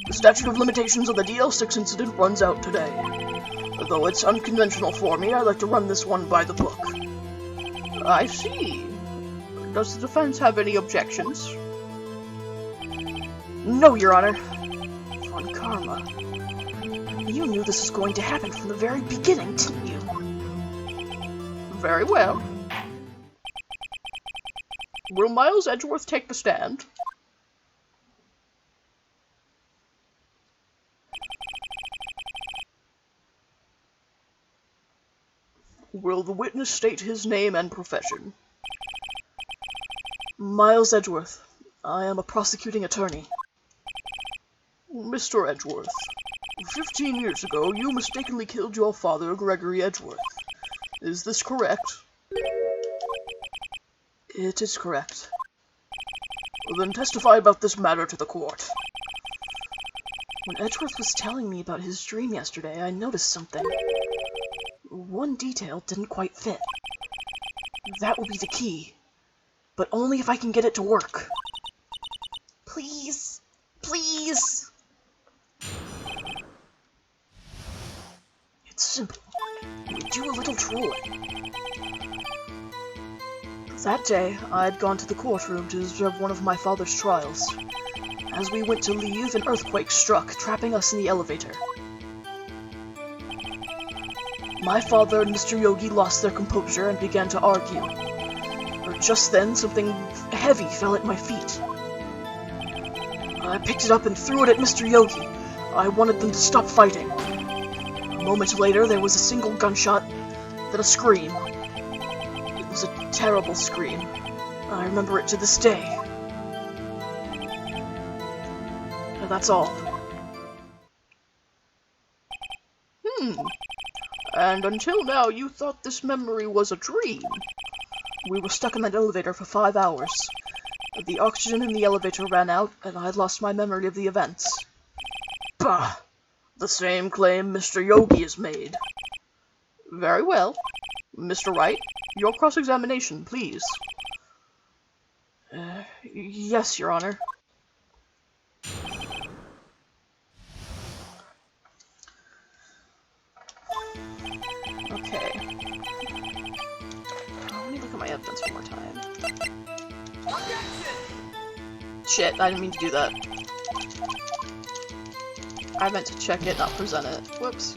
The statute of limitations of the DL6 incident runs out today. Though it's unconventional for me, I like to run this one by the book. I see. Does the defense have any objections? No, Your Honor. On karma. You knew this was going to happen from the very beginning, didn't you? Very well. Will Miles Edgeworth take the stand? Will the witness state his name and profession? Miles Edgeworth. I am a prosecuting attorney. Mr. Edgeworth, 15 years ago, you mistakenly killed your father, Gregory Edgeworth. Is this correct? It is correct. Then testify about this matter to the court. When Edgeworth was telling me about his dream yesterday, I noticed something. One detail didn't quite fit. That will be the key. But only if I can get it to work. Please. Please. It's simple. We do a little trolling. That day, I had gone to the courtroom to observe one of my father's trials. As we went to leave, an earthquake struck, trapping us in the elevator. My father and Mr. Yogi lost their composure and began to argue. Just then, something heavy fell at my feet. I picked it up and threw it at Mr. Yogi. I wanted them to stop fighting. A moment later, there was a single gunshot, then a scream. It was a terrible scream. I remember it to this day. And that's all. And until now, you thought this memory was a dream. We were stuck in that elevator for 5 hours. The oxygen in the elevator ran out, and I had lost my memory of the events. Bah! The same claim Mr. Yogi has made. Very well. Mr. Wright, your cross-examination, please. Yes, Your Honor. Okay. Let me look at my evidence one more time. Shit, I didn't mean to do that. I meant to check it, not present it. Whoops.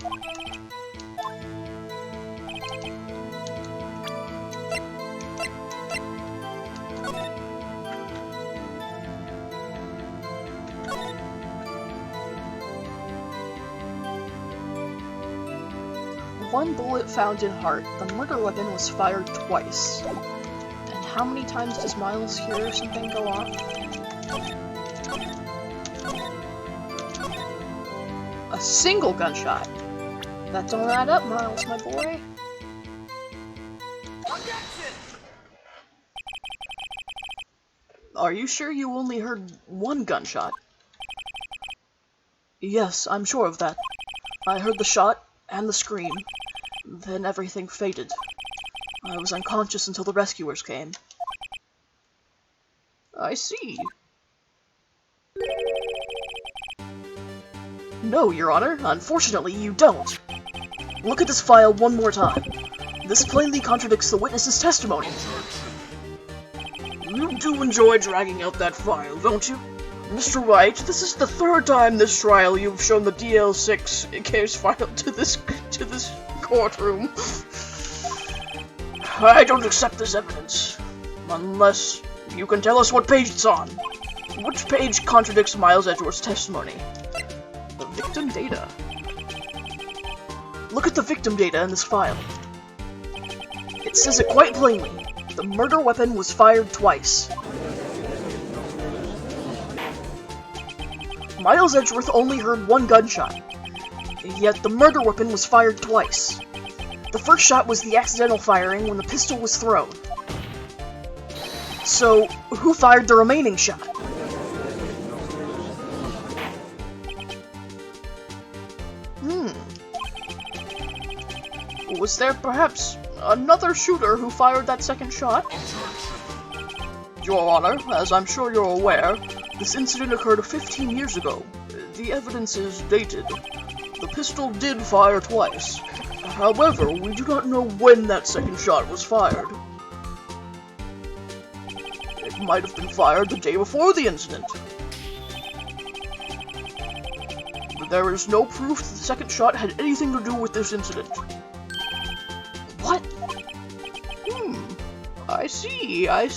One bullet found in heart. The murder weapon was fired twice. And how many times does Miles hear something go off? A single gunshot. That don't add up, Miles, my boy. Are you sure you only heard one gunshot? Yes, I'm sure of that. I heard the shot and the scream. Then everything faded. I was unconscious until the rescuers came. I see. No, Your Honor. Unfortunately, you don't. Look at this file one more time. This plainly contradicts the witness's testimony. You do enjoy dragging out that file, don't you? Mr. Wright, this is the 3rd time this trial you've shown the DL6 case file to this courtroom. I don't accept this evidence, unless you can tell us what page it's on. Which page contradicts Miles Edgeworth's testimony? The victim data. Look at the victim data in this file. It says it quite plainly. The murder weapon was fired twice. Miles Edgeworth only heard one gunshot, yet the murder weapon was fired twice. The first shot was the accidental firing when the pistol was thrown. So, who fired the remaining shot? Was there perhaps another shooter who fired that second shot? Your Honor, as I'm sure you're aware, this incident occurred 15 years ago. The evidence is dated. The pistol did fire twice. However, we do not know when that second shot was fired. It might have been fired the day before the incident. But there is no proof that the second shot had anything to do with this incident. What? I see. I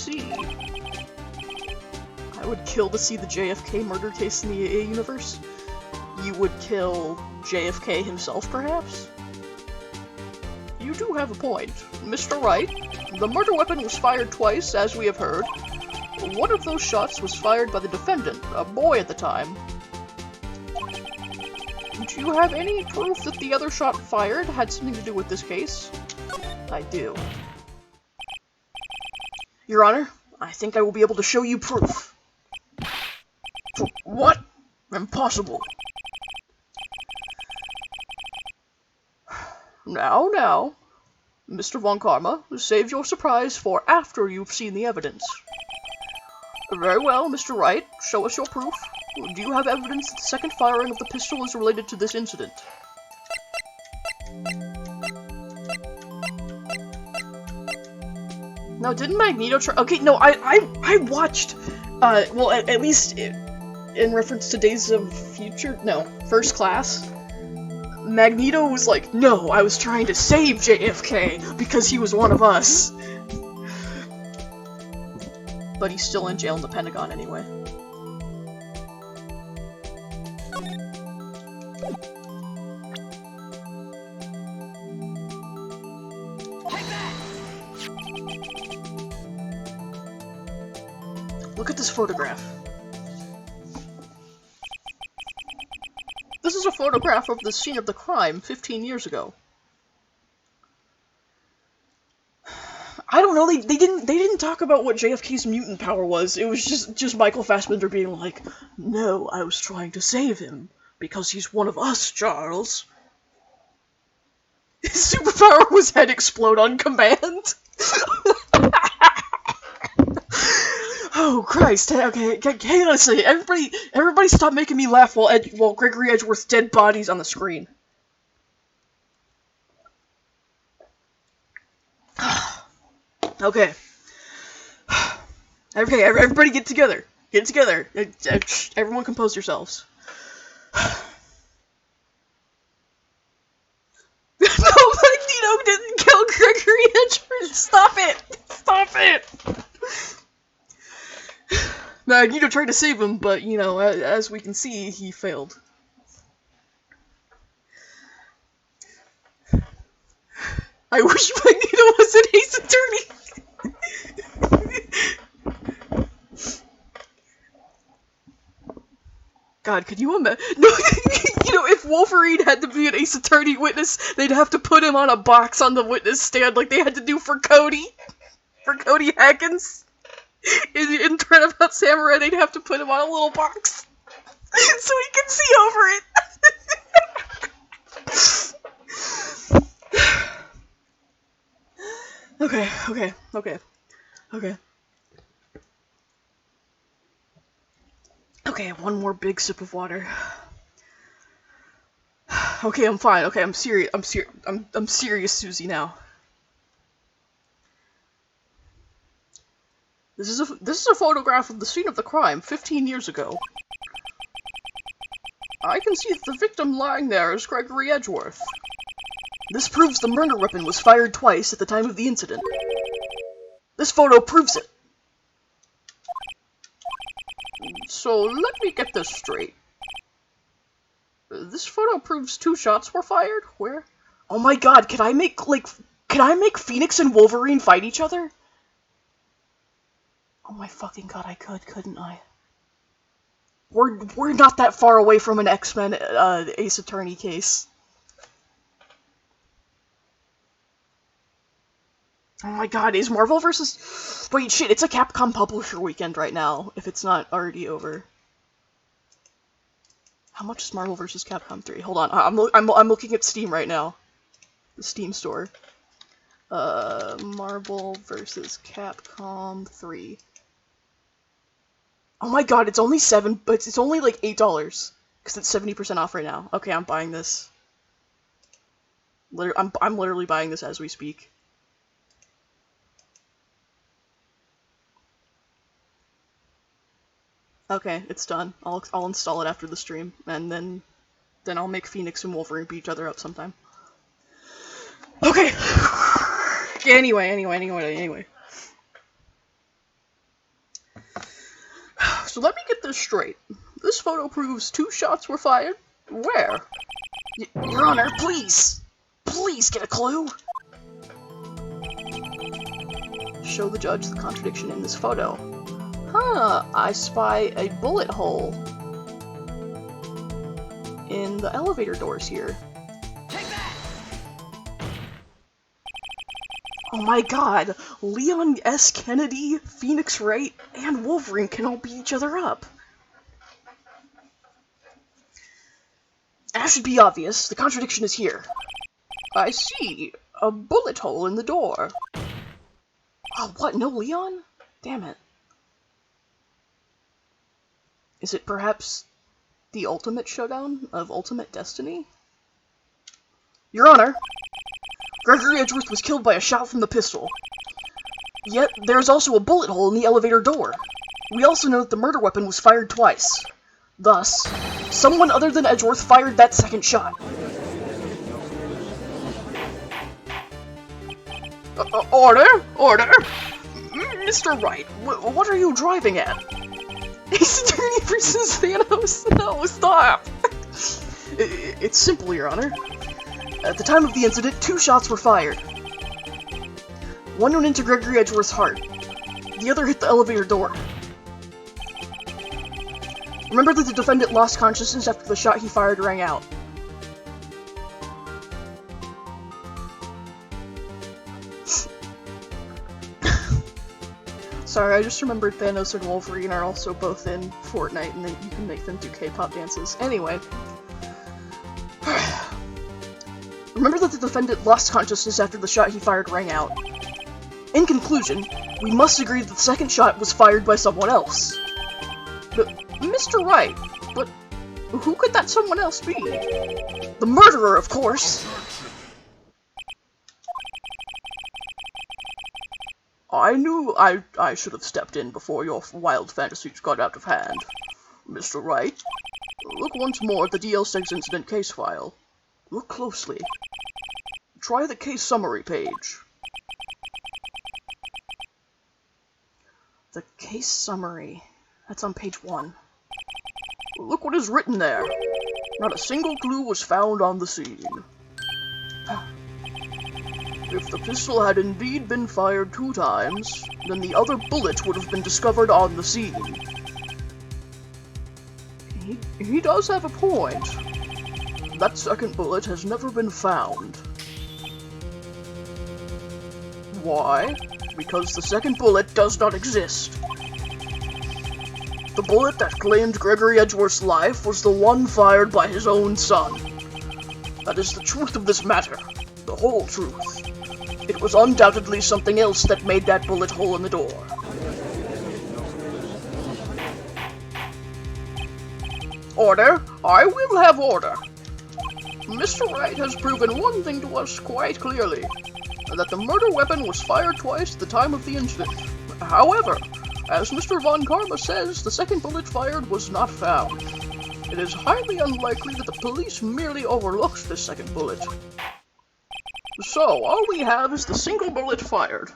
would kill to see the JFK murder case in the AA universe. You would kill JFK himself, perhaps? You do have a point. Mr. Wright, the murder weapon was fired twice, as we have heard. One of those shots was fired by the defendant, a boy at the time. Do you have any proof that the other shot fired had something to do with this case? I do. Your Honor, I think I will be able to show you proof. What? Impossible. Now, Mr. Von Karma, save your surprise for after you've seen the evidence. Very well, Mr. Wright, show us your proof. Do you have evidence that the second firing of the pistol is related to this incident? No, didn't Magneto try— okay, no, I watched, well, at least in reference to Days of Future— no, First Class, Magneto was like, no, I was trying to save JFK because he was one of us. But he's still in jail in the Pentagon anyway. Look at this photograph. This is a photograph of the scene of the crime 15 years ago. I don't know, they didn't talk about what JFK's mutant power was. It was just Michael Fassbender being like, no, I was trying to save him because he's one of us, Charles. His superpower was head explode on command. Oh Christ! Okay, honestly, everybody, stop making me laugh while Gregory Edgeworth's dead body's on the screen. Okay. Okay, everybody get together. Get together. Everyone compose yourselves. No, Magneto didn't kill Gregory Edgeworth! Stop it! Stop it! Magneto tried to save him, but, you know, as we can see, he failed. I wish Magneto was an Ace Attorney! God, could you imagine? No, you know, if Wolverine had to be an Ace Attorney witness, they'd have to put him on a box on the witness stand like they had to do for Cody. For Cody Hackins. In Turnabout Samurai, they'd have to put him on a little box. So he can see over it. Okay, one more big sip of water. Okay, I'm fine. Okay, I'm serious. I'm serious, Susie, now. This is a photograph of the scene of the crime 15 years ago. I can see that the victim lying there is Gregory Edgeworth. This proves the murder weapon was fired twice at the time of the incident. This photo proves it. So let me get this straight. This photo proves 2 shots were fired? Where? Oh my god, can I make Phoenix and Wolverine fight each other? Oh my fucking god, I could, couldn't I? We're not that far away from an X-Men Ace Attorney case. Oh my god, is Marvel versus— wait, shit, it's a Capcom Publisher Weekend right now, if it's not already over. How much is Marvel vs. Capcom 3? Hold on, I'm looking at Steam right now. The Steam store. Marvel vs. Capcom 3. Oh my god, it's only but it's only like $8, because it's 70% off right now. Okay, I'm buying this. I'm literally buying this as we speak. Okay, it's done. I'll install it after the stream, and then I'll make Phoenix and Wolverine beat each other up sometime. Okay. Anyway. So let me get this straight. This photo proves 2 shots were fired. Where? Your Honor, please! Please get a clue! Show the judge the contradiction in this photo. Huh, I spy a bullet hole in the elevator doors here. Take that! Oh my god, Leon S. Kennedy, Phoenix Wright, and Wolverine can all beat each other up. should be obvious. The contradiction is here. I see. A bullet hole in the door. Oh, what? No Leon? Damn it. Is it perhaps the ultimate showdown of ultimate destiny? Your Honor, Gregory Edgeworth was killed by a shot from the pistol. Yet, there's also a bullet hole in the elevator door. We also know that the murder weapon was fired twice. Thus, someone other than Edgeworth fired that second shot. Order! Order! Mr. Wright, what are you driving at? Ace Attorney versus Thanos? No, stop! It's simple, Your Honor. At the time of the incident, 2 shots were fired. One went into Gregory Edgeworth's heart. The other hit the elevator door. Remember that the defendant lost consciousness after the shot he fired rang out. Sorry, I just remembered Thanos and Wolverine are also both in Fortnite, and that you can make them do K-pop dances. Anyway. Remember that the defendant lost consciousness after the shot he fired rang out. In conclusion, we must agree that the second shot was fired by someone else. Mr. Wright, but who could that someone else be? The murderer, of course! I knew I should have stepped in before your wild fantasies got out of hand. Mr. Wright, look once more at the DL6 incident case file. Look closely. Try the case summary page. The case summary. That's on page 1. Look what is written there. Not a single clue was found on the scene. If the pistol had indeed been fired 2 times, then the other bullet would have been discovered on the scene. He does have a point. That second bullet has never been found. Why? Because the second bullet does not exist. The bullet that claimed Gregory Edgeworth's life was the one fired by his own son. That is the truth of this matter. The whole truth. It was undoubtedly something else that made that bullet hole in the door. Order! I will have order! Mr. Wright has proven one thing to us quite clearly, that the murder weapon was fired twice at the time of the incident. However, as Mr. Von Karma says, the second bullet fired was not found. It is highly unlikely that the police merely overlooked this second bullet. So, all we have is the single bullet fired.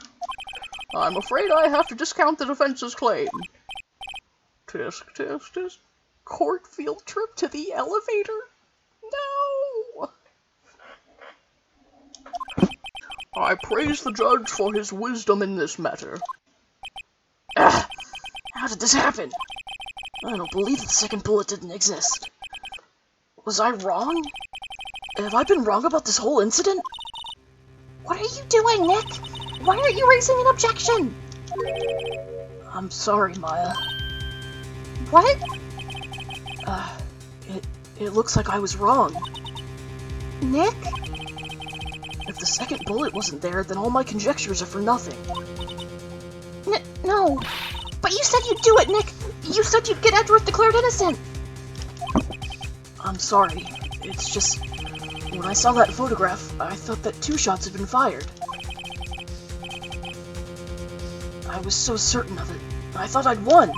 I'm afraid I have to discount the defense's claim. Tisk, tisk, tisk. Court field trip to the elevator? No! I praise the judge for his wisdom in this matter. How did this happen? I don't believe the second bullet didn't exist. Was I wrong? Have I been wrong about this whole incident? What are you doing, Nick? Why aren't you raising an objection? I'm sorry, Maya. What? It looks like I was wrong. Nick? If the second bullet wasn't there, then all my conjectures are for nothing. No. But you said you'd do it, Nick! You said you'd get Edgeworth declared innocent! I'm sorry. It's just... when I saw that photograph, I thought that 2 shots had been fired. I was so certain of it. I thought I'd won.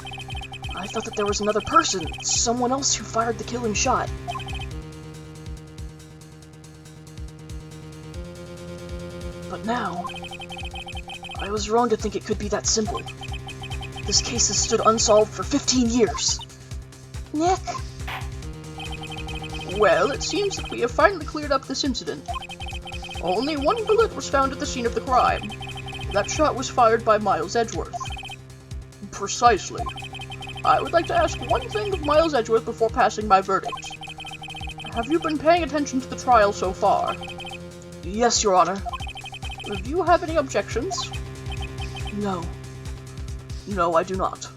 I thought that there was another person, someone else who fired the killing shot. But now, I was wrong to think it could be that simple. This case has stood unsolved for 15 years. Nick? Well, it seems that we have finally cleared up this incident. Only 1 bullet was found at the scene of the crime. That shot was fired by Miles Edgeworth. Precisely. I would like to ask one thing of Miles Edgeworth before passing my verdict. Have you been paying attention to the trial so far? Yes, Your Honor. Do you have any objections? No. No, I do not.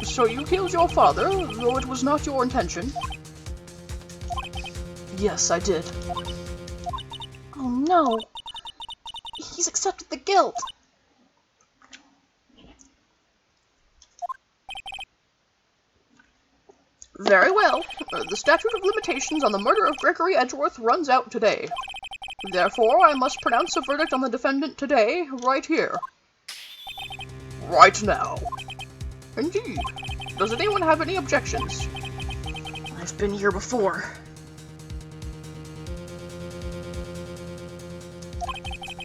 So you killed your father, though it was not your intention? Yes, I did. Oh no. He's accepted the guilt. Very well. The statute of limitations on the murder of Gregory Edgeworth runs out today. Therefore, I must pronounce a verdict on the defendant today, right here. Right now. Indeed. Does anyone have any objections? I've been here before.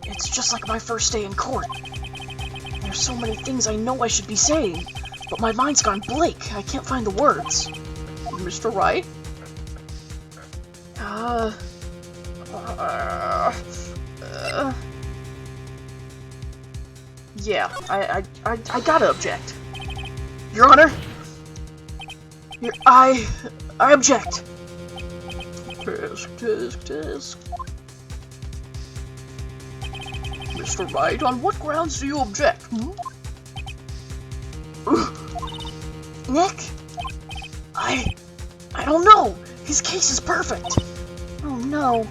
It's just like my first day in court. There's so many things I know I should be saying, but my mind's gone blank. I can't find the words. Mr. Wright? Yeah, I gotta object. Your Honor? I object. Tisk. Mr. Wright, on what grounds do you object? Nick? I don't know. His case is perfect. Oh no.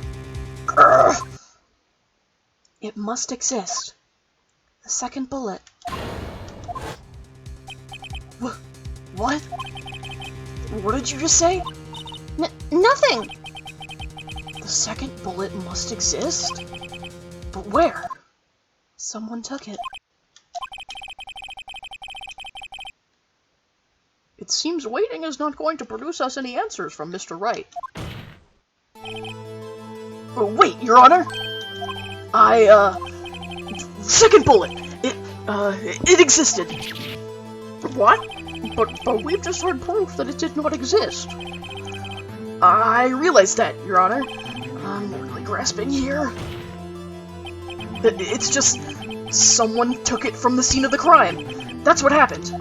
It must exist. The second bullet. What? What did you just say? Nothing! The second bullet must exist? But where? Someone took it. It seems waiting is not going to produce us any answers from Mr. Wright. Oh, wait, Your Honor! Second bullet! It existed! What? But we've just heard proof that it did not exist. I realize that, Your Honor. I'm not really grasping here. It's just... someone took it from the scene of the crime. That's what happened.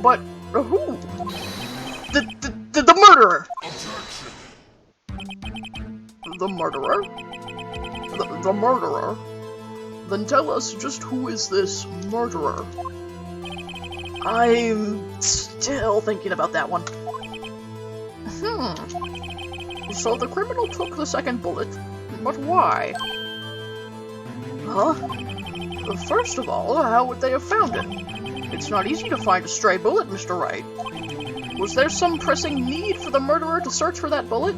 But who? The murderer! The murderer? The murderer? Then tell us, just who is this murderer? I'm still thinking about that one. So the criminal took the second bullet, but why? Huh? First of all, how would they have found it? It's not easy to find a stray bullet, Mr. Wright. Was there some pressing need for the murderer to search for that bullet?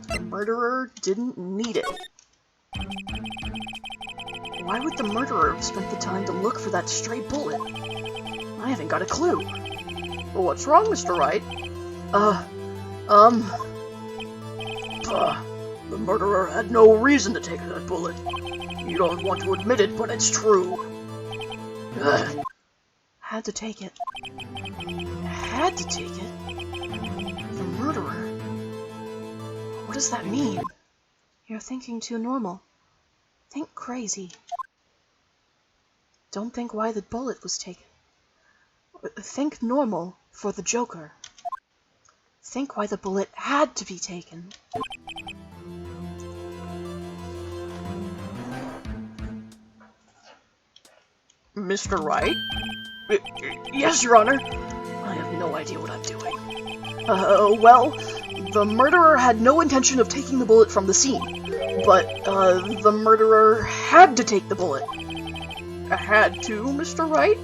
The murderer didn't need it. Why would the murderer have spent the time to look for that stray bullet? I haven't got a clue. What's wrong, Mr. Wright? The murderer had no reason to take that bullet. You don't want to admit it, but it's true. Had to take it. Had to take it? The murderer? What does that mean? You're thinking too normal. Think crazy. Don't think why the bullet was taken. Think normal for the Joker. Think why the bullet had to be taken. Mr. Wright? Yes, Your Honor. I have no idea what I'm doing. Well, the murderer had no intention of taking the bullet from the scene, but, the murderer had to take the bullet. Had to, Mr. Wright?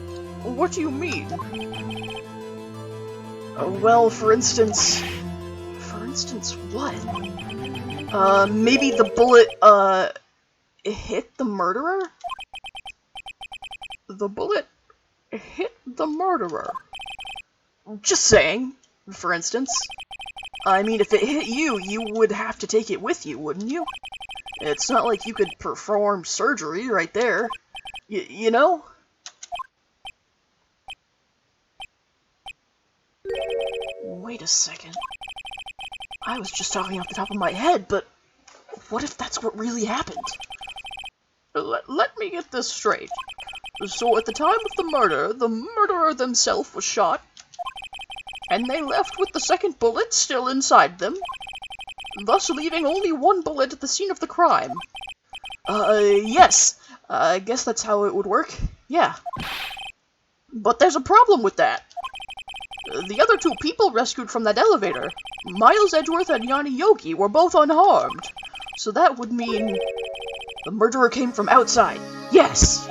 What do you mean? Well, for instance... For instance, what? Maybe the bullet, hit the murderer? The bullet hit the murderer. Just saying, for instance. I mean, if it hit you, you would have to take it with you, wouldn't you? It's not like you could perform surgery right there. You know? Wait a second. I was just talking off the top of my head, but what if that's what really happened? Let me get this straight. So at the time of the murder, the murderer themselves was shot, and they left with the second bullet still inside them, thus leaving only one bullet at the scene of the crime. Yes. I guess that's how it would work. Yeah. But there's a problem with that. The other two people rescued from that elevator, Miles Edgeworth and Yanni Yogi, were both unharmed. So that would mean the murderer came from outside. Yes!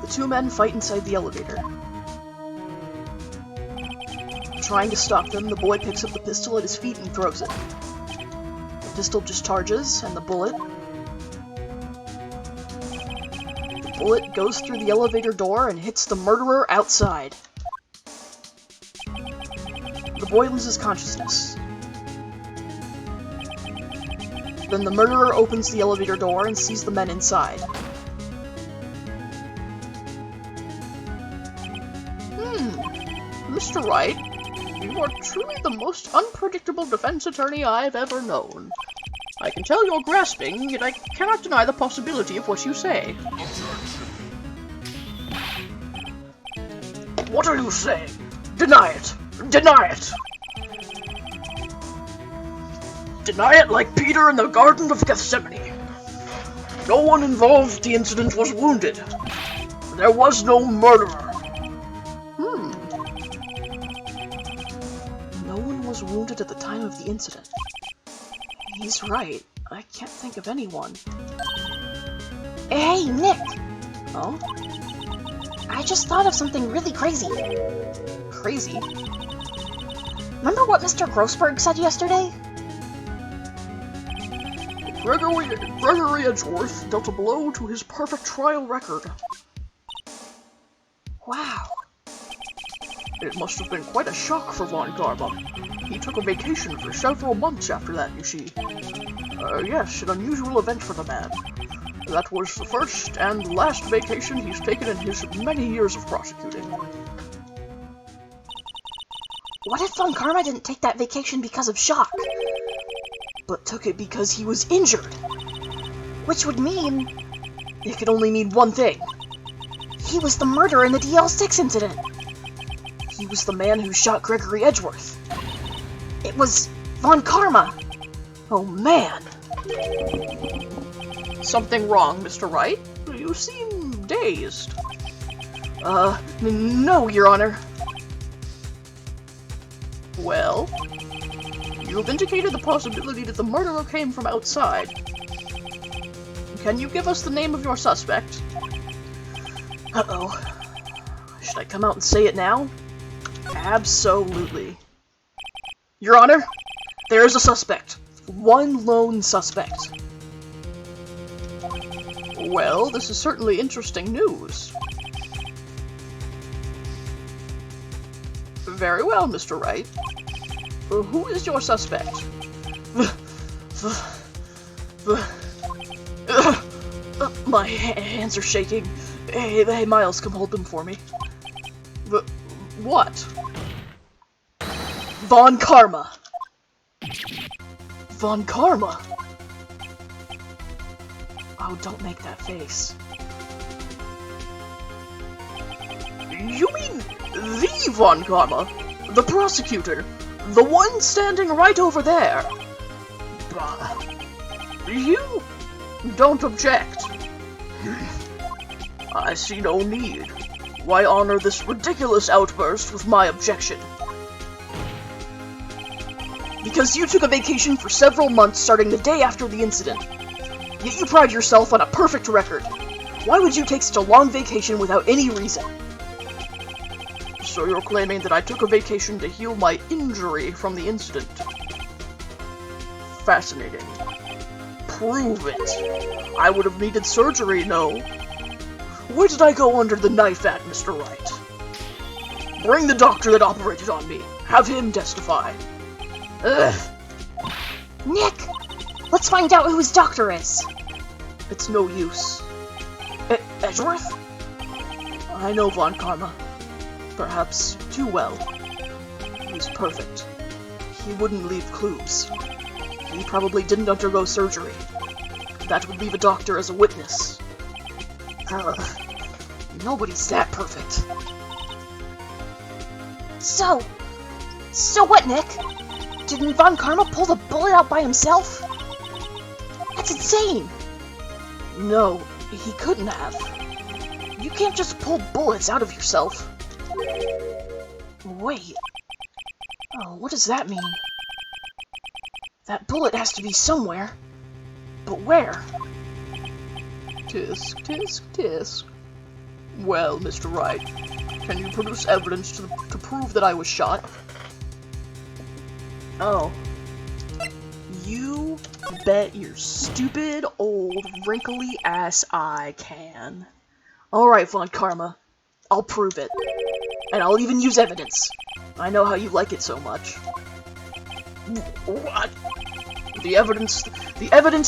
The two men fight inside the elevator. Trying to stop them, the boy picks up the pistol at his feet and throws it. The pistol discharges, and the bullet goes through the elevator door and hits the murderer outside. The boy loses consciousness. Then the murderer opens the elevator door and sees the men inside. Mr. Wright, you are truly the most unpredictable defense attorney I've ever known. I can tell you're grasping, yet I cannot deny the possibility of what you say. What are you saying? Deny it! Deny it! Deny it like Peter in the Garden of Gethsemane. No one involved in the incident was wounded. There was no murderer. No one was wounded at the time of the incident. He's right. I can't think of anyone. Hey, Nick! Oh? I just thought of something really crazy. Crazy? Remember what Mr. Grossberg said yesterday? Gregory Edgeworth dealt a blow to his perfect trial record. Wow. It must have been quite a shock for Von Karma. He took a vacation for several months after that, you see. Yes, an unusual event for the man. That was the first and last vacation he's taken in his many years of prosecuting. What if Von Karma didn't take that vacation because of shock, but took it because he was injured? Which would mean... It could only mean one thing. He was the murderer in the DL6 incident. He was the man who shot Gregory Edgeworth. It was Von Karma. Oh man. Something wrong, Mr. Wright? You seem dazed. No, Your Honor. Well, you've indicated the possibility that the murderer came from outside. Can you give us the name of your suspect? Uh-oh. Should I come out and say it now? Absolutely. Your Honor, there is a suspect. One lone suspect. Well, this is certainly interesting news. Very well, Mr. Wright. Who is your suspect? My hands are shaking. Hey, Miles, come hold them for me. What? Von Karma. Von Karma? Oh, don't make that face. You mean the Von Karma? The prosecutor? The one standing right over there? You don't object. I see no need. Why honor this ridiculous outburst with my objection? Because you took a vacation for several months starting the day after the incident. Yet you pride yourself on a perfect record. Why would you take such a long vacation without any reason? So you're claiming that I took a vacation to heal my injury from the incident. Fascinating. Prove it. I would have needed surgery, no? Where did I go under the knife at, Mr. Wright? Bring the doctor that operated on me. Have him testify. Ugh. Nick! Let's find out who his doctor is. It's no use. Edgeworth? I know Von Karma. Perhaps too well. He's perfect. He wouldn't leave clues. He probably didn't undergo surgery. That would leave a doctor as a witness. Nobody's that perfect. So what, Nick? Didn't Von Karma pull the bullet out by himself? That's insane! No, he couldn't have. You can't just pull bullets out of yourself. Wait. Oh, what does that mean? That bullet has to be somewhere. But where? Tisk, tisk, tisk. Well, Mr. Wright, can you produce evidence to prove that I was shot? Oh. You bet your stupid, old, wrinkly-ass I can. Alright, Von Karma. I'll prove it. And I'll even use evidence. I know how you like it so much. What? The evidence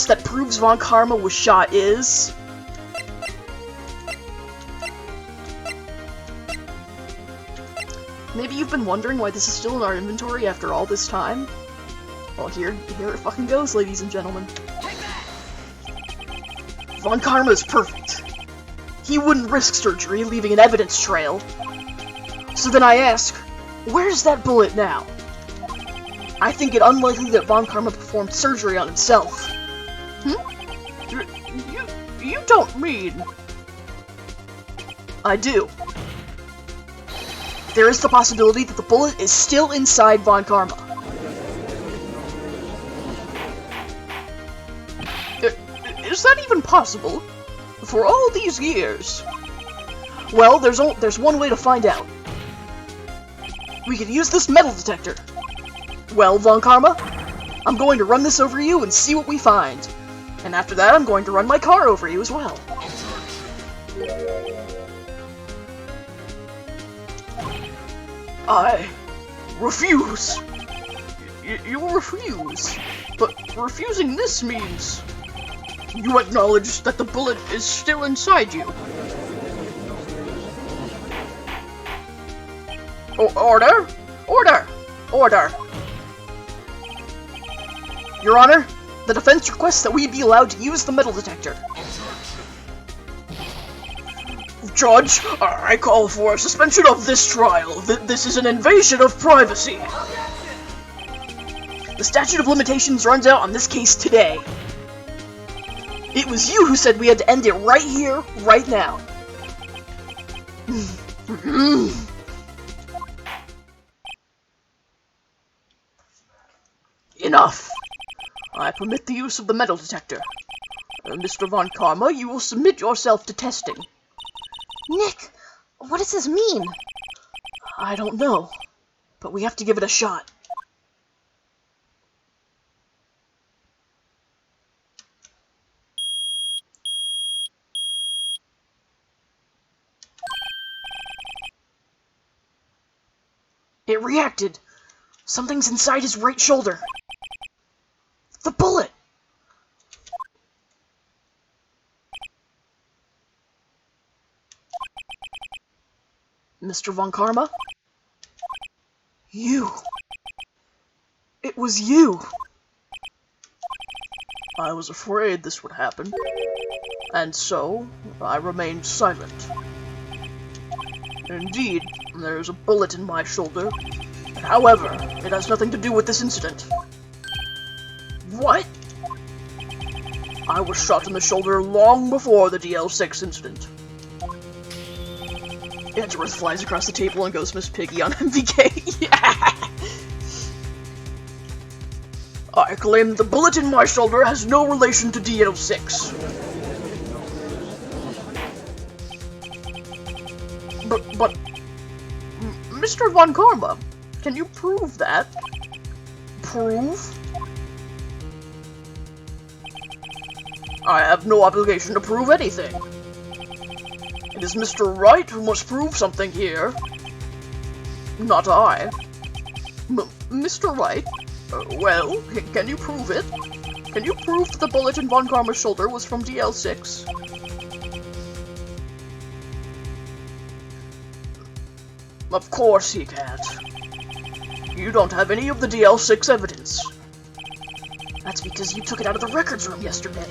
that proves Von Karma was shot is... Maybe you've been wondering why this is still in our inventory after all this time? Well, here it fucking goes, ladies and gentlemen. Von Karma is perfect. He wouldn't risk surgery, leaving an evidence trail. So then I ask, where's that bullet now? I think it unlikely that Von Karma performed surgery on himself. You don't mean... I do. There is the possibility that the bullet is still inside Von Karma. Is that even possible? For all these years? Well, there's one way to find out. We could use this metal detector. Well, Von Karma, I'm going to run this over you and see what we find. And after that, I'm going to run my car over you as well. I refuse. You refuse. But refusing this means you acknowledge that the bullet is still inside you. Order? Order! Order! Your Honor, the defense requests that we be allowed to use the metal detector. Judge, I call for a suspension of this trial. This is an invasion of privacy. The statute of limitations runs out on this case today. It was you who said we had to end it right here, right now. Enough. I permit the use of the metal detector. Mr. Von Karma, you will submit yourself to testing. Nick, what does this mean? I don't know, but we have to give it a shot. It reacted. Something's inside his right shoulder. The bullet! Mr. Von Karma? You! It was you! I was afraid this would happen, and so I remained silent. Indeed, there's a bullet in my shoulder. However, it has nothing to do with this incident. What? I was shot in the shoulder long before the DL6 incident. Edgeworth flies across the table and goes Miss Piggy on MVK. Yeah. I claim that the bullet in my shoulder has no relation to DL6. But, Mr. Von Karma, can you prove that? Prove? I have no obligation to prove anything. It is Mr. Wright who must prove something here. Not I. Mr. Wright? Well, can you prove it? Can you prove that the bullet in Von Karma's shoulder was from DL6? Of course he can't. You don't have any of the DL6 evidence. That's because you took it out of the records room yesterday.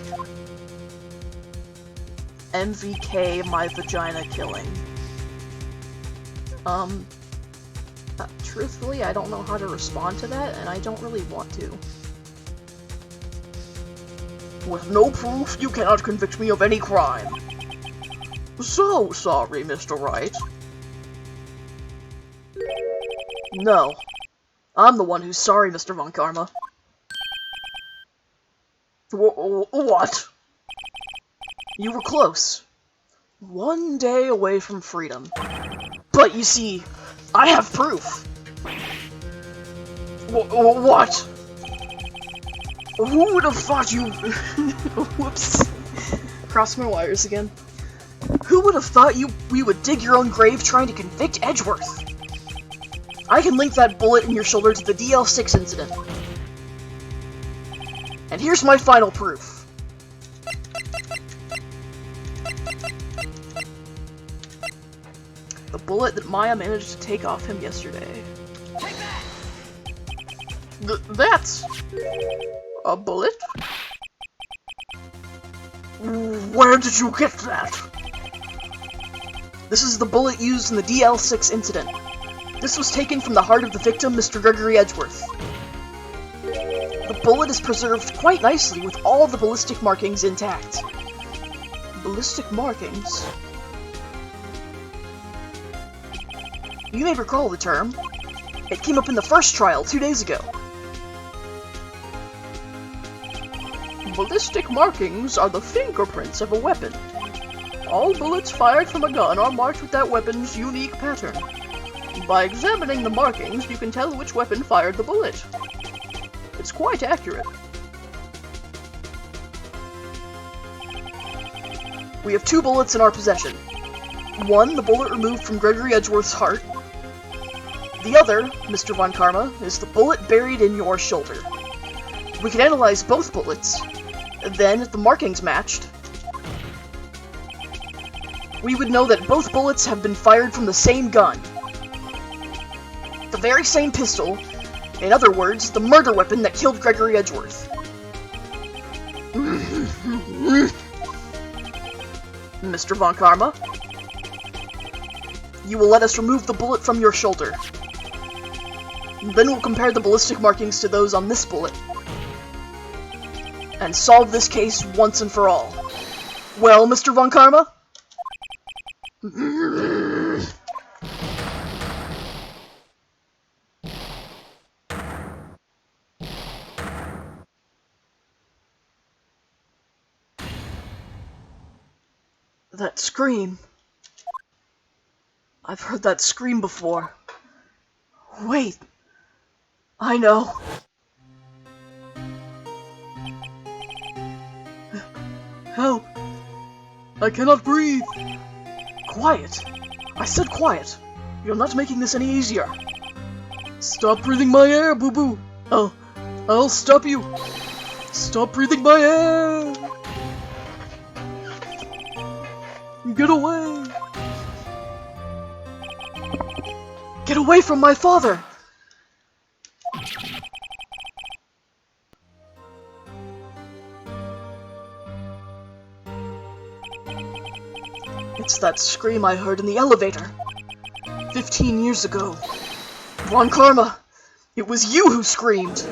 MVK, my vagina killing. Truthfully, I don't know how to respond to that, and I don't really want to. With no proof, you cannot convict me of any crime. So sorry, Mr. Wright. No. I'm the one who's sorry, Mr. Von Karma. What? You were close. One day away from freedom. But you see, I have proof. What? Who would have thought you... Whoops. Cross my wires again. Who would have thought we would dig your own grave trying to convict Edgeworth? I can link that bullet in your shoulder to the DL6 incident. And here's my final proof. The bullet that Maya managed to take off him yesterday. That's... a bullet? Where did you get that? This is the bullet used in the DL6 incident. This was taken from the heart of the victim, Mr. Gregory Edgeworth. The bullet is preserved quite nicely with all the ballistic markings intact. Ballistic markings? You may recall the term. It came up in the first trial 2 days ago. Ballistic markings are the fingerprints of a weapon. All bullets fired from a gun are marked with that weapon's unique pattern. By examining the markings, you can tell which weapon fired the bullet. It's quite accurate. We have 2 bullets in our possession. One, the bullet removed from Gregory Edgeworth's heart. The other, Mr. Von Karma, is the bullet buried in your shoulder. We can analyze both bullets. Then, if the markings matched, we would know that both bullets have been fired from the same gun. The very same pistol. In other words, the murder weapon that killed Gregory Edgeworth. Mr. Von Karma, you will let us remove the bullet from your shoulder. Then we'll compare the ballistic markings to those on this bullet. And solve this case once and for all. Well, Mr. Von Karma? That scream. I've heard that scream before. Wait. I know. Help! I cannot breathe! Quiet. I said quiet. You're not making this any easier. Stop breathing my air, boo-boo! I'll stop you! Stop breathing my air! Get away! Get away from my father! It's that scream I heard in the elevator. 15 years ago. Von Karma! It was you who screamed!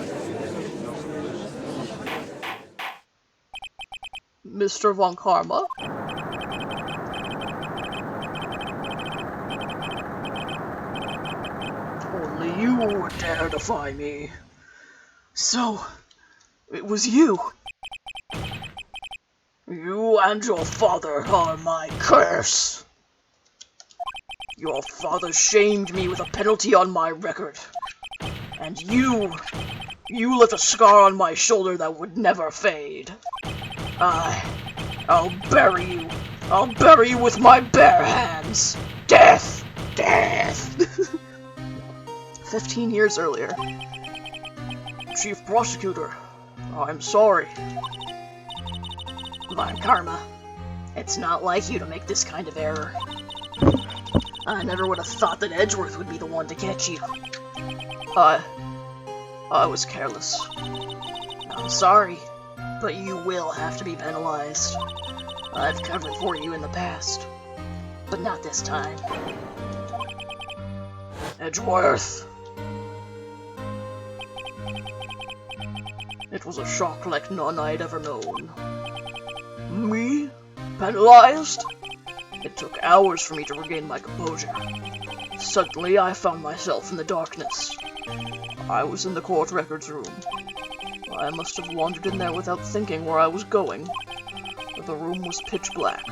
Mr. Von Karma? Only you would dare defy me. So, it was you. You and your father are my curse. Your father shamed me with a penalty on my record. And you left a scar on my shoulder that would never fade. I'll bury you. I'll bury you with my bare hands. Death! Death! 15 years earlier. Chief Prosecutor, I'm sorry. Von Karma, it's not like you to make this kind of error. I never would have thought that Edgeworth would be the one to catch you. I was careless. I'm sorry, but you will have to be penalized. I've covered for you in the past, but not this time. Edgeworth. It was a shock like none I had ever known. Me? Penalized? It took hours for me to regain my composure. Suddenly, I found myself in the darkness. I was in the court records room. I must have wandered in there without thinking where I was going. The room was pitch black.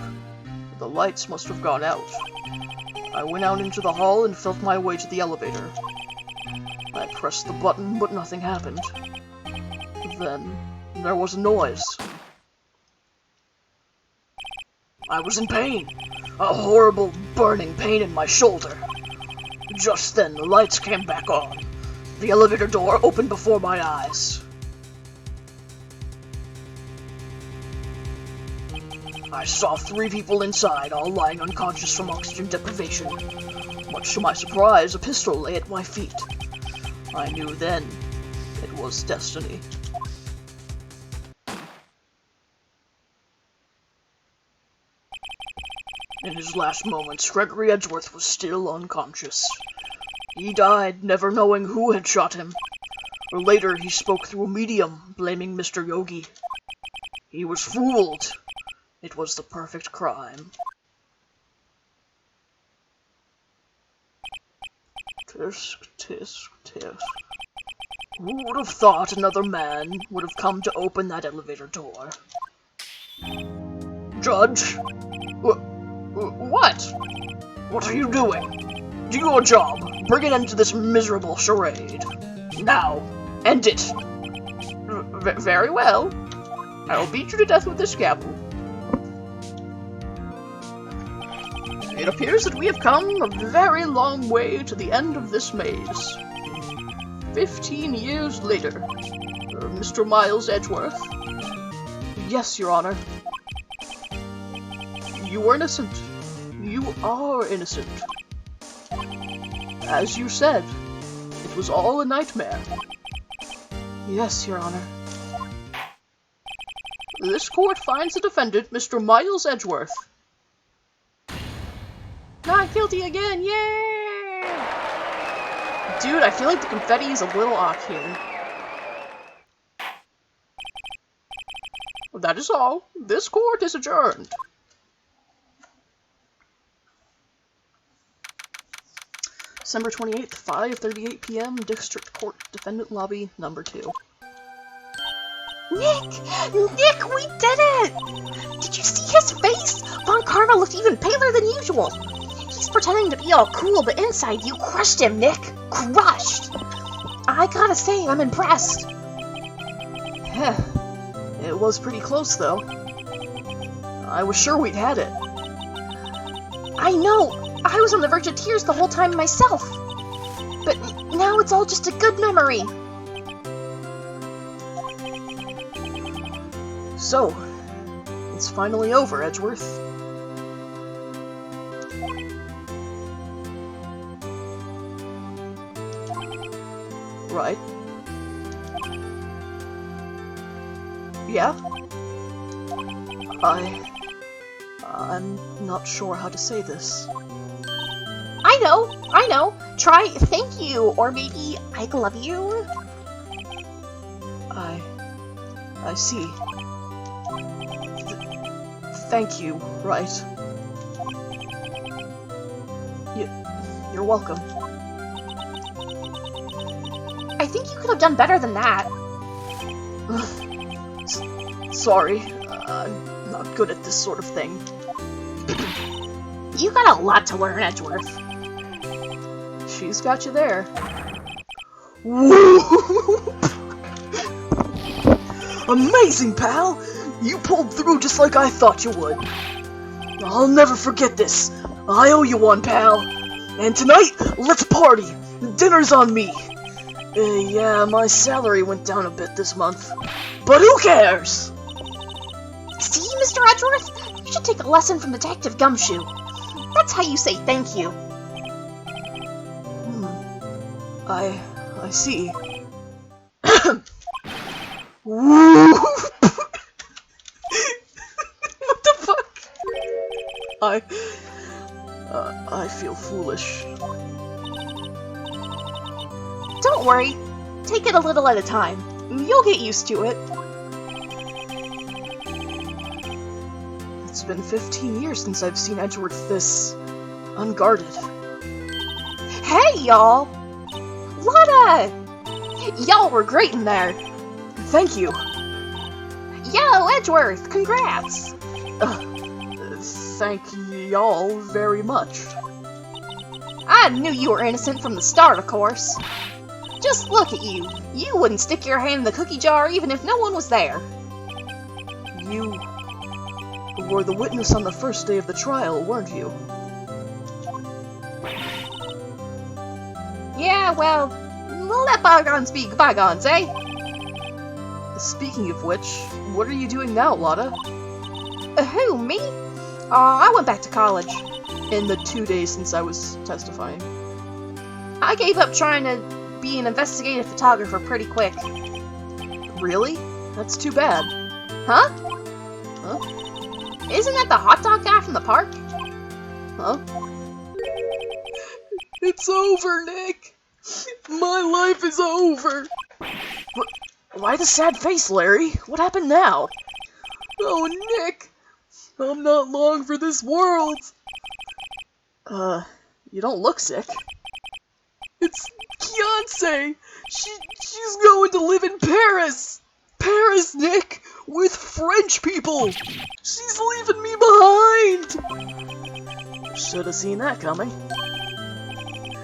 The lights must have gone out. I went out into the hall and felt my way to the elevator. I pressed the button, but nothing happened. Then, there was a noise. I was in pain. A horrible, burning pain in my shoulder. Just then, the lights came back on. The elevator door opened before my eyes. I saw 3 people inside, all lying unconscious from oxygen deprivation. Much to my surprise, a pistol lay at my feet. I knew then it was destiny. In his last moments, Gregory Edgeworth was still unconscious. He died, never knowing who had shot him. Or later, he spoke through a medium, blaming Mr. Yogi. He was fooled. It was the perfect crime. Tisk, tisk, tisk. Who would have thought another man would have come to open that elevator door? Judge? What? What are you doing? Do your job. Bring an end to this miserable charade. Now, end it. Very well. I will beat you to death with this gavel. It appears that we have come a very long way to the end of this maze. 15 years later. Mr. Miles Edgeworth? Yes, Your Honor. You were innocent. You are innocent. As you said, it was all a nightmare. Yes, Your Honor. This court finds the defendant, Mr. Miles Edgeworth. Not guilty again, yay! Dude, I feel like the confetti is a little off here. That is all. This court is adjourned. December 28th, 5:38 p.m., District Court, Defendant Lobby, number 2. Nick! Nick, we did it! Did you see his face? Von Karma looked even paler than usual. He's pretending to be all cool, but inside you crushed him, Nick. Crushed! I gotta say, I'm impressed. It was pretty close, though. I was sure we'd had it. I know! I was on the verge of tears the whole time myself. But now it's all just a good memory. So, it's finally over, Edgeworth. Right? Yeah? I'm not sure how to say this. I know. Try thank you, or maybe I love you. I see. Thank you, right? You're welcome. I think you could have done better than that. Sorry, I'm not good at this sort of thing. You got a lot to learn, Edgeworth. She's got you there. Whoop! Amazing, pal! You pulled through just like I thought you would. I'll never forget this. I owe you one, pal. And tonight, let's party. Dinner's on me. Yeah, my salary went down a bit this month. But who cares? See, Mr. Edgeworth? You should take a lesson from Detective Gumshoe. That's how you say thank you. I see. Woo! What the fuck? I feel foolish. Don't worry. Take it a little at a time. You'll get used to it. It's been 15 years since I've seen Edgeworth this unguarded. Hey, y'all! Lotta! Y'all were great in there. Thank you. Yo, Edgeworth, congrats! Thank y'all very much. I knew you were innocent from the start, of course. Just look at you. You wouldn't stick your hand in the cookie jar even if no one was there. You were the witness on the first day of the trial, weren't you? Yeah, well, let bygones be bygones, eh? Speaking of which, what are you doing now, Lotta? Who, me? I went back to college. In the 2 days since I was testifying. I gave up trying to be an investigative photographer pretty quick. Really? That's too bad. Huh? Huh? Isn't that the hot dog guy from the park? Huh? It's over, Nick! My life is over! Why the sad face, Larry? What happened now? Oh, Nick! I'm not long for this world! You don't look sick. It's Beyonce! She's going to live in Paris! Paris, Nick! With French people! She's leaving me behind! Should have seen that coming.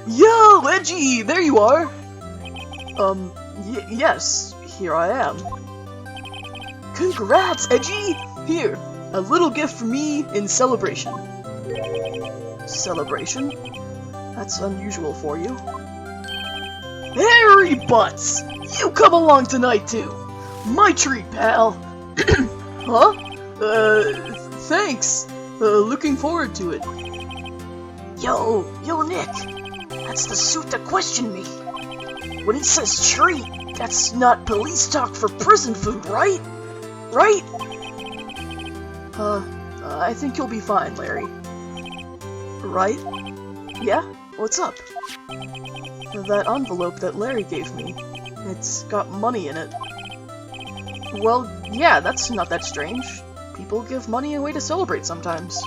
Yo, Edgy! There you are! Yes, here I am. Congrats, Edgy! Here, a little gift from me in celebration. Celebration? That's unusual for you. Harry Butts! You come along tonight, too! My treat, pal! Huh? Thanks! Looking forward to it. Yo, Nick! That's the suit that questioned me! When it says treat, that's not police talk for prison food, right? Right? I think you'll be fine, Larry. Right? Yeah? What's up? That envelope that Larry gave me. It's got money in it. Well, yeah, that's not that strange. People give money away to celebrate sometimes.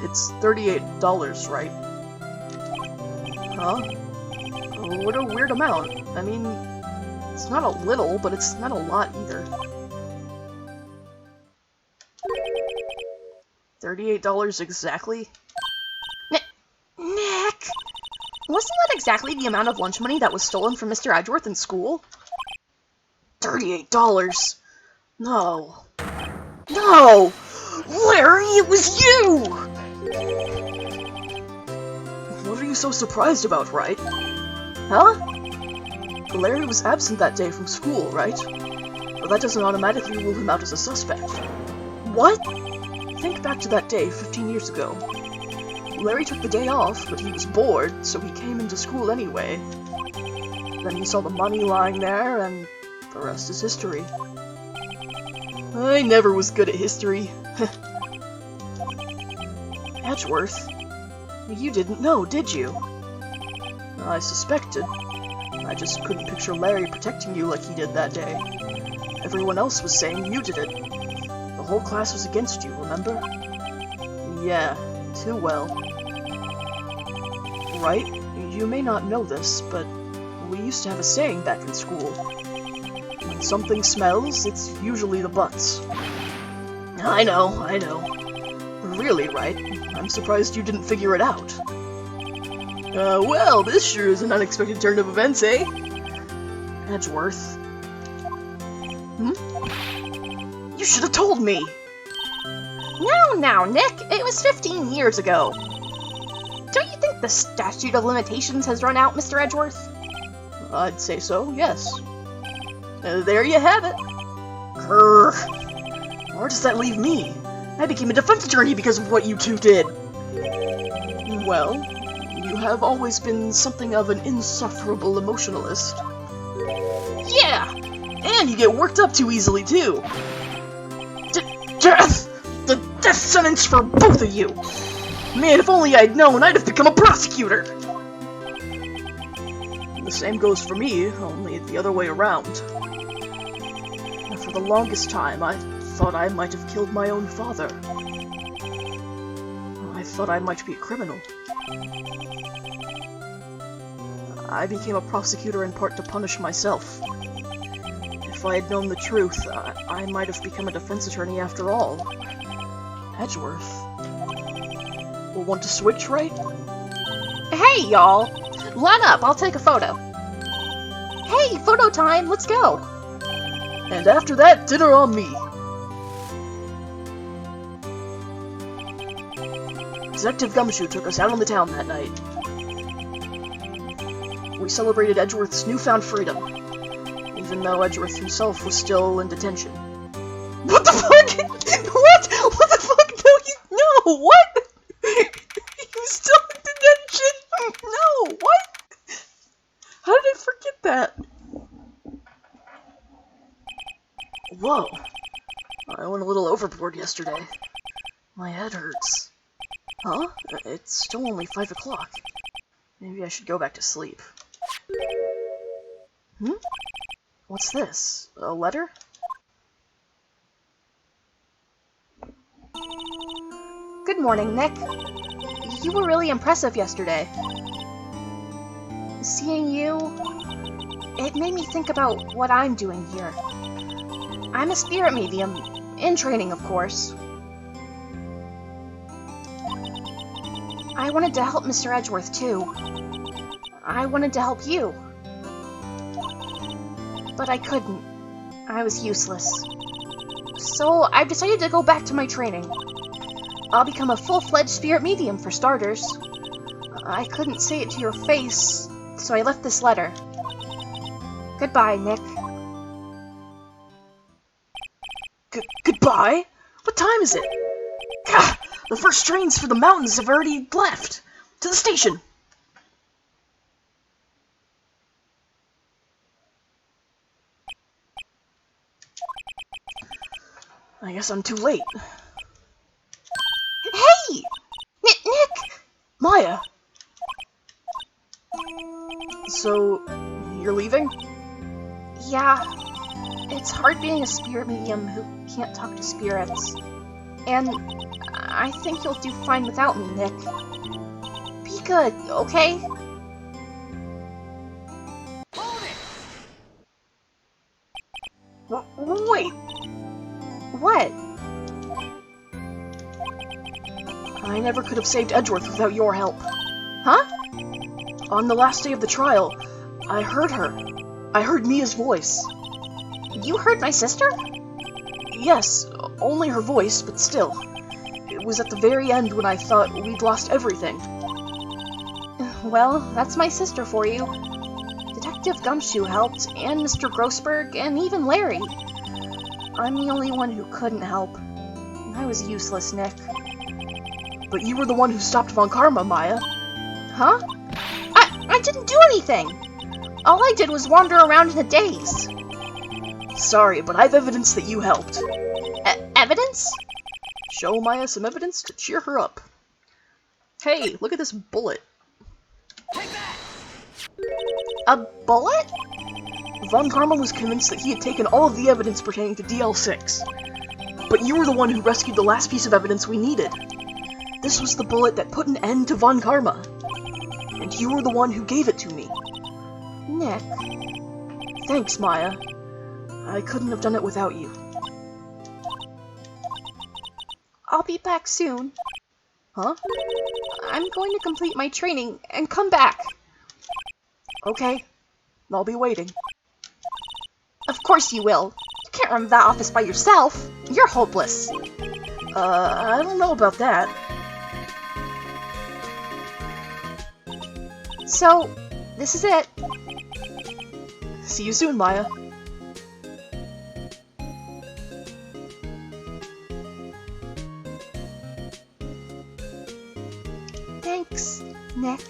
It's $38, right? Huh? What a weird amount. I mean, it's not a little, but it's not a lot either. $38 exactly? Nick! Wasn't that exactly the amount of lunch money that was stolen from Mr. Edgeworth in school? $38? No. No! Larry, it was you! What are you so surprised about, right? Huh? Larry was absent that day from school, right? But that doesn't automatically rule him out as a suspect. What? Think back to that day 15 years ago. Larry took the day off, but he was bored, so he came into school anyway. Then he saw the money lying there, and the rest is history. I never was good at history. Edgeworth, you didn't know, did you? I suspected. I just couldn't picture Larry protecting you like he did that day. Everyone else was saying you did it. The whole class was against you, remember? Yeah, too well. Right? You may not know this, but we used to have a saying back in school. When something smells, it's usually the butts. I know. Really, right? I'm surprised you didn't figure it out. Well, this sure is an unexpected turn of events, eh? Edgeworth. You should have told me! Now, Nick, it was 15 years ago. Don't you think the statute of limitations has run out, Mr. Edgeworth? I'd say so, yes. There you have it. Grrr. Where does that leave me? I became a defense attorney because of what you two did. Well, you have always been something of an insufferable emotionalist. Yeah! And you get worked up too easily, too. Death! The death sentence for both of you! Man, if only I'd known, I'd have become a prosecutor! the same goes for me, only the other way around. For the longest time, I thought I might have killed my own father. I thought I might be a criminal. I became a prosecutor in part to punish myself. If I had known the truth, I might have become a defense attorney after all. Edgeworth. We'll want to switch, right? Hey, y'all! Line up, I'll take a photo. Hey, photo time, let's go! And after that, dinner on me. Detective Gumshoe took us out on the town that night. We celebrated Edgeworth's newfound freedom, even though Edgeworth himself was still in detention. What the fuck? What? What the fuck? No, what? He was still in detention? No, what? How did I forget that? Whoa. I went a little overboard yesterday. My head hurts. Huh? It's still only 5 o'clock. Maybe I should go back to sleep. What's this? A letter? Good morning, Nick. You were really impressive yesterday. Seeing you, it made me think about what I'm doing here. I'm a spirit medium, in training, of course. I wanted to help Mr. Edgeworth, too. I wanted to help you. But I couldn't. I was useless. So I've decided to go back to my training. I'll become a full-fledged spirit medium, for starters. I couldn't say it to your face, so I left this letter. Goodbye, Nick. Goodbye? What time is it? Gah, the first trains for the mountains have already left. To the station. I guess I'm too late. Hey! Nick! Maya! So, you're leaving? Yeah. It's hard being a spirit medium who can't talk to spirits. And I think you'll do fine without me, Nick. Be good, okay? Wait! What? I never could have saved Edgeworth without your help. Huh? On the last day of the trial, I heard her. I heard Mia's voice. You heard my sister? Yes, only her voice, but still. It was at the very end when I thought we'd lost everything. Well, that's my sister for you. Detective Gumshoe helped, and Mr. Grossberg, and even Larry. I'm the only one who couldn't help. I was useless, Nick. But you were the one who stopped Von Karma, Maya. Huh? I didn't do anything! All I did was wander around in a daze. Sorry, but I've evidence that you helped. Evidence? Show Maya some evidence to cheer her up. Hey, look at this bullet. A bullet? Von Karma was convinced that he had taken all of the evidence pertaining to DL6. But you were the one who rescued the last piece of evidence we needed. This was the bullet that put an end to Von Karma. And you were the one who gave it to me. Nick. Thanks, Maya. I couldn't have done it without you. I'll be back soon. Huh? I'm going to complete my training and come back. Okay. I'll be waiting. Of course you will. You can't run that office by yourself. You're hopeless. I don't know about that. So, this is it. See you soon, Maya. Thanks, Nick.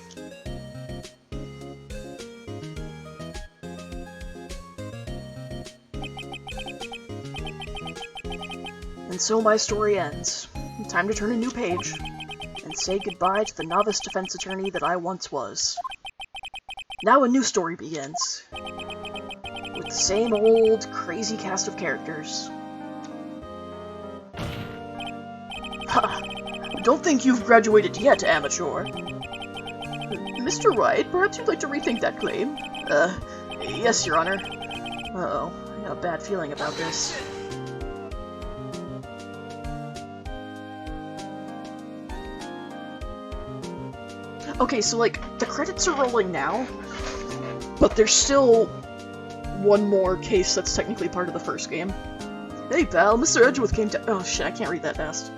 And so my story ends. Time to turn a new page and say goodbye to the novice defense attorney that I once was. Now a new story begins. With the same old, crazy cast of characters. Ha! Don't think you've graduated yet, amateur. Mr. Wright, perhaps you'd like to rethink that claim? Yes, Your Honor. Uh-oh, I got a bad feeling about this. Okay, so, like, the credits are rolling now, but there's still one more case that's technically part of the first game. Hey, pal, Mr. Edgeworth came to- oh shit, I can't read that fast.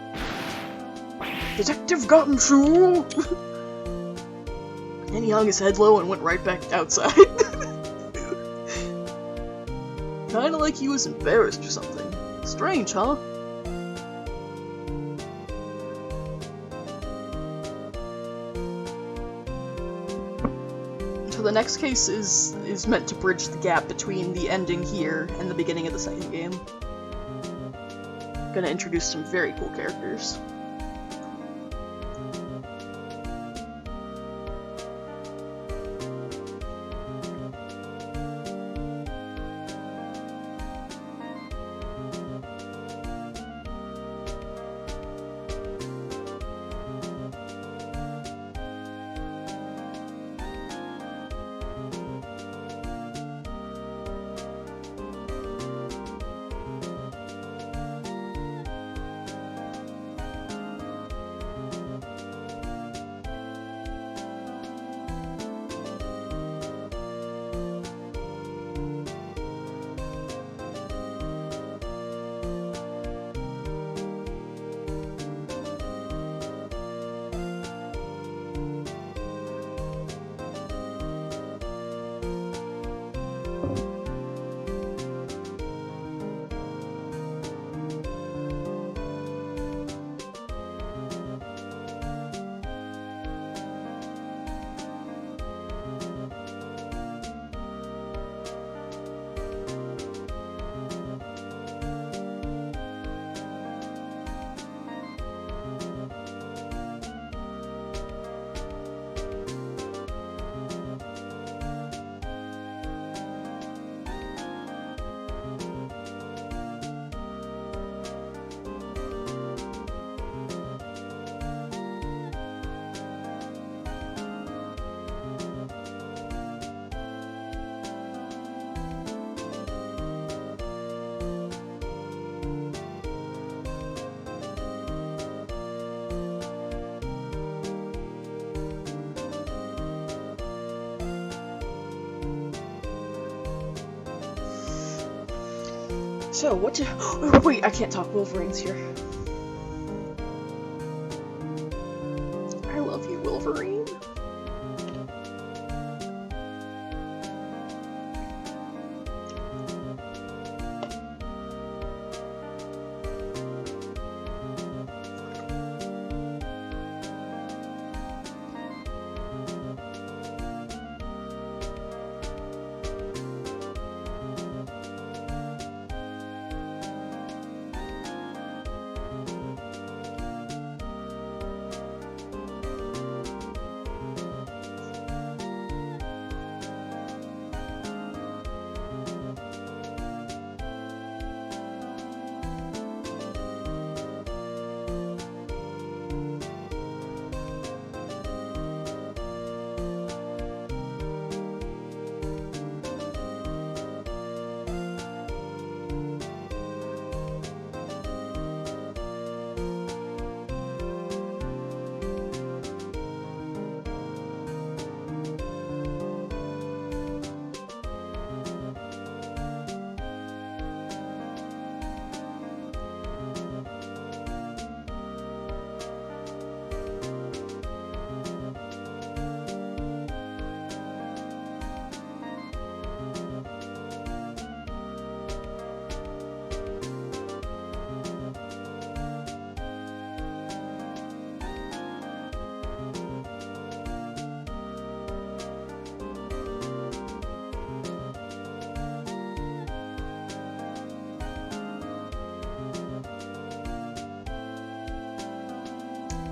Detective gotten through! And he hung his head low and went right back outside. Kinda like he was embarrassed or something. Strange, huh? So the next case is meant to bridge the gap between the ending here and the beginning of the second game. Gonna introduce some very cool characters. So, what to- oh, wait, I can't talk, Wolverine's here. I love you, Wolverine.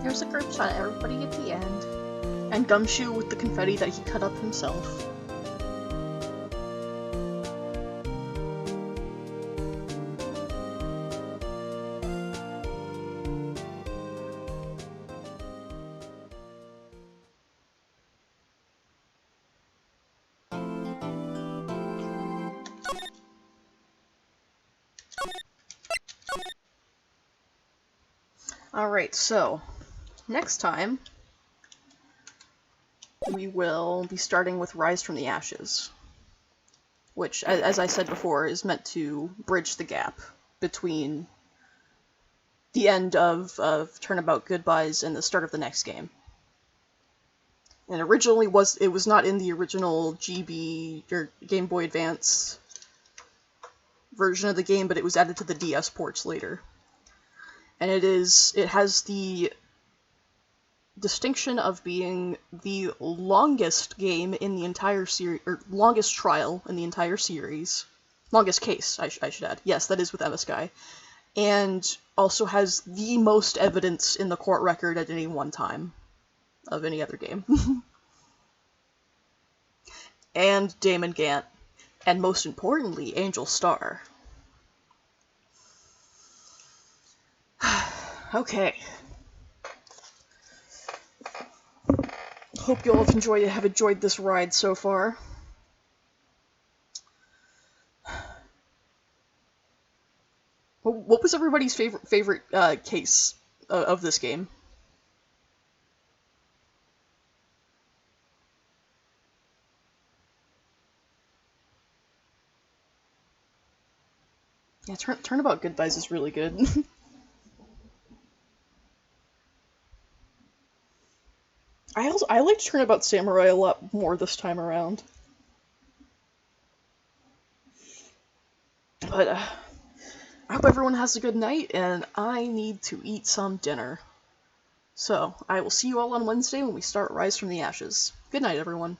There's a group shot of everybody at the end. And Gumshoe with the confetti that he cut up himself. Alright, so next time we will be starting with Rise from the Ashes, which, as I said before, is meant to bridge the gap between the end of Turnabout Goodbyes and the start of the next game. And originally it was not in the original GB or Game Boy Advance version of the game, but it was added to the DS ports later. And it has the distinction of being the longest game in the entire series, or longest trial in the entire series. Longest case, I should add. Yes, that is with Emma Sky. And also has the most evidence in the court record at any one time of any other game. And Damon Gant. And most importantly, Angel Star. Okay. Hope you all have enjoyed this ride so far. What was everybody's favorite case of this game? Yeah, Turnabout Goodbyes is really good. I liked Turnabout Samurai a lot more this time around. But I hope everyone has a good night, and I need to eat some dinner. So, I will see you all on Wednesday when we start Rise from the Ashes. Good night, everyone.